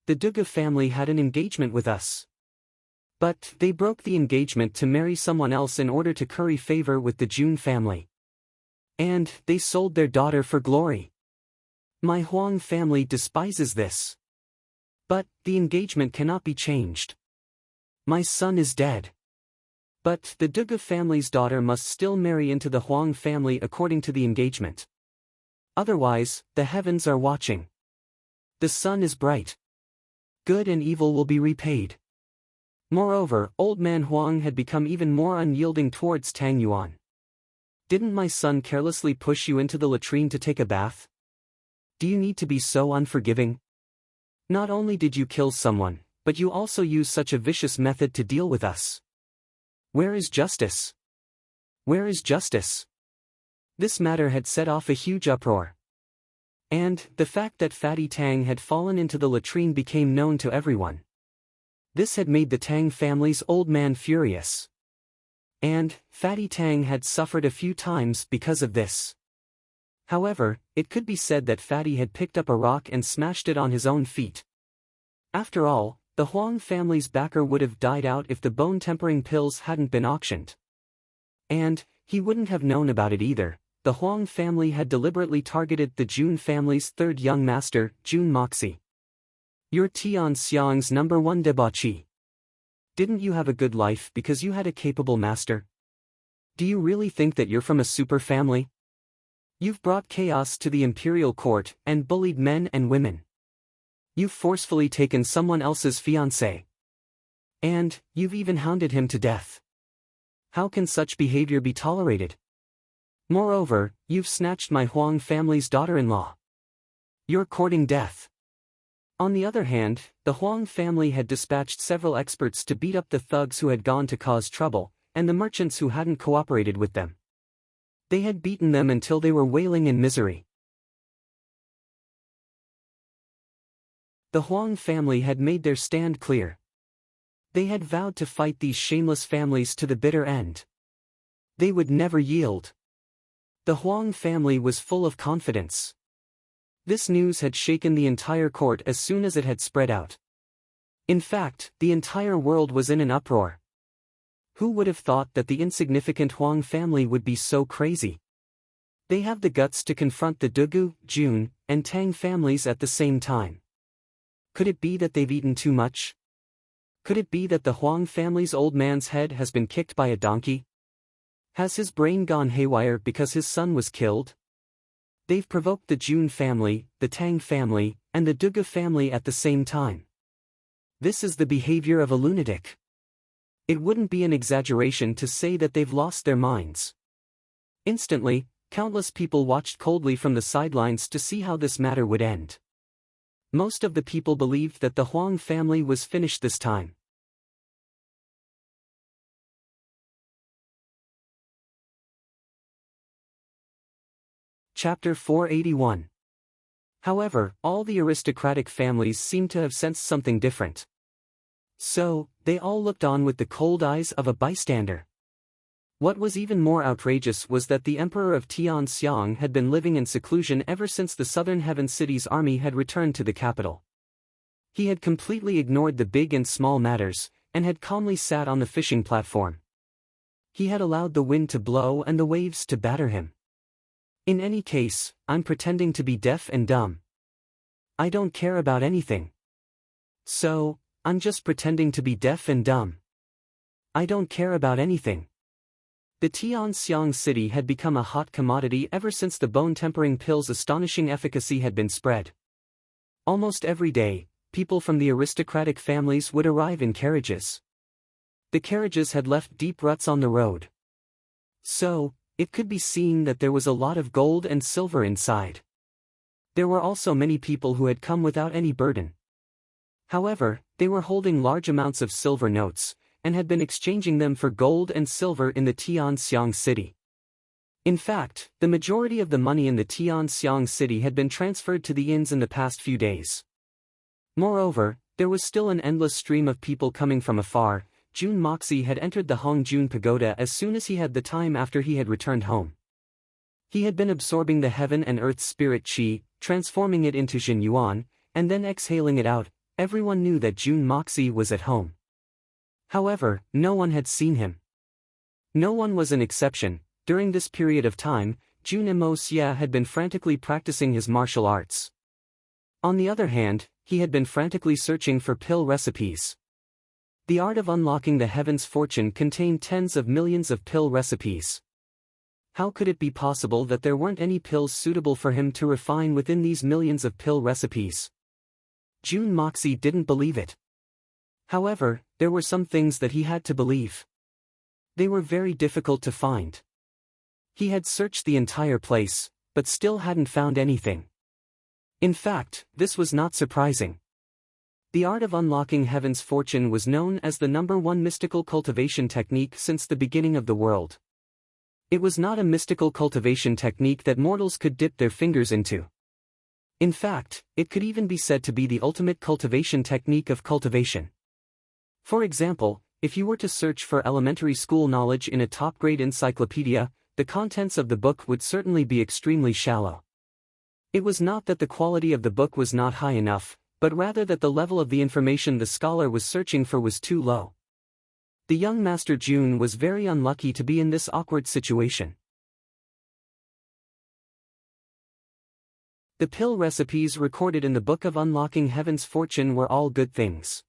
The Duga family had an engagement with us. But they broke the engagement to marry someone else in order to curry favor with the Jun family. And they sold their daughter for glory. My Huang family despises this. But the engagement cannot be changed. My son is dead. But the Duga family's daughter must still marry into the Huang family according to the engagement. Otherwise, the heavens are watching. The sun is bright. Good and evil will be repaid. Moreover, Old Man Huang had become even more unyielding towards Tang Yuan. Didn't my son carelessly push you into the latrine to take a bath? Do you need to be so unforgiving? Not only did you kill someone, but you also used such a vicious method to deal with us. Where is justice? Where is justice? This matter had set off a huge uproar. And the fact that Fatty Tang had fallen into the latrine became known to everyone. This had made the Tang family's old man furious. And Fatty Tang had suffered a few times because of this. However, it could be said that Fatty had picked up a rock and smashed it on his own feet. After all, the Huang family's backer would have died out if the bone-tempering pills hadn't been auctioned. And he wouldn't have known about it either. The Huang family had deliberately targeted the Jun family's third young master, Jun Moxie. You're Tian Xiang's #1 debauchee. Didn't you have a good life because you had a capable master? Do you really think that you're from a super family? You've brought chaos to the imperial court and bullied men and women. You've forcefully taken someone else's fiancé. And you've even hounded him to death. How can such behavior be tolerated? Moreover, you've snatched my Huang family's daughter-in-law. You're courting death. On the other hand, the Huang family had dispatched several experts to beat up the thugs who had gone to cause trouble, and the merchants who hadn't cooperated with them. They had beaten them until they were wailing in misery. The Huang family had made their stand clear. They had vowed to fight these shameless families to the bitter end. They would never yield. The Huang family was full of confidence. This news had shaken the entire court as soon as it had spread out. In fact, the entire world was in an uproar. Who would have thought that the insignificant Huang family would be so crazy? They have the guts to confront the Dugu, Jun, and Tang families at the same time. Could it be that they've eaten too much? Could it be that the Huang family's old man's head has been kicked by a donkey? Has his brain gone haywire because his son was killed? They've provoked the Jun family, the Tang family, and the Duga family at the same time. This is the behavior of a lunatic. It wouldn't be an exaggeration to say that they've lost their minds. Instantly, countless people watched coldly from the sidelines to see how this matter would end. Most of the people believed that the Huang family was finished this time. Chapter 481. However, all the aristocratic families seemed to have sensed something different. So, they all looked on with the cold eyes of a bystander. What was even more outrageous was that the Emperor of Tianxiang had been living in seclusion ever since the Southern Heaven City's army had returned to the capital. He had completely ignored the big and small matters, and had calmly sat on the fishing platform. He had allowed the wind to blow and the waves to batter him. In any case, I'm pretending to be deaf and dumb. I don't care about anything. So, I'm just pretending to be deaf and dumb. I don't care about anything. The Tianxiang city had become a hot commodity ever since the bone-tempering pill's astonishing efficacy had been spread. Almost every day, people from the aristocratic families would arrive in carriages. The carriages had left deep ruts on the road. So, it could be seen that there was a lot of gold and silver inside. There were also many people who had come without any burden. However, they were holding large amounts of silver notes, and had been exchanging them for gold and silver in the Tianxiang city. In fact, the majority of the money in the Tianxiang city had been transferred to the inns in the past few days. Moreover, there was still an endless stream of people coming from afar. Jun Moxie had entered the Hongjun Pagoda as soon as he had the time after he had returned home. He had been absorbing the heaven and earth spirit qi, transforming it into Jin Yuan, and then exhaling it out. Everyone knew that Jun Moxie was at home. However, no one had seen him. No one was an exception. During this period of time, Jun Xie had been frantically practicing his martial arts. On the other hand, he had been frantically searching for pill recipes. The art of unlocking the heaven's fortune contained tens of millions of pill recipes. How could it be possible that there weren't any pills suitable for him to refine within these millions of pill recipes? Jun Moxie didn't believe it. However, there were some things that he had to believe. They were very difficult to find. He had searched the entire place, but still hadn't found anything. In fact, this was not surprising. The art of unlocking heaven's fortune was known as the #1 mystical cultivation technique since the beginning of the world. It was not a mystical cultivation technique that mortals could dip their fingers into. In fact, it could even be said to be the ultimate cultivation technique of cultivation. For example, if you were to search for elementary school knowledge in a top-grade encyclopedia, the contents of the book would certainly be extremely shallow. It was not that the quality of the book was not high enough, but rather that the level of the information the scholar was searching for was too low. The young Master Jun was very unlucky to be in this awkward situation. The pill recipes recorded in the Book of Unlocking Heaven's Fortune were all good things.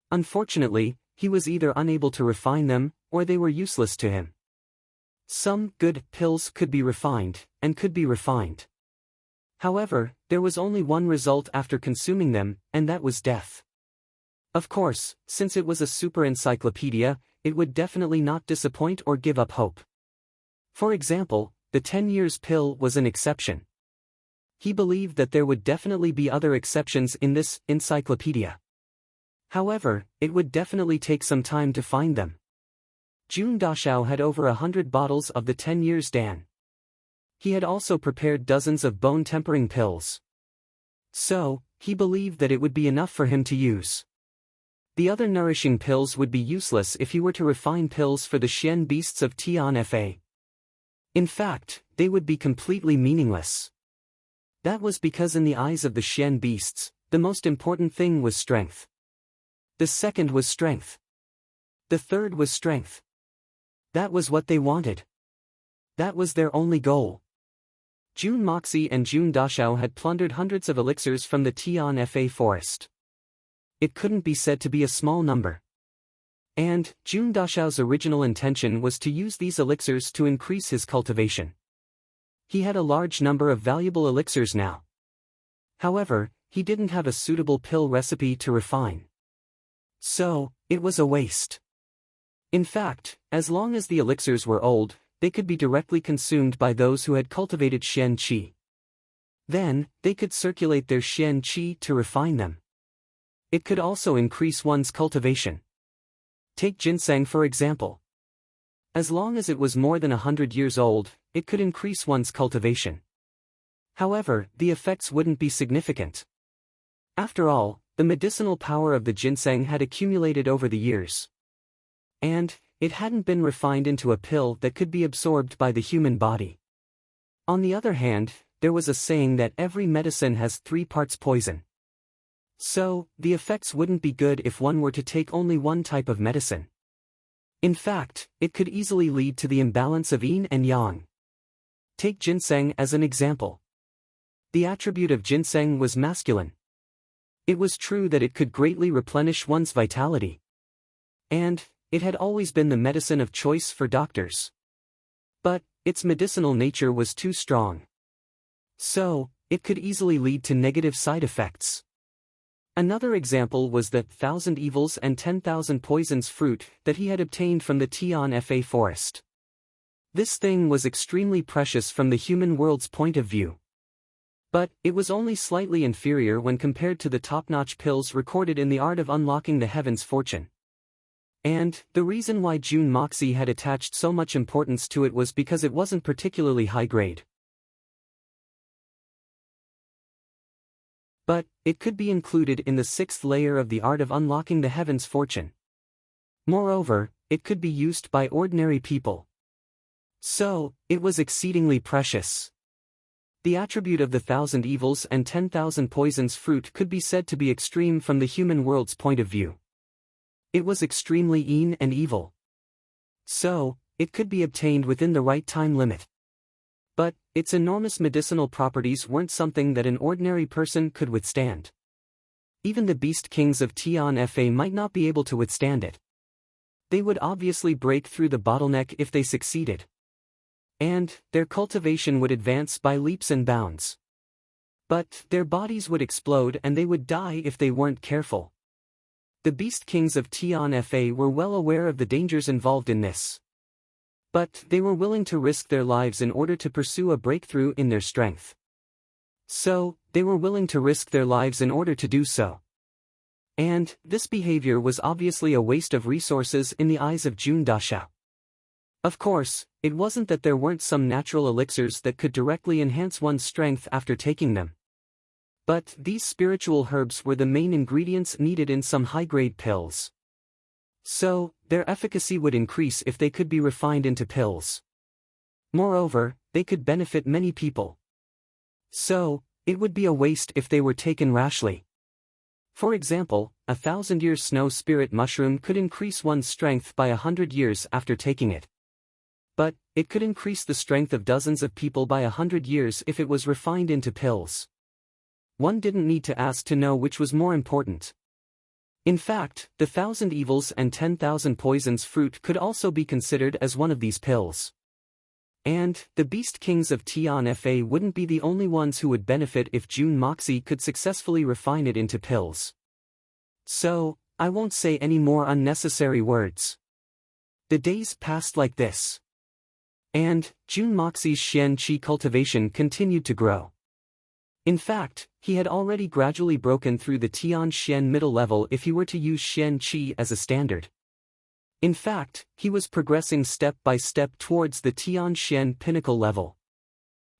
Unfortunately, he was either unable to refine them, or they were useless to him. Some good pills could be refined, and could be refined. However, there was only one result after consuming them, and that was death. Of course, since it was a super encyclopedia, it would definitely not disappoint or give up hope. For example, the 10 years pill was an exception. He believed that there would definitely be other exceptions in this encyclopedia. However, it would definitely take some time to find them. Jun Dashao had over 100 bottles of the 10 years Dan. He had also prepared dozens of bone-tempering pills. So, he believed that it would be enough for him to use. The other nourishing pills would be useless if he were to refine pills for the Xian beasts of Tian Fa. In fact, they would be completely meaningless. That was because in the eyes of the Xian beasts, the most important thing was strength. The second was strength. The third was strength. That was what they wanted. That was their only goal. Jun Moxie and Jun Dashao had plundered hundreds of elixirs from the Tian Fa forest. It couldn't be said to be a small number. And, Jun Dashao's original intention was to use these elixirs to increase his cultivation. He had a large number of valuable elixirs now. However, he didn't have a suitable pill recipe to refine. So, it was a waste. In fact, as long as the elixirs were old, they could be directly consumed by those who had cultivated Xian Qi. Then, they could circulate their Xian Qi to refine them. It could also increase one's cultivation. Take ginseng for example. As long as it was more than 100 years old, it could increase one's cultivation. However, the effects wouldn't be significant. After all, the medicinal power of the ginseng had accumulated over the years. And it hadn't been refined into a pill that could be absorbed by the human body. On the other hand, there was a saying that every medicine has 3 parts poison. So, the effects wouldn't be good if one were to take only one type of medicine. In fact, it could easily lead to the imbalance of yin and yang. Take ginseng as an example. The attribute of ginseng was masculine. It was true that it could greatly replenish one's vitality. And it had always been the medicine of choice for doctors. But its medicinal nature was too strong. So, it could easily lead to negative side effects. Another example was the 1,000 evils and 10,000 poisons fruit that he had obtained from the Tian Fa forest. This thing was extremely precious from the human world's point of view. But it was only slightly inferior when compared to the top-notch pills recorded in the Art of Unlocking the Heaven's Fortune. And the reason why Jun Moxie had attached so much importance to it was because it wasn't particularly high-grade. But it could be included in the 6th layer of the Art of Unlocking the Heaven's Fortune. Moreover, it could be used by ordinary people. So, it was exceedingly precious. The attribute of the 1,000 evils and 10,000 poisons fruit could be said to be extreme from the human world's point of view. It was extremely yin and evil. So, it could be obtained within the right time limit. But its enormous medicinal properties weren't something that an ordinary person could withstand. Even the beast kings of Tian Fa might not be able to withstand it. They would obviously break through the bottleneck if they succeeded. And their cultivation would advance by leaps and bounds. But their bodies would explode and they would die if they weren't careful. The beast kings of Tian Fa were well aware of the dangers involved in this. But they were willing to risk their lives in order to pursue a breakthrough in their strength. So, they were willing to risk their lives in order to do so. And this behavior was obviously a waste of resources in the eyes of Jun Dashao. Of course, it wasn't that there weren't some natural elixirs that could directly enhance one's strength after taking them. But these spiritual herbs were the main ingredients needed in some high-grade pills. So, their efficacy would increase if they could be refined into pills. Moreover, they could benefit many people. So, it would be a waste if they were taken rashly. For example, 1,000-year snow spirit mushroom could increase one's strength by 100 years after taking it. But it could increase the strength of dozens of people by 100 years if it was refined into pills. One didn't need to ask to know which was more important. In fact, the 1,000 evils and 10,000 poisons fruit could also be considered as one of these pills. And the beast kings of Tian Fa wouldn't be the only ones who would benefit if Jun Moxie could successfully refine it into pills. So, I won't say any more unnecessary words. The days passed like this. And Jun Moxie's Xian Qi cultivation continued to grow. In fact, he had already gradually broken through the Tian Xian middle level if he were to use Xian Qi as a standard. In fact, he was progressing step by step towards the Tian Xian pinnacle level.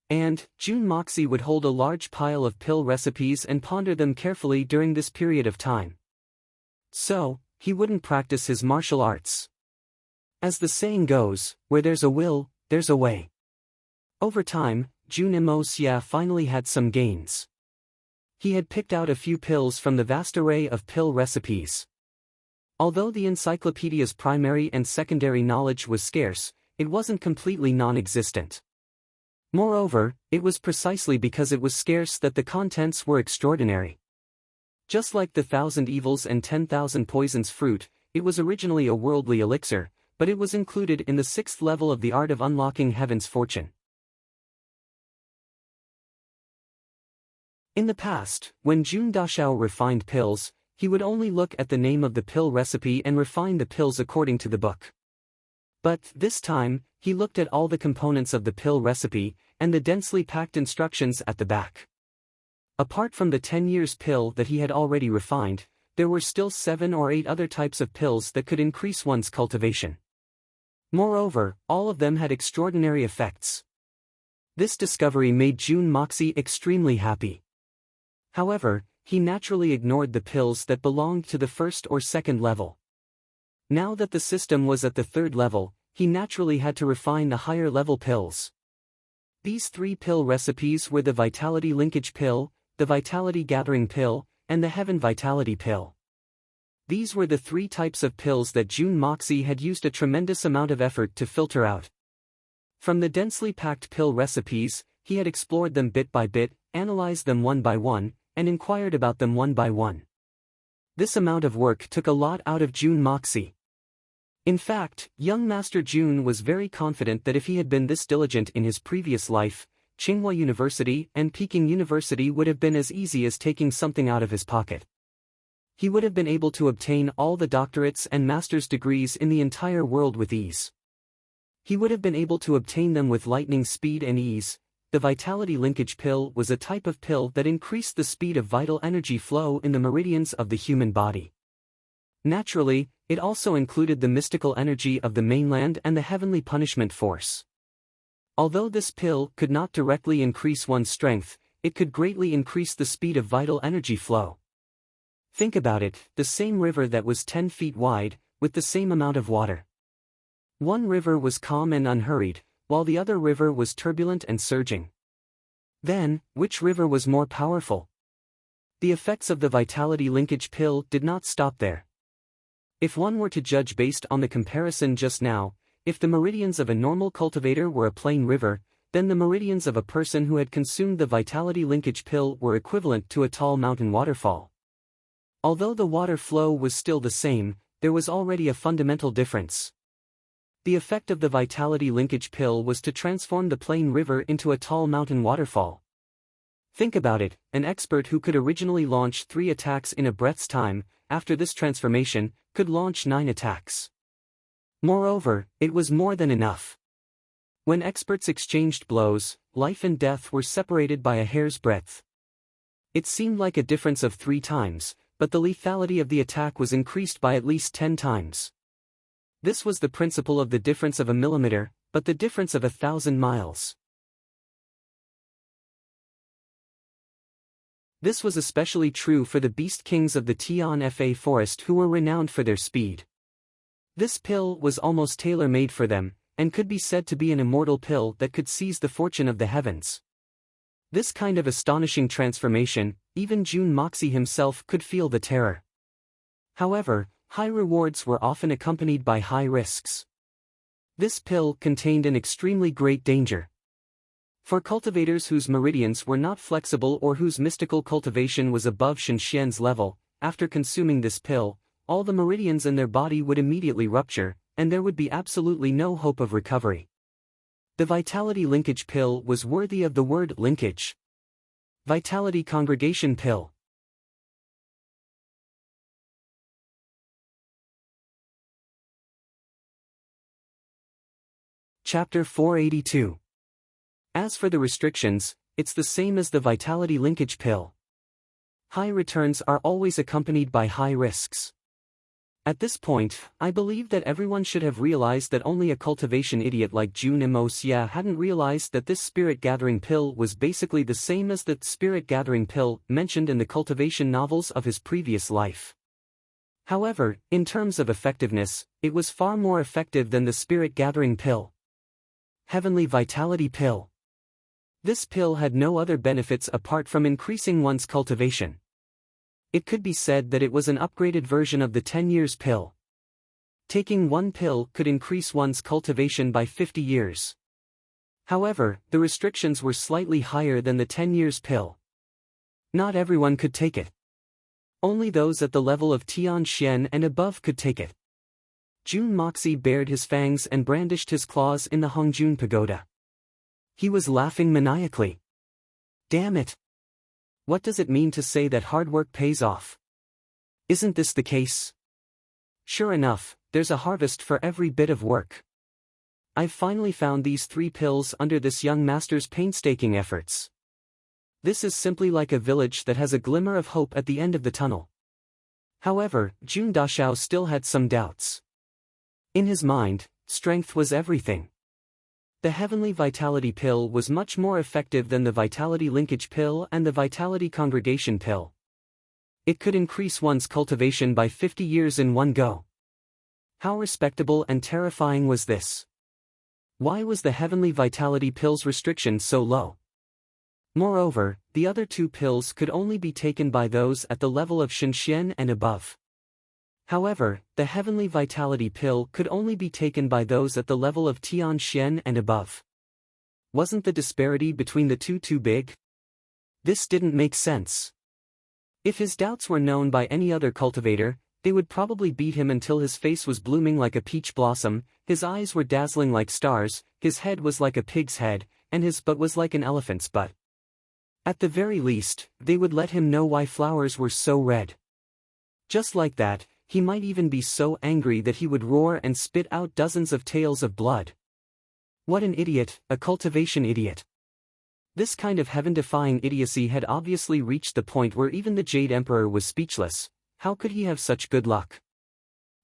And Jun Moxie would hold a large pile of pill recipes and ponder them carefully during this period of time. So, he wouldn't practice his martial arts. As the saying goes, where there's a will, there's a way. Over time, Jun Xia finally had some gains. He had picked out a few pills from the vast array of pill recipes. Although the encyclopedia's primary and secondary knowledge was scarce, it wasn't completely non-existent. Moreover, it was precisely because it was scarce that the contents were extraordinary. Just like the 1,000 evils and 10,000 poisons fruit, it was originally a worldly elixir, but it was included in the 6th level of the Art of Unlocking Heaven's Fortune. In the past, when Jun Dashao refined pills, he would only look at the name of the pill recipe and refine the pills according to the book. But this time, he looked at all the components of the pill recipe, and the densely packed instructions at the back. Apart from the 10 years pill that he had already refined, there were still 7 or 8 other types of pills that could increase one's cultivation. Moreover, all of them had extraordinary effects. This discovery made Jun Moxie extremely happy. However, he naturally ignored the pills that belonged to the first or second level. Now that the system was at the third level, he naturally had to refine the higher level pills. These 3 pill recipes were the Vitality Linkage Pill, the Vitality Gathering Pill, and the Heaven Vitality Pill. These were the 3 types of pills that Jun Moxie had used a tremendous amount of effort to filter out. From the densely packed pill recipes, he had explored them bit by bit, analyzed them one by one, and inquired about them one by one. This amount of work took a lot out of Jun Moxie. In fact, young Master Jun was very confident that if he had been this diligent in his previous life, Tsinghua University and Peking University would have been as easy as taking something out of his pocket. He would have been able to obtain all the doctorates and master's degrees in the entire world with ease. He would have been able to obtain them with lightning speed and ease. The Vitality Linkage Pill was a type of pill that increased the speed of vital energy flow in the meridians of the human body. Naturally, it also included the mystical energy of the mainland and the heavenly punishment force. Although this pill could not directly increase one's strength, it could greatly increase the speed of vital energy flow. Think about it, the same river that was 10 feet wide, with the same amount of water. One river was calm and unhurried, while the other river was turbulent and surging. Then, which river was more powerful? The effects of the Vitality Linkage Pill did not stop there. If one were to judge based on the comparison just now, if the meridians of a normal cultivator were a plain river, then the meridians of a person who had consumed the Vitality Linkage Pill were equivalent to a tall mountain waterfall. Although the water flow was still the same, there was already a fundamental difference. The effect of the Vitality Linkage Pill was to transform the plain river into a tall mountain waterfall. Think about it, an expert who could originally launch 3 attacks in a breath's time, after this transformation, could launch 9 attacks. Moreover, it was more than enough. When experts exchanged blows, life and death were separated by a hair's breadth. It seemed like a difference of 3 times, but the lethality of the attack was increased by at least 10 times. This was the principle of the difference of a millimeter, but the difference of 1,000 miles. This was especially true for the beast kings of the Tian Fa forest who were renowned for their speed. This pill was almost tailor-made for them, and could be said to be an immortal pill that could seize the fortune of the heavens. This kind of astonishing transformation, even Jun Moxie himself could feel the terror. However, high rewards were often accompanied by high risks. This pill contained an extremely great danger. For cultivators whose meridians were not flexible or whose mystical cultivation was above Shenxian's level, after consuming this pill, all the meridians in their body would immediately rupture, and there would be absolutely no hope of recovery. The Vitality Linkage Pill was worthy of the word linkage. Vitality Congregation Pill. Chapter 482. As for the restrictions, it's the same as the Vitality Linkage Pill. High returns are always accompanied by high risks. At this point, I believe that everyone should have realized that only a cultivation idiot like Jun Xia hadn't realized that this spirit gathering pill was basically the same as the spirit gathering pill mentioned in the cultivation novels of his previous life. However, in terms of effectiveness, it was far more effective than the spirit gathering pill. Heavenly Vitality Pill. This pill had no other benefits apart from increasing one's cultivation. It could be said that it was an upgraded version of the 10 years pill. Taking one pill could increase one's cultivation by 50 years. However, the restrictions were slightly higher than the 10 years pill. Not everyone could take it. Only those at the level of Tian Xian and above could take it. Jun Moxie bared his fangs and brandished his claws in the Hongjun Pagoda. He was laughing maniacally. Damn it! What does it mean to say that hard work pays off? Isn't this the case? Sure enough, there's a harvest for every bit of work. I've finally found these 3 pills under this young master's painstaking efforts. This is simply like a village that has a glimmer of hope at the end of the tunnel. However, Jun Dashao still had some doubts. In his mind, strength was everything. The Heavenly Vitality Pill was much more effective than the Vitality Linkage Pill and the Vitality Congregation Pill. It could increase one's cultivation by 50 years in one go. How respectable and terrifying was this? Why was the Heavenly Vitality Pill's restriction so low? Moreover, the other two pills could only be taken by those at the level of Shenxian and above. However, the Heavenly Vitality Pill could only be taken by those at the level of Tianxian and above. Wasn't the disparity between the two too big? This didn't make sense. If his doubts were known by any other cultivator, they would probably beat him until his face was blooming like a peach blossom, his eyes were dazzling like stars, his head was like a pig's head, and his butt was like an elephant's butt. At the very least, they would let him know why flowers were so red. Just like that, he might even be so angry that he would roar and spit out dozens of tails of blood. What an idiot, a cultivation idiot. This kind of heaven-defying idiocy had obviously reached the point where even the Jade Emperor was speechless. How could he have such good luck?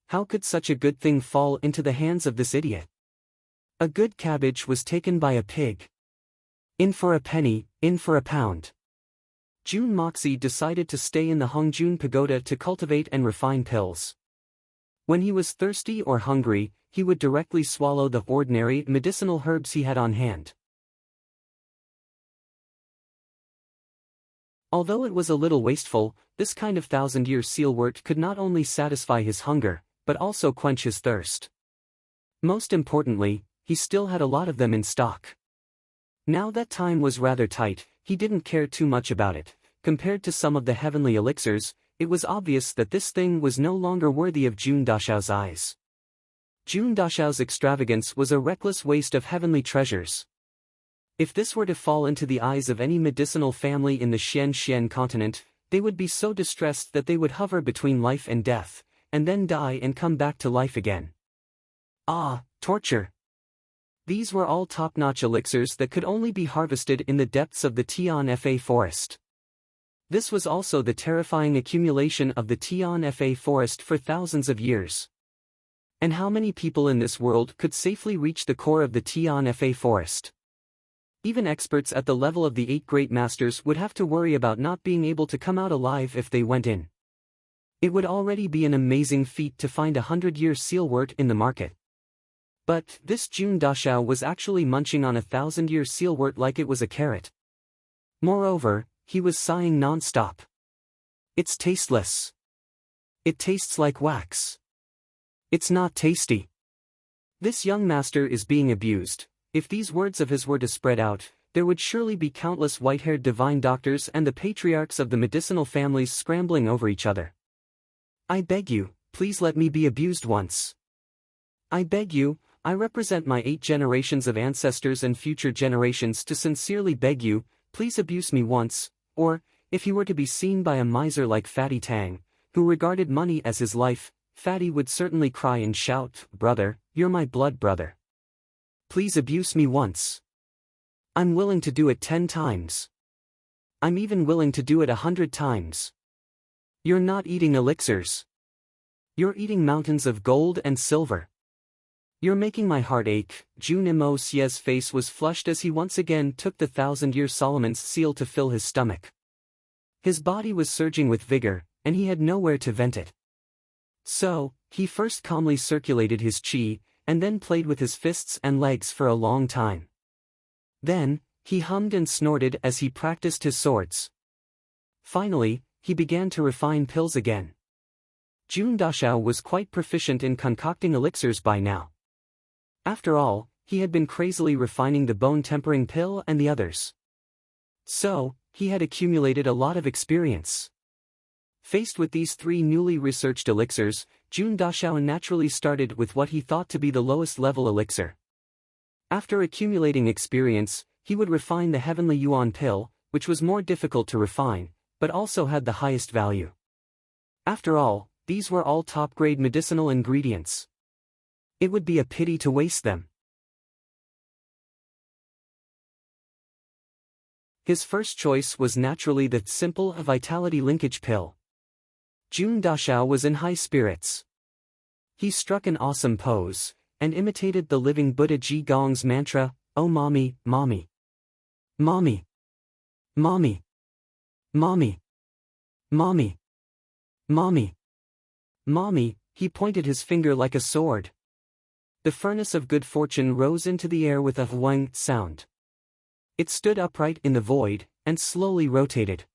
How could such a good thing fall into the hands of this idiot? A good cabbage was taken by a pig. In for a penny, in for a pound. Jun Moxie decided to stay in the Hongjun Pagoda to cultivate and refine pills. When he was thirsty or hungry, he would directly swallow the ordinary medicinal herbs he had on hand. Although it was a little wasteful, this kind of 1,000-year sealwort could not only satisfy his hunger, but also quench his thirst. Most importantly, he still had a lot of them in stock. Now that time was rather tight, he didn't care too much about it. Compared to some of the heavenly elixirs, it was obvious that this thing was no longer worthy of Jun Dashao's eyes. Jun Dashao's extravagance was a reckless waste of heavenly treasures. If this were to fall into the eyes of any medicinal family in the Xian continent, they would be so distressed that they would hover between life and death, and then die and come back to life again. Ah, torture! These were all top-notch elixirs that could only be harvested in the depths of the Tianfa forest. This was also the terrifying accumulation of the Tianfa forest for thousands of years. And how many people in this world could safely reach the core of the Tianfa forest? Even experts at the level of the 8 great masters would have to worry about not being able to come out alive if they went in. It would already be an amazing feat to find 100-year sealwort in the market. But this Jun Dashao was actually munching on 1,000-year sealwort like it was a carrot. Moreover, he was sighing non-stop. It's tasteless. It tastes like wax. It's not tasty. This young master is being abused. If these words of his were to spread out, there would surely be countless white-haired divine doctors and the patriarchs of the medicinal families scrambling over each other. I beg you, please let me be abused once. I beg you, I represent my 8 generations of ancestors and future generations to sincerely beg you, please abuse me once, or, if he were to be seen by a miser like Fatty Tang, who regarded money as his life, Fatty would certainly cry and shout, "Brother, you're my blood brother. Please abuse me once. I'm willing to do it 10 times. I'm even willing to do it 100 times. You're not eating elixirs. You're eating mountains of gold and silver. You're making my heart ache." Jun Mo Xie's face was flushed as he once again took the 1,000-year Solomon's seal to fill his stomach. His body was surging with vigor, and he had nowhere to vent it. So, he first calmly circulated his qi, and then played with his fists and legs for a long time. Then, he hummed and snorted as he practiced his swords. Finally, he began to refine pills again. Jun Dashao was quite proficient in concocting elixirs by now. After all, he had been crazily refining the bone-tempering pill and the others. So, he had accumulated a lot of experience. Faced with these 3 newly researched elixirs, Jun Dashao naturally started with what he thought to be the lowest level elixir. After accumulating experience, he would refine the Heavenly Yuan pill, which was more difficult to refine, but also had the highest value. After all, these were all top-grade medicinal ingredients. It would be a pity to waste them. His first choice was naturally the simple Vitality Linkage pill. Jun Dashao was in high spirits. He struck an awesome pose, and imitated the living Buddha Ji Gong's mantra, "Oh mommy, mommy. Mommy. Mommy. Mommy. Mommy. Mommy. Mommy," he pointed his finger like a sword. The furnace of good fortune rose into the air with a whang sound. It stood upright in the void, and slowly rotated.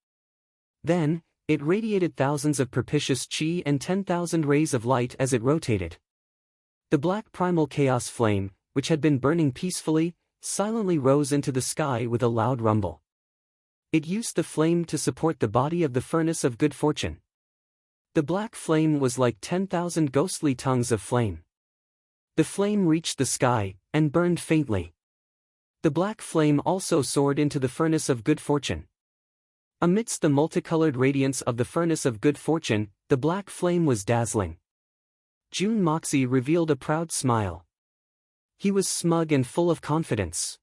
Then, it radiated thousands of propitious chi and 10,000 rays of light as it rotated. The black primal chaos flame, which had been burning peacefully, silently rose into the sky with a loud rumble. It used the flame to support the body of the furnace of good fortune. The black flame was like 10,000 ghostly tongues of flame. The flame reached the sky, and burned faintly. The black flame also soared into the furnace of good fortune. Amidst the multicolored radiance of the furnace of good fortune, the black flame was dazzling. Jun Moxie revealed a proud smile. He was smug and full of confidence.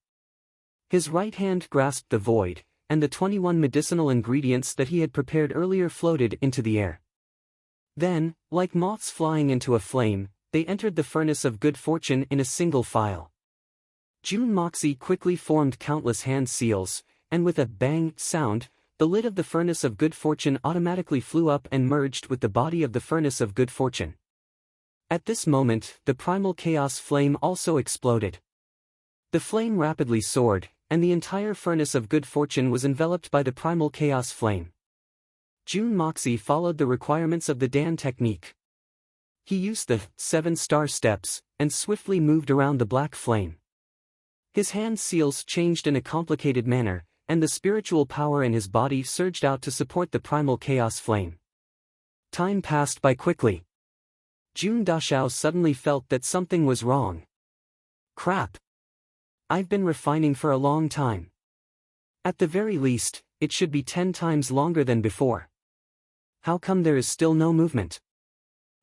His right hand grasped the void, and the 21 medicinal ingredients that he had prepared earlier floated into the air. Then, like moths flying into a flame, they entered the furnace of good fortune in a single file. Jun Moxie quickly formed countless hand seals, and with a bang sound, the lid of the furnace of good fortune automatically flew up and merged with the body of the furnace of good fortune. At this moment, the primal chaos flame also exploded. The flame rapidly soared, and the entire furnace of good fortune was enveloped by the primal chaos flame. Jun Moxie followed the requirements of the Dan technique. He used the 7-star steps, and swiftly moved around the black flame. His hand seals changed in a complicated manner, and the spiritual power in his body surged out to support the primal chaos flame. Time passed by quickly. Jun Dashao suddenly felt that something was wrong. Crap. I've been refining for a long time. At the very least, it should be 10 times longer than before. How come there is still no movement?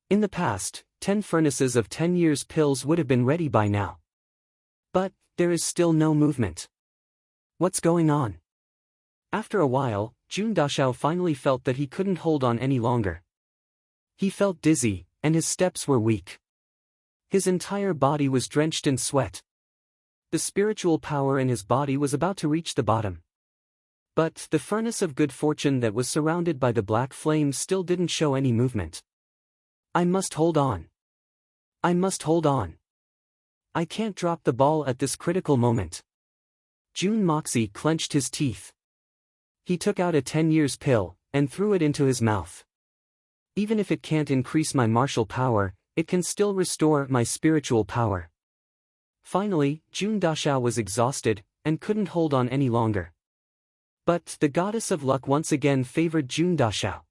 In the past, 10 furnaces of 10 years pills would have been ready by now. But, there is still no movement. What's going on? After a while, Jun Dashao finally felt that he couldn't hold on any longer. He felt dizzy, and his steps were weak. His entire body was drenched in sweat. The spiritual power in his body was about to reach the bottom. But the furnace of good fortune that was surrounded by the black flame still didn't show any movement. I must hold on. I must hold on. I can't drop the ball at this critical moment. Jun Moxie clenched his teeth. He took out a 10 years pill, and threw it into his mouth. Even if it can't increase my martial power, it can still restore my spiritual power. Finally, Jun Dashao was exhausted, and couldn't hold on any longer. But the goddess of luck once again favored Jun Dashao.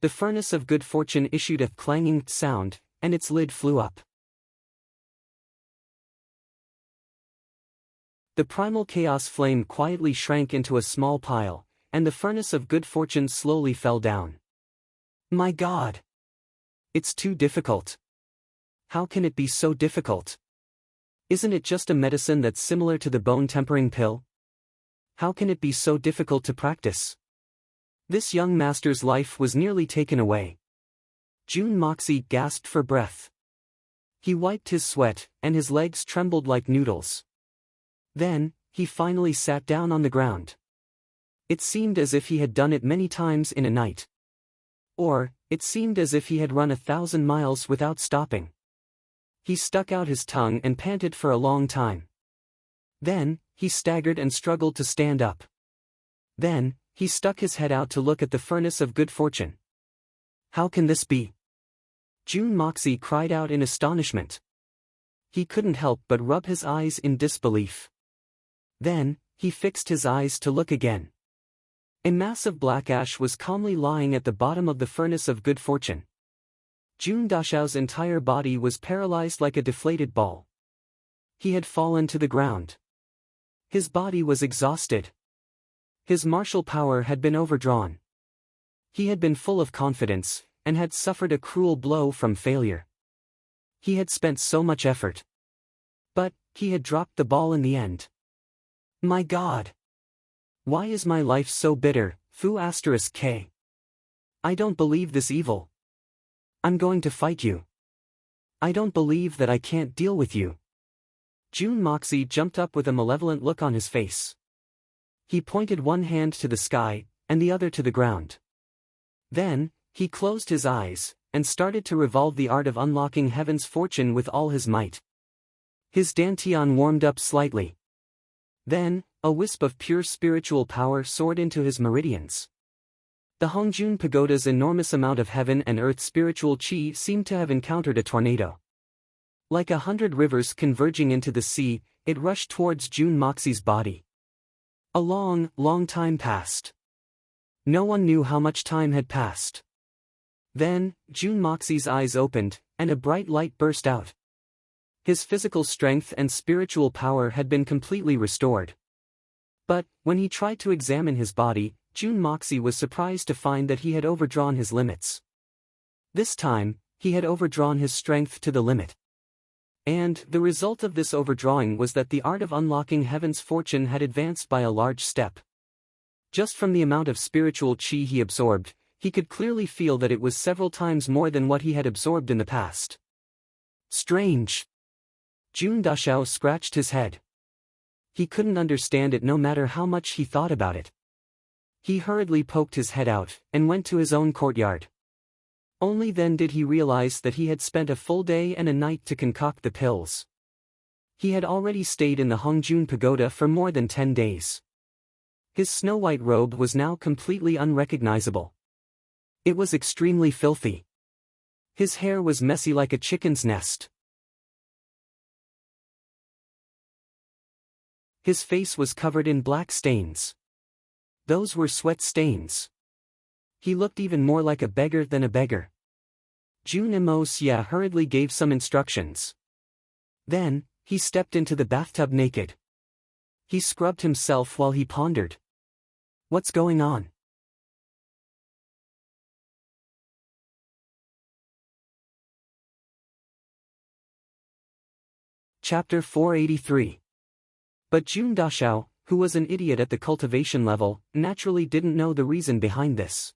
The furnace of good fortune issued a clanging sound, and its lid flew up. The primal chaos flame quietly shrank into a small pile, and the furnace of good fortune slowly fell down. My God! It's too difficult. How can it be so difficult? Isn't it just a medicine that's similar to the bone-tempering pill? How can it be so difficult to practice? This young master's life was nearly taken away. Jun Moxie gasped for breath. He wiped his sweat, and his legs trembled like noodles. Then, he finally sat down on the ground. It seemed as if he had done it many times in a night. Or, it seemed as if he had run 1,000 miles without stopping. He stuck out his tongue and panted for a long time. Then, he staggered and struggled to stand up. Then, he stuck his head out to look at the furnace of good fortune. How can this be? Jun Moxie cried out in astonishment. He couldn't help but rub his eyes in disbelief. Then, he fixed his eyes to look again. A mass of black ash was calmly lying at the bottom of the furnace of good fortune. Jun Dashao's entire body was paralyzed like a deflated ball. He had fallen to the ground. His body was exhausted. His martial power had been overdrawn. He had been full of confidence, and had suffered a cruel blow from failure. He had spent so much effort. But, he had dropped the ball in the end. My God! Why is my life so bitter, Fu*K? I don't believe this evil. I'm going to fight you. I don't believe that I can't deal with you. June Moxie jumped up with a malevolent look on his face. He pointed one hand to the sky, and the other to the ground. Then, he closed his eyes, and started to revolve the art of unlocking heaven's fortune with all his might. His dantian warmed up slightly. Then, a wisp of pure spiritual power soared into his meridians. The Hongjun Pagoda's enormous amount of heaven and earth spiritual chi seemed to have encountered a tornado. Like 100 rivers converging into the sea, it rushed towards June Moxie's body. A long, long time passed. No one knew how much time had passed. Then, June Moxie's eyes opened, and a bright light burst out. His physical strength and spiritual power had been completely restored. But, when he tried to examine his body, June Moxie was surprised to find that he had overdrawn his limits. This time, he had overdrawn his strength to the limit. And, the result of this overdrawing was that the art of unlocking heaven's fortune had advanced by a large step. Just from the amount of spiritual chi he absorbed, he could clearly feel that it was several times more than what he had absorbed in the past. Strange. Jun Dashao scratched his head. He couldn't understand it no matter how much he thought about it. He hurriedly poked his head out, and went to his own courtyard. Only then did he realize that he had spent a full day and a night to concoct the pills. He had already stayed in the Hongjun Pagoda for more than 10 days. His snow-white robe was now completely unrecognizable. It was extremely filthy. His hair was messy like a chicken's nest. His face was covered in black stains. Those were sweat stains. He looked even more like a beggar than a beggar. Jun Mo Xia hurriedly gave some instructions. Then, he stepped into the bathtub naked. He scrubbed himself while he pondered. What's going on? Chapter 483. But Jun Dashao, who was an idiot at the cultivation level, naturally didn't know the reason behind this.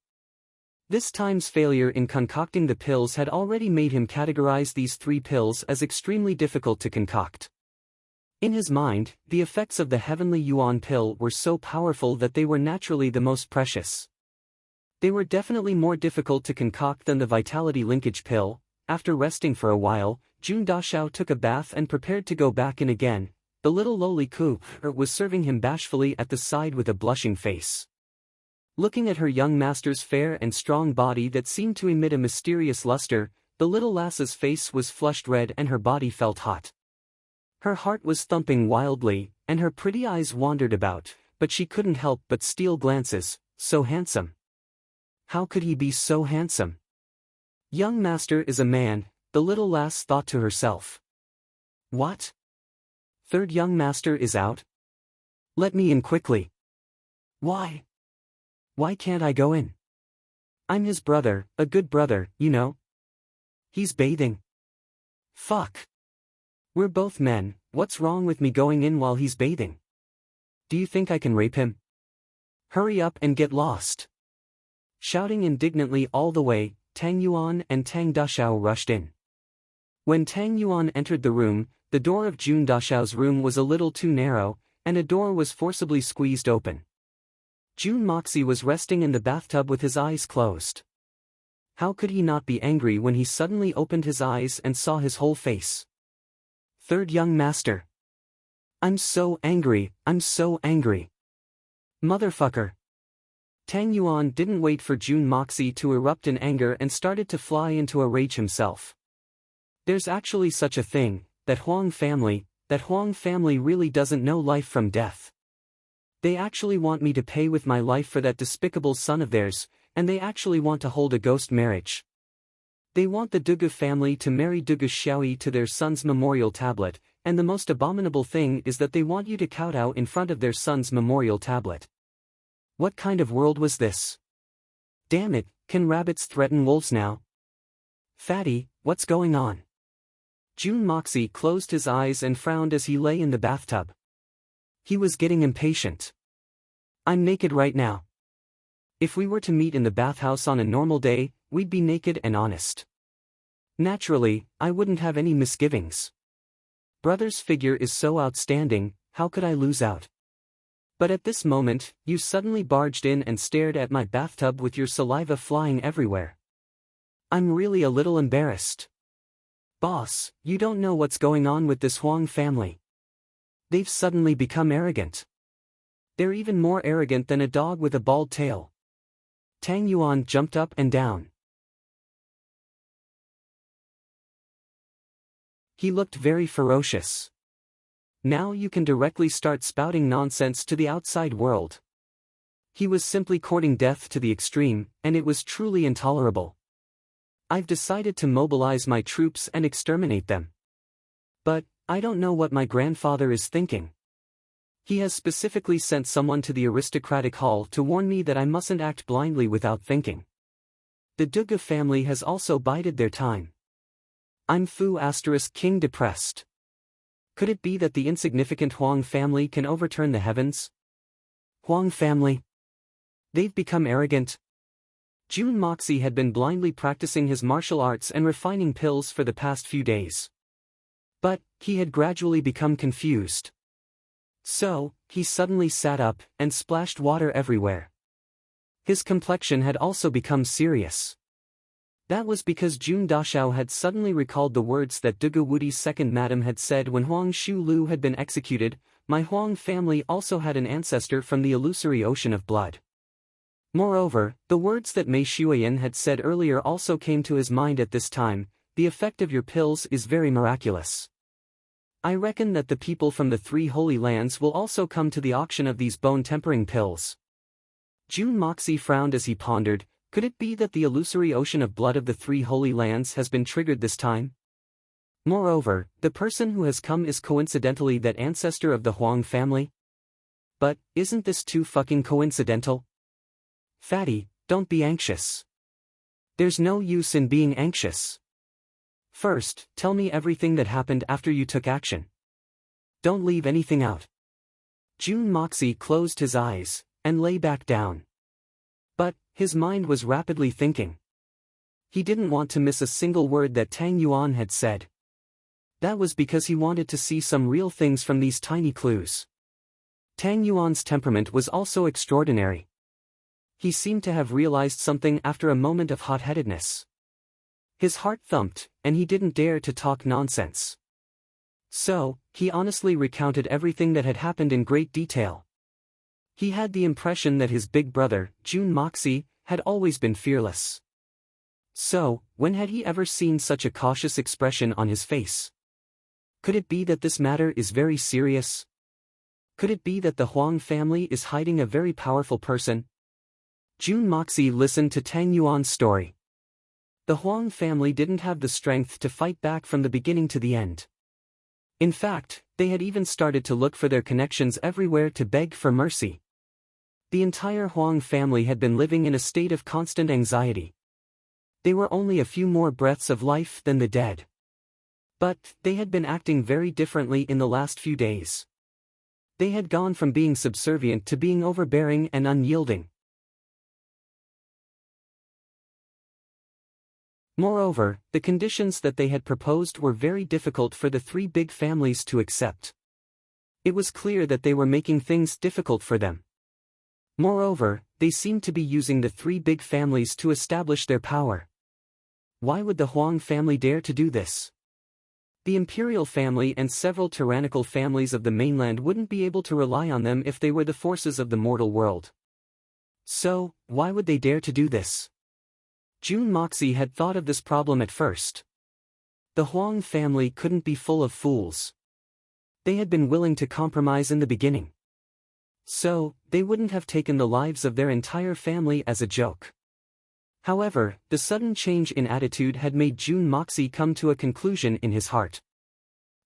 This time's failure in concocting the pills had already made him categorize these 3 pills as extremely difficult to concoct. In his mind, the effects of the heavenly yuan pill were so powerful that they were naturally the most precious. They were definitely more difficult to concoct than the vitality linkage pill. After resting for a while, Jun Dashao took a bath and prepared to go back in again. The little lowly cooper was serving him bashfully at the side with a blushing face. Looking at her young master's fair and strong body that seemed to emit a mysterious luster, the little lass's face was flushed red and her body felt hot. Her heart was thumping wildly, and her pretty eyes wandered about, but she couldn't help but steal glances. So handsome. How could he be so handsome? Young master is a man, the little lass thought to herself. What? Third young master is out? Let me in quickly. Why? Why can't I go in? I'm his brother, a good brother, you know. He's bathing. Fuck. We're both men, what's wrong with me going in while he's bathing? Do you think I can rape him? Hurry up and get lost. Shouting indignantly all the way, Tang Yuan and Tang Dashao rushed in. When Tang Yuan entered the room, the door of Jun Dashao's room was a little too narrow, and a door was forcibly squeezed open. Jun Moxie was resting in the bathtub with his eyes closed. How could he not be angry when he suddenly opened his eyes and saw his whole face? Third young master. I'm so angry, I'm so angry. Motherfucker. Tang Yuan didn't wait for Jun Moxie to erupt in anger and started to fly into a rage himself. There's actually such a thing. That Huang family really doesn't know life from death. They actually want me to pay with my life for that despicable son of theirs, and they actually want to hold a ghost marriage. They want the Dugu family to marry Dugu Xiaoyi to their son's memorial tablet, and the most abominable thing is that they want you to kowtow in front of their son's memorial tablet. What kind of world was this? Damn it, can rabbits threaten wolves now? Fatty, what's going on? Jun Moxie closed his eyes and frowned as he lay in the bathtub. He was getting impatient. I'm naked right now. If we were to meet in the bathhouse on a normal day, we'd be naked and honest. Naturally, I wouldn't have any misgivings. Brother's figure is so outstanding, how could I lose out? But at this moment, you suddenly barged in and stared at my bathtub with your saliva flying everywhere. I'm really a little embarrassed. Boss, you don't know what's going on with this Huang family. They've suddenly become arrogant. They're even more arrogant than a dog with a bald tail. Tang Yuan jumped up and down. He looked very ferocious. Now you can directly start spouting nonsense to the outside world. He was simply courting death to the extreme, and it was truly intolerable. I've decided to mobilize my troops and exterminate them. But, I don't know what my grandfather is thinking. He has specifically sent someone to the aristocratic hall to warn me that I mustn't act blindly without thinking. The Duga family has also bided their time. I'm Fu * King depressed. Could it be that the insignificant Huang family can overturn the heavens? Huang family? They've become arrogant. Jun Moxie had been blindly practicing his martial arts and refining pills for the past few days. But, he had gradually become confused. So, he suddenly sat up and splashed water everywhere. His complexion had also become serious. That was because Jun Dashao had suddenly recalled the words that Duga Wudi's second madam had said when Huang Shu Lu had been executed. My Huang family also had an ancestor from the illusory ocean of blood. Moreover, the words that Mei Shuiyan had said earlier also came to his mind at this time. The effect of your pills is very miraculous. I reckon that the people from the 3 Holy Lands will also come to the auction of these bone-tempering pills. Jun Moxie frowned as he pondered. Could it be that the illusory ocean of blood of the 3 Holy Lands has been triggered this time? Moreover, the person who has come is coincidentally that ancestor of the Huang family? But, isn't this too fucking coincidental? Fatty, don't be anxious. There's no use in being anxious. First, tell me everything that happened after you took action. Don't leave anything out. Jun Moxie closed his eyes and lay back down. But, his mind was rapidly thinking. He didn't want to miss a single word that Tang Yuan had said. That was because he wanted to see some real things from these tiny clues. Tang Yuan's temperament was also extraordinary. He seemed to have realized something after a moment of hot-headedness. His heart thumped, and he didn't dare to talk nonsense. So, he honestly recounted everything that had happened in great detail. He had the impression that his big brother, Jun Moxie, had always been fearless. So, when had he ever seen such a cautious expression on his face? Could it be that this matter is very serious? Could it be that the Huang family is hiding a very powerful person? Jun Moxie listened to Tang Yuan's story. The Huang family didn't have the strength to fight back from the beginning to the end. In fact, they had even started to look for their connections everywhere to beg for mercy. The entire Huang family had been living in a state of constant anxiety. They were only a few more breaths of life than the dead. But, they had been acting very differently in the last few days. They had gone from being subservient to being overbearing and unyielding. Moreover, the conditions that they had proposed were very difficult for the 3 big families to accept. It was clear that they were making things difficult for them. Moreover, they seemed to be using the 3 big families to establish their power. Why would the Huang family dare to do this? The imperial family and several tyrannical families of the mainland wouldn't be able to rely on them if they were the forces of the mortal world. So, why would they dare to do this? Jun Moxie had thought of this problem at first. The Huang family couldn't be full of fools. They had been willing to compromise in the beginning. So, they wouldn't have taken the lives of their entire family as a joke. However, the sudden change in attitude had made Jun Moxie come to a conclusion in his heart.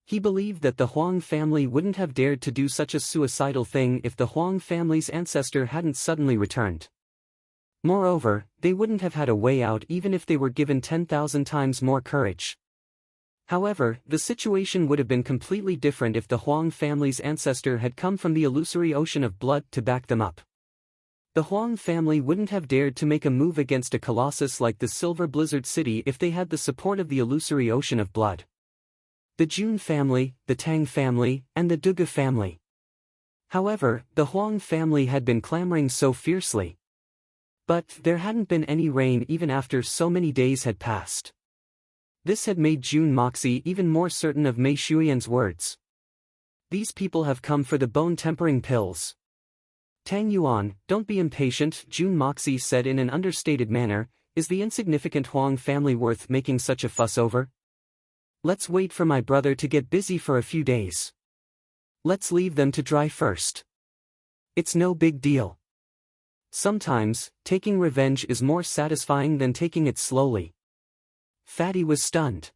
He believed that the Huang family wouldn't have dared to do such a suicidal thing if the Huang family's ancestor hadn't suddenly returned. Moreover, they wouldn't have had a way out even if they were given 10,000 times more courage. However, the situation would have been completely different if the Huang family's ancestor had come from the illusory ocean of blood to back them up. The Huang family wouldn't have dared to make a move against a colossus like the Silver Blizzard City if they had the support of the illusory ocean of blood. the Jun family, the Tang family, and the Duga family. However, the Huang family had been clamoring so fiercely. But there hadn't been any rain even after so many days had passed. This had made Jun Moxie even more certain of Mei Shuyan's words. These people have come for the bone-tempering pills. Tang Yuan, don't be impatient, Jun Moxie said in an understated manner. Is the insignificant Huang family worth making such a fuss over? Let's wait for my brother to get busy for a few days. Let's leave them to dry first. It's no big deal. Sometimes, taking revenge is more satisfying than taking it slowly. Fatty was stunned.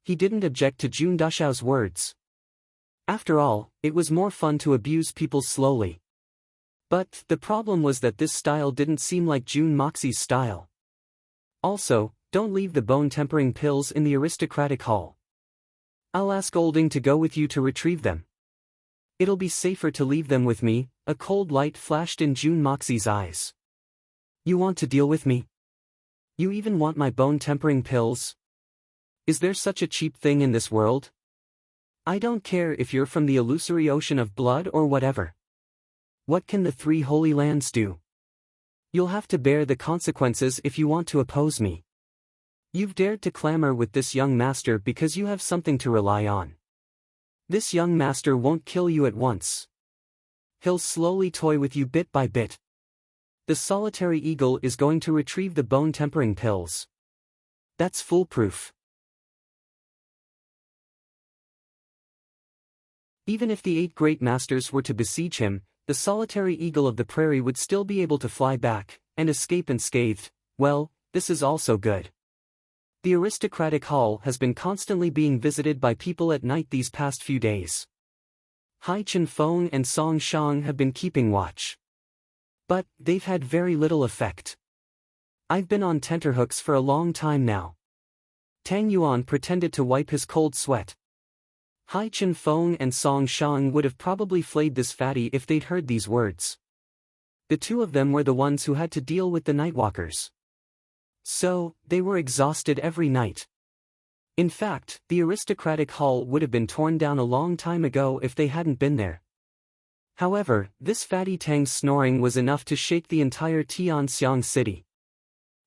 He didn't object to Jun Dashao's words. After all, it was more fun to abuse people slowly. But the problem was that this style didn't seem like Jun Moxie's style. Also, don't leave the bone-tempering pills in the aristocratic hall. I'll ask Olding to go with you to retrieve them. It'll be safer to leave them with me. A cold light flashed in Jun Moxie's eyes. You want to deal with me? You even want my bone-tempering pills? Is there such a cheap thing in this world? I don't care if you're from the illusory ocean of blood or whatever. What can the three holy lands do? You'll have to bear the consequences if you want to oppose me. You've dared to clamor with this young master because you have something to rely on. This young master won't kill you at once. He'll slowly toy with you bit by bit. The solitary eagle is going to retrieve the bone-tempering pills. That's foolproof. Even if the 8 great masters were to besiege him, the solitary eagle of the prairie would still be able to fly back, and escape unscathed. Well, this is also good. The aristocratic hall has been constantly being visited by people at night these past few days. Hai Chen-feng and Song Shang have been keeping watch. But they've had very little effect. I've been on tenterhooks for a long time now. Tang Yuan pretended to wipe his cold sweat. Hai Chen-feng and Song Shang would have probably flayed this fatty if they'd heard these words. The two of them were the ones who had to deal with the nightwalkers. So, they were exhausted every night. In fact, the aristocratic hall would have been torn down a long time ago if they hadn't been there. However, this fatty Tang's snoring was enough to shake the entire Tianxiang city.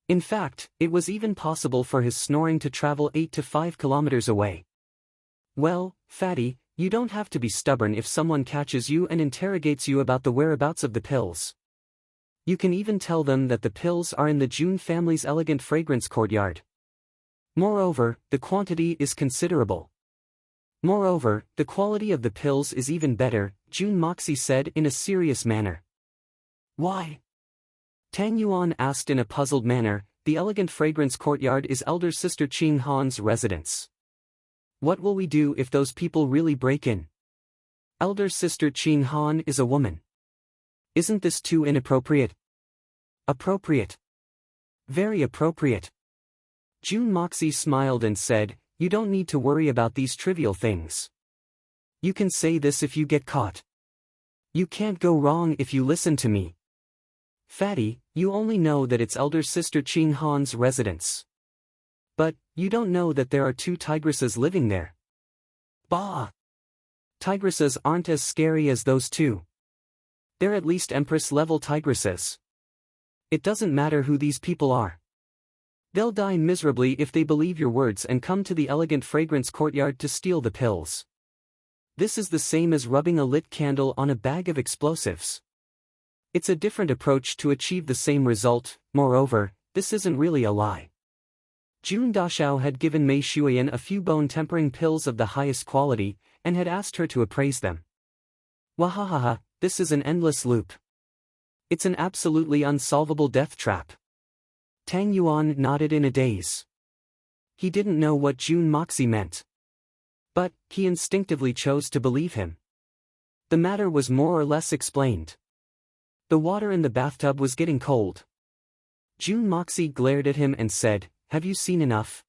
In fact, it was even possible for his snoring to travel 8 to 5 kilometers away. Well, fatty, you don't have to be stubborn if someone catches you and interrogates you about the whereabouts of the pills. You can even tell them that the pills are in the Jun family's elegant fragrance courtyard. Moreover, the quantity is considerable. Moreover, the quality of the pills is even better, Jun Moxie said in a serious manner. Why? Tang Yuan asked in a puzzled manner. The elegant fragrance courtyard is elder sister Qing Han's residence. What will we do if those people really break in? Elder sister Qing Han is a woman. Isn't this too inappropriate? Appropriate. Very appropriate. Jun Moxie smiled and said, you don't need to worry about these trivial things. You can say this if you get caught. You can't go wrong if you listen to me. Fatty, you only know that it's elder sister Qing Han's residence. But, you don't know that there are 2 tigresses living there. Bah! Tigresses aren't as scary as those 2. They're at least Empress-level tigresses. It doesn't matter who these people are. They'll die miserably if they believe your words and come to the elegant fragrance courtyard to steal the pills. This is the same as rubbing a lit candle on a bag of explosives. It's a different approach to achieve the same result. Moreover, this isn't really a lie. Jun Dashao had given Mei Shuyan a few bone-tempering pills of the highest quality, and had asked her to appraise them. Wahahaha, this is an endless loop. It's an absolutely unsolvable death trap. Tang Yuan nodded in a daze. He didn't know what Jun Moxie meant. But, he instinctively chose to believe him. The matter was more or less explained. The water in the bathtub was getting cold. Jun Moxie glared at him and said, have you seen enough?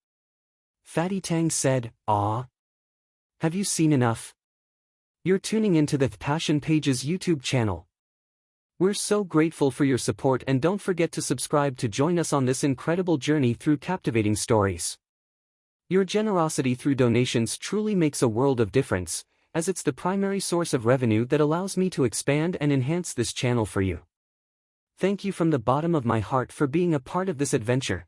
Fatty Tang said, ah. Have you seen enough? You're tuning into the Passion Pages YouTube channel. We're so grateful for your support, and don't forget to subscribe to join us on this incredible journey through captivating stories. Your generosity through donations truly makes a world of difference, as it's the primary source of revenue that allows me to expand and enhance this channel for you. Thank you from the bottom of my heart for being a part of this adventure.